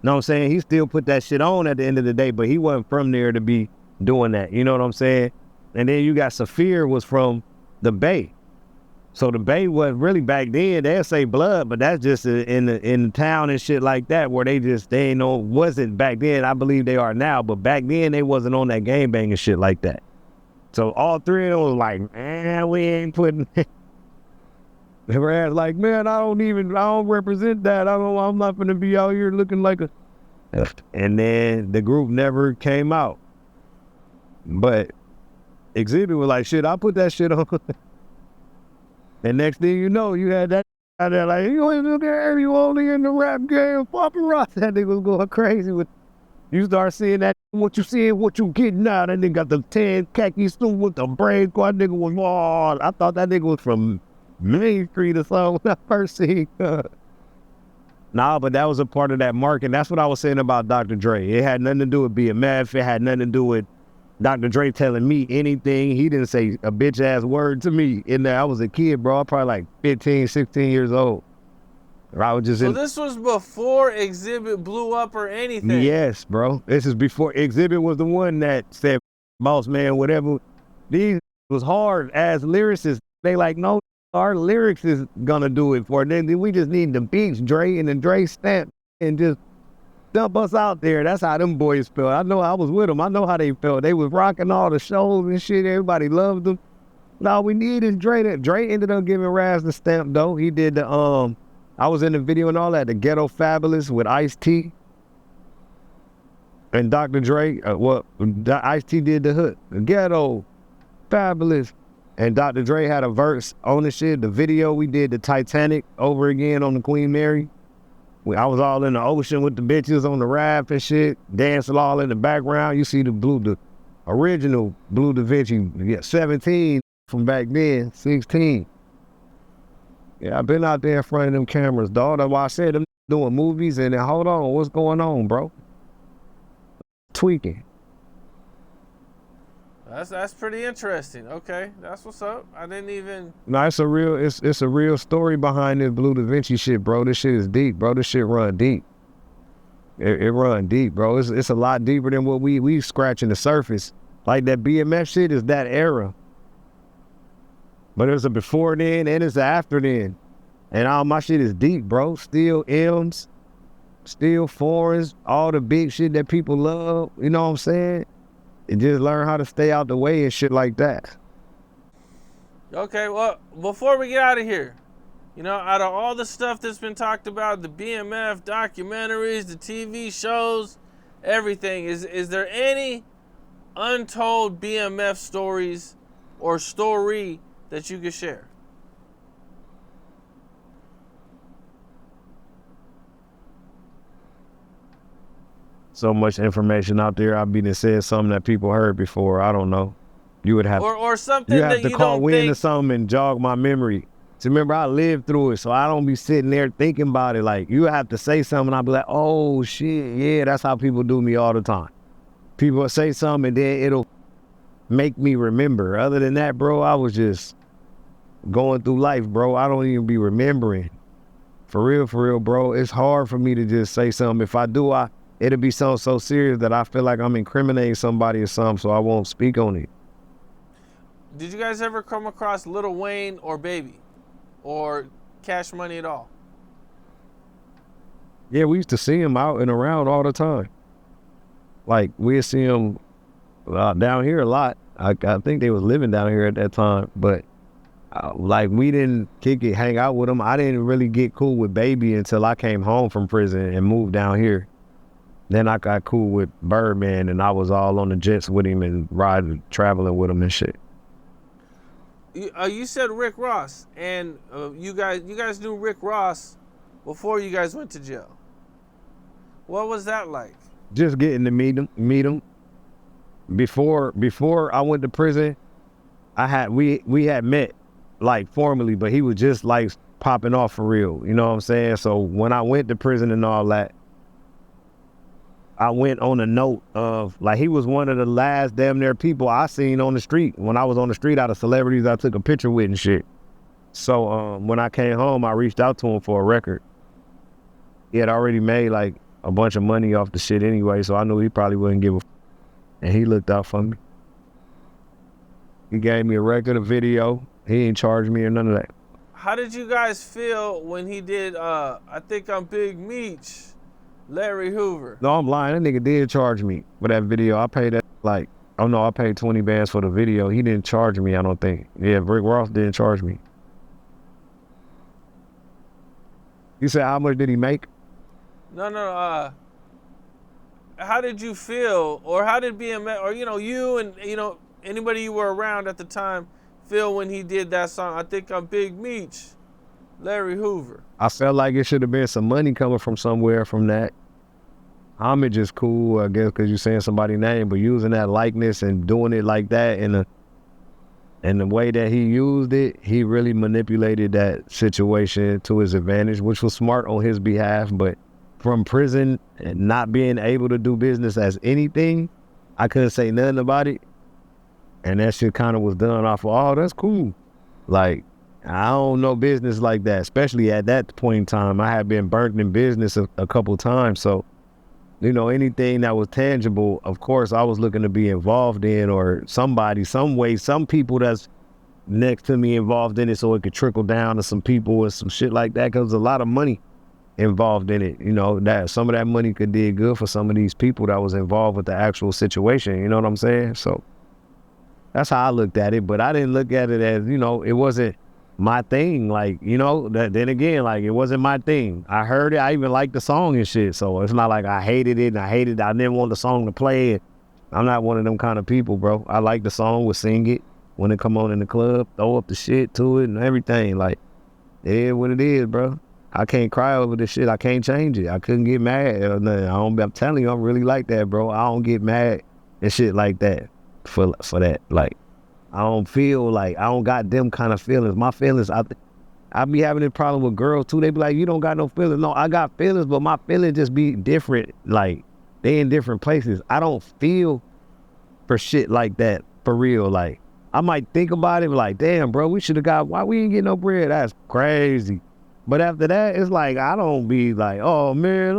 what I'm saying? He still put that shit on at the end of the day, but he wasn't from there to be doing that. You know what I'm saying? And then you got Saphir was from the Bay. So the Bay was really back then, they'll say blood, but that's just in the town and shit like that, where they ain't no, wasn't back then. I believe they are now, but back then they wasn't on that gang banging shit like that. So all 3 of them was like, man, we ain't putting they were like, man, I don't represent that. I'm not gonna be out here looking like a. And then the group never came out. But Exhibit was like, shit, I put that shit on. And next thing you know, you had that out there like, you ain't look at you only in the rap game, paparazzi. That nigga was going crazy with. You start seeing that, what you seeing, what you getting out. That nigga got the 10 khaki suit with the braid. That nigga was, oh, I thought that nigga was from Main Street or something when I first seen. Nah, but that was a part of that market. That's what I was saying about Dr. Dre. It had nothing to do with BMF. It had nothing to do with Dr. Dre telling me anything. He didn't say a bitch ass word to me in there. I was a kid, bro. I was probably like 15, 16 years old. I was just so this was before Exhibit blew up or anything? Yes, bro. This is before Exhibit was the one that said, boss man, whatever. These was hard as lyricists. They like, no, our lyrics is gonna do it for it. Then we just need the beats, Dre, and the Dre stamp, and just dump us out there. That's how them boys felt. I know I was with them. I know how they felt. They was rocking all the shows and shit. Everybody loved them. All we need is Dre. Dre ended up giving Raz the stamp though. He did the I was in the video and all that, the Ghetto Fabulous with Ice-T and Dr. Dre. Ice-T did the hook, the Ghetto Fabulous, and Dr. Dre had a verse on the shit. The video we did the Titanic over again on the Queen Mary. I was all in the ocean with the bitches on the raft and shit, dancing all in the background. You see the original Bleu Davinci, 17 from back then, 16. Yeah, I've been out there in front of them cameras, dog. That's why I said them doing movies and then hold on, what's going on, bro? Tweaking. That's pretty interesting. Okay, that's what's up. I didn't even. No, it's a real story behind this Bleu Davinci shit, bro. This shit is deep, bro. This shit run deep. It run deep, bro. It's a lot deeper than what we scratching the surface. Like that BMF shit is that era. But there's a before then and there's a after then. And all my shit is deep, bro. Still M's, still foreigns, all the big shit that people love. You know what I'm saying? And just learn how to stay out the way and shit like that. Okay, well, before we get out of here, you know, out of all the stuff that's been talked about, the BMF documentaries, the TV shows, everything, is there any untold BMF stories or story that you could share? So much information out there. I've been said something that people heard before. I don't know. You would have or something you have that to you call don't Win think. or something and jog my memory. So remember, I lived through it, so I don't be sitting there thinking about it. Like, you have to say something, I'll be like, oh shit, yeah, that's how people do me all the time. People say something and then it'll make me remember. Other than that, bro, I was just going through life, bro. I don't even be remembering. For real, bro. It's hard for me to just say something. If I do, it'll be something so serious that I feel like I'm incriminating somebody or something, so I won't speak on it. Did you guys ever come across Lil Wayne or Baby? Or Cash Money at all? Yeah, we used to see him out and around all the time. Like, we'd see him down here a lot. I think they was living down here at that time, but like, we didn't kick it, hang out with him. I didn't really get cool with Baby until I came home from prison and moved down here. Then I got cool with Birdman, and I was all on the jets with him and traveling with him and shit. You said Rick Ross, and you guys knew Rick Ross before you guys went to jail. What was that like? Just getting to meet him. Before I went to prison, we had met like formally, but he was just like popping off for real. You know what I'm saying? So when I went to prison and all that, I went on a note of, like, he was one of the last damn near people I seen on the street. When I was on the street, out of celebrities I took a picture with and shit. So when I came home, I reached out to him for a record. He had already made like a bunch of money off the shit anyway, so I knew he probably wouldn't give a and he looked out for me. He gave me a record, a video. He ain't charged me or none of that. How did you guys feel when he did, I think I'm Big Meech, Larry Hoover? No, I'm lying. That nigga did charge me for that video. I paid that, like, oh no, I paid 20 bands for the video. He didn't charge me, I don't think. Yeah, Rick Ross didn't charge me. You said how much did he make? No, how did you feel, or how did BMF, or you and anybody you were around at the time feel when he did that song, I think I'm Big Meech, Larry Hoover? I felt like it should have been some money coming from somewhere from that. Homage is cool, I guess, because you're saying somebody's name, but using that likeness and doing it like that and the way that he used it, he really manipulated that situation to his advantage, which was smart on his behalf. But from prison and not being able to do business as anything, I couldn't say nothing about it. And that shit kind of was done off of, oh, that's cool. Like, I don't know business like that, especially at that point in time. I had been burnt in business a couple times. So, anything that was tangible, of course, I was looking to be involved in, or somebody, some way, some people that's next to me involved in it so it could trickle down to some people or some shit like that, because there's a lot of money involved in it. That some of that money could do good for some of these people that was involved with the actual situation. You know what I'm saying? So that's how I looked at it. But I didn't look at it as, it wasn't my thing. Like, then again, like, it wasn't my thing. I heard it. I even liked the song and shit. So it's not like I hated it I didn't want the song to play. I'm not one of them kind of people, bro. I like the song, would sing it when it come on in the club, throw up the shit to it and everything. Like, it is what it is, bro. I can't cry over this shit. I can't change it. I couldn't get mad or nothing. I'm telling you, I'm really like that, bro. I don't get mad and shit like that for that. Like, I don't feel like, I don't got them kind of feelings. My feelings, I be having a problem with girls too. They be like, you don't got no feelings. No, I got feelings, but my feelings just be different. Like, they in different places. I don't feel for shit like that, for real. Like, I might think about it, like, damn, bro, we should have got, why we ain't get no bread? That's crazy. But after that, it's like, I don't be like, oh man,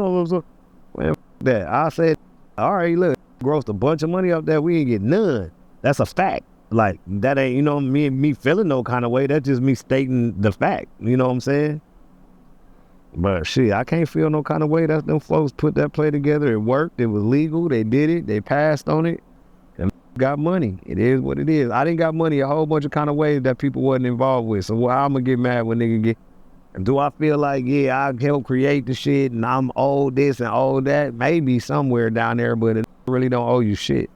man, that. I said, all right, look, grossed a bunch of money up there, we ain't get none. That's a fact. Like, that ain't, me feeling no kind of way. That's just me stating the fact. You know what I'm saying? But shit, I can't feel no kind of way. That's them folks put that play together. It worked. It was legal. They did it. They passed on it. And got money. It is what it is. I didn't got money a whole bunch of kind of ways that people wasn't involved with. So I'm going to get mad when nigga get. And do I feel like, yeah, I helped create the shit and I'm all this and all that? Maybe somewhere down there, but it really don't owe you shit.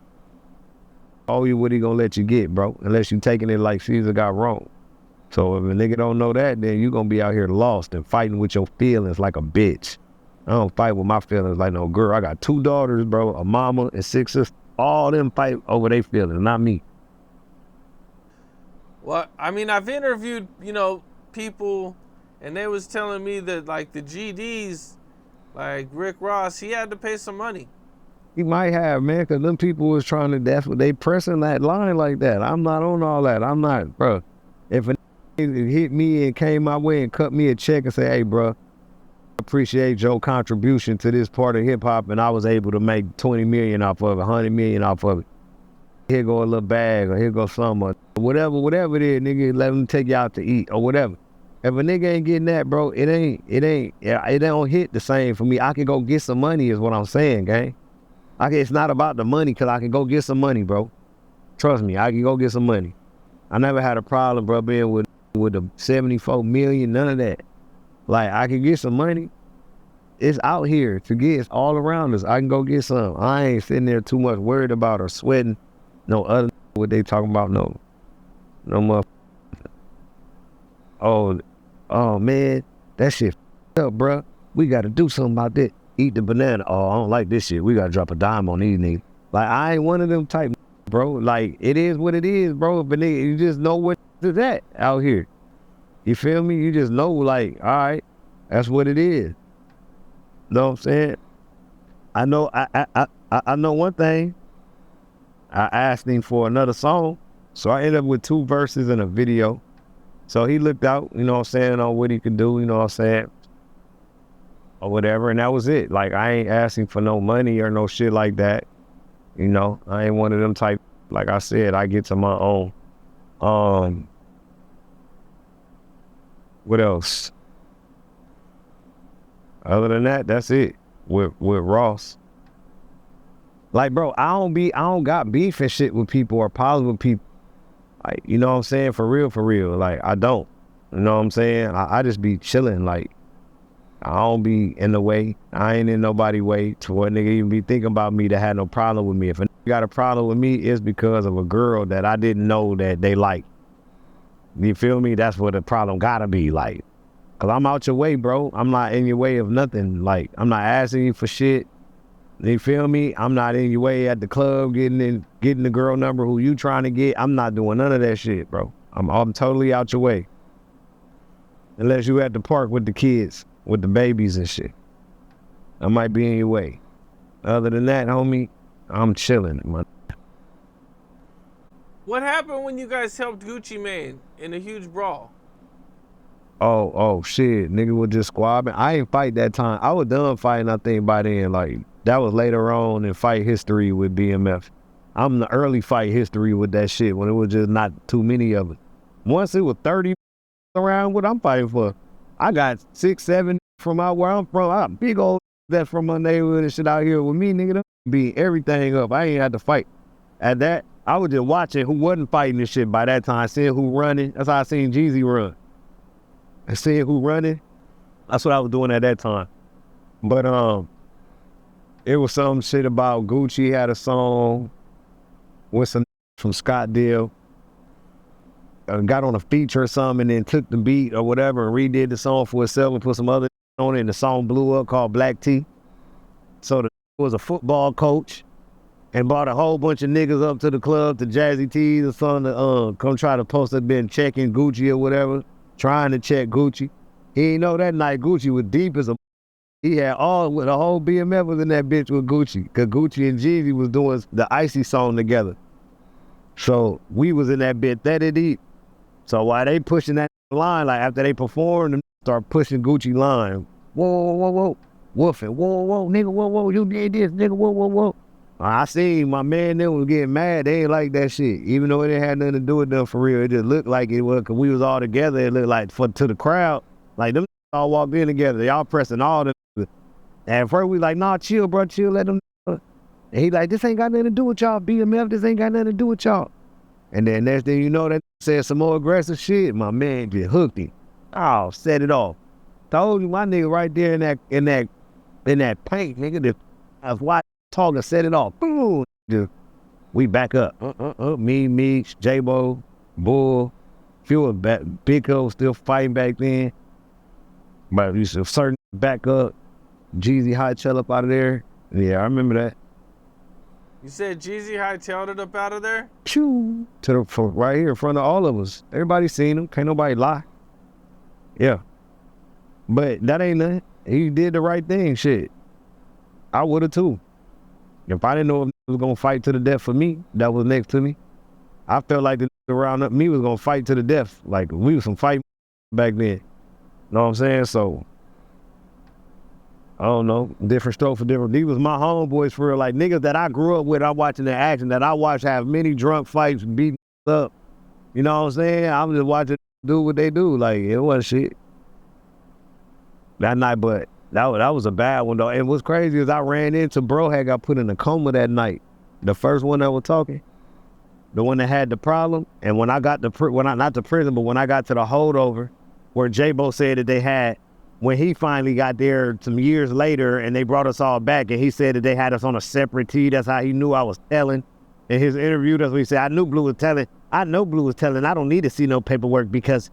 owe you what he gonna let you get, bro, unless you taking it like Caesar got wrong. So if a nigga don't know that, then you gonna be out here lost and fighting with your feelings like a bitch. I don't fight with my feelings like no girl. I got 2 daughters, bro, a mama and 6 sisters. All them fight over their feelings, not me. Well, I mean, I've interviewed, people, and they was telling me that, like, the GDs, like Rick Ross, he had to pay some money. He might have, man, because them people was trying to, they pressing that line like that. I'm not on all that. I'm not, bro. If a hit me and came my way and cut me a check and say, hey, bro, appreciate your contribution to this part of hip hop, and I was able to make 20 million off of it, 100 million off of it. Here go a little bag, or here go some, or whatever it is, nigga, let them take you out to eat, or whatever. If a nigga ain't getting that, bro, it don't hit the same for me. I can go get some money is what I'm saying, gang. It's not about the money, because I can go get some money, bro. Trust me, I can go get some money. I never had a problem, bro, being with the 74 million, none of that. Like, I can get some money. It's out here to get. It's all around us. I can go get some. I ain't sitting there too much worried about or sweating no other what they talking about. No motherfucker. Oh man, that shit up, bro. We got to do something about that. Eat the banana. Oh, I don't like this shit. We got to drop a dime on these niggas. Like, I ain't one of them type, bro. Like, it is what it is, bro. But nigga, you just know what is that out here. You feel me? You just know, like, all right, that's what it is. Know what I'm saying? I know I know one thing. I asked him for another song, so I ended up with 2 verses and a video. So he looked out, you know what I'm saying, on what he could do, you know what I'm saying, or whatever, and that was it. Like, I ain't asking for no money or no shit like that. You know, I ain't one of them type, like I said, I get to my own. What else? Other than that, that's it with Ross. Like, bro, I don't got beef and shit with people or problems with people. Like, you know what I'm saying? For real. Like, I don't. You know what I'm saying? I just be chilling. Like, I don't be in the way. I ain't in nobody's way to what nigga even be thinking about me that had no problem with me. If a nigga got a problem with me, it's because of a girl that I didn't know that they like. You feel me? That's what the problem gotta be, like. Cause I'm out your way, bro. I'm not in your way of nothing. Like, I'm not asking you for shit. You feel me? I'm not in your way at the club getting the girl number who you trying to get. I'm not doing none of that shit, bro. I'm totally out your way. Unless you at the park with the kids, with the babies and shit. I might be in your way. Other than that, homie, I'm chilling, man. What happened when you guys helped Gucci Mane in a huge brawl? Oh, shit. Nigga was just squabbing. I ain't fight that time. I was done fighting, I think, by then. Like, that was later on in fight history with BMF. I'm the early fight history with that shit when it was just not too many of it. Once it was 30 around what I'm fighting for, I got 6, 7 from out where I'm from. I big old that from my neighborhood and shit out here with me, nigga. Them beat everything up. I ain't had to fight. At that, I was just watching who wasn't fighting this shit by that time, seeing who running. That's how I seen Jay-Z run. And seeing who running, that's what I was doing at that time. But it was some shit about Gucci had a song with some from Scottsdale. Got on a feature or something and then took the beat or whatever and redid the song for itself and put some other on it, and the song blew up called Black Tea. So the was a football coach and brought a whole bunch of niggas up to the club, to Jazzy T's or something, to come try to post up been checking Gucci or whatever, trying to check Gucci. He didn't know that night Gucci was deep as a. He had the whole BMF was in that bitch with Gucci, because Gucci and Jeezy was doing the Icy song together. So we was in that bitch that deep. So while they pushing that line, like after they performed, and start pushing Gucci line, whoa, woofing, whoa, nigga, whoa, you did this, nigga, whoa. I seen my man them was getting mad. They ain't like that shit, even though it didn't have nothing to do with them for real. It just looked like it was, because we was all together. It looked like to the crowd, like them all walked in together. They all pressing all the. And at first we like, nah, chill, bro, chill, let them. And he like, this ain't got nothing to do with y'all, BMF, this ain't got nothing to do with y'all. And then next thing you know, that said some more aggressive shit. My man just hooked him. Oh, set it off. Told you my nigga right there in that paint, nigga. I was watching, talking, set it off. Boom. Just We back up. Me, Meech, J-Bo, Bull, few of Big O still fighting back then. But we should certain back up. Jeezy hightail up out of there. Yeah, I remember that. You said Jeezy hightailed it up out of there? Choo, right here in front of all of us. Everybody seen him. Can't nobody lie. Yeah. But that ain't nothing. He did the right thing, shit. I would have too. If I didn't know if he was gonna fight to the death for me, that was next to me. I felt like the around me was gonna fight to the death. Like we was some fight back then. Know what I'm saying? So I don't know, different stroke for different. These was my homeboys for real, like niggas that I grew up with. I'm watching their action, that I watched have many drunk fights, beating up. You know what I'm saying? I'm just watching do what they do. Like it wasn't shit that night, but that was a bad one though. And what's crazy is I ran into bro had got put in a coma that night. The first one that was talking, the one that had the problem. And when I got not to prison, but when I got to the holdover, where J-Bo said that they had. When he finally got there some years later and they brought us all back and he said that they had us on a separate tee. That's how he knew I was telling. In his interview, that's what he said. I knew Bleu was telling. I know Bleu was telling. I don't need to see no paperwork because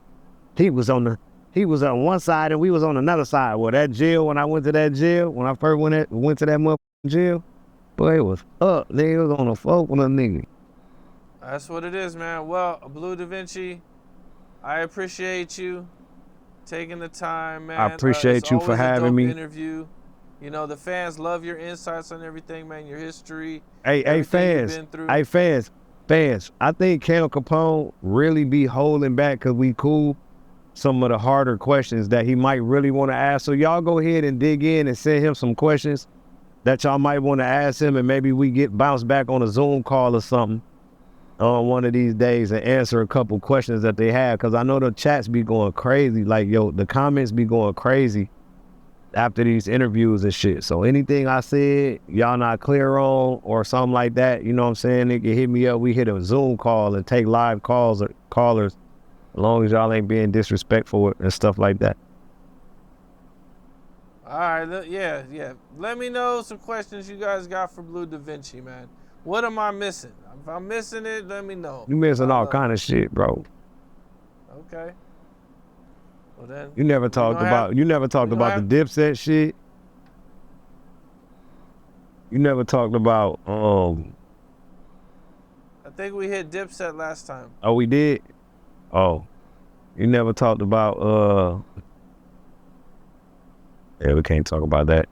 he was on one side and we was on another side. Well, that jail, when I went to that jail, when I first went to that motherfucking jail, boy, it was up. Nigga, it was on the folk with a nigga. That's what it is, man. Well, Bleu Davinci, I appreciate you taking the time, man. I appreciate you for having me. Interview. You know, the fans love your insights on everything, man, your history. Hey, fans. Hey, fans. I think Capone really be holding back because we cool some of the harder questions that he might really want to ask. So y'all go ahead and dig in and send him some questions that y'all might want to ask him, and maybe we get bounced back on a Zoom call or something on one of these days and answer a couple questions that they have, because I know the chats be going crazy. Like, yo, the comments be going crazy after these interviews and shit. So anything I said, y'all not clear on or something like that, you know what I'm saying? They can hit me up. We hit a Zoom call and take live calls or callers, as long as y'all ain't being disrespectful and stuff like that. All right, yeah. Let me know some questions you guys got for Bleu Davinci, man. What am I missing? If I'm missing it, let me know. You missing all kind of shit, bro. Okay. Well then. You never talked about the Dipset shit. You never talked about I think we hit Dipset last time. Oh, we did? Oh. You never talked about yeah, we can't talk about that.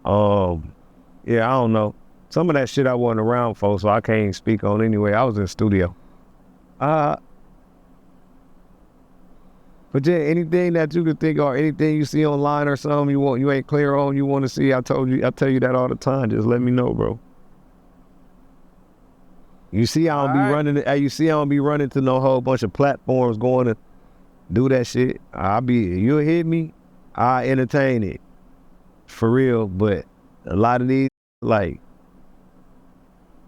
Yeah, I don't know. Some of that shit I wasn't around for, so I can't speak on anyway. I was in the studio. But yeah, anything that you could think or anything you see online or something you ain't clear on, you want to see, I tell you that all the time. Just let me know, bro. You see I don't be running to no whole bunch of platforms going to do that shit. You'll hit me, I entertain it. For real, but a lot of these, like,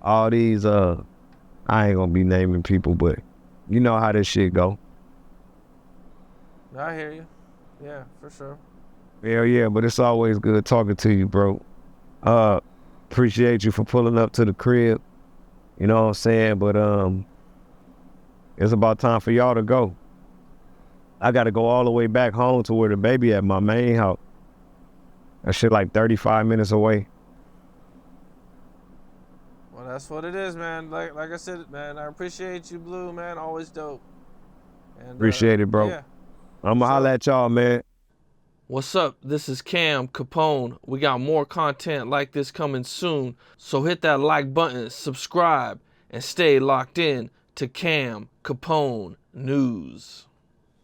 all these, I ain't gonna be naming people, but you know how this shit go. I hear you. Yeah, for sure. Yeah, but it's always good talking to you, bro. Appreciate you for pulling up to the crib. You know what I'm saying? But it's about time for y'all to go. I gotta go all the way back home to where the baby at, my main house. That shit like 35 minutes away. Well, that's what it is, man. Like I said, man, I appreciate you, Bleu, man. Always dope. And, appreciate it, bro. Yeah. I'm gonna holla at y'all, man. What's up? This is Capone. We got more content like this coming soon. So hit that like button, subscribe, and stay locked in to Capone News.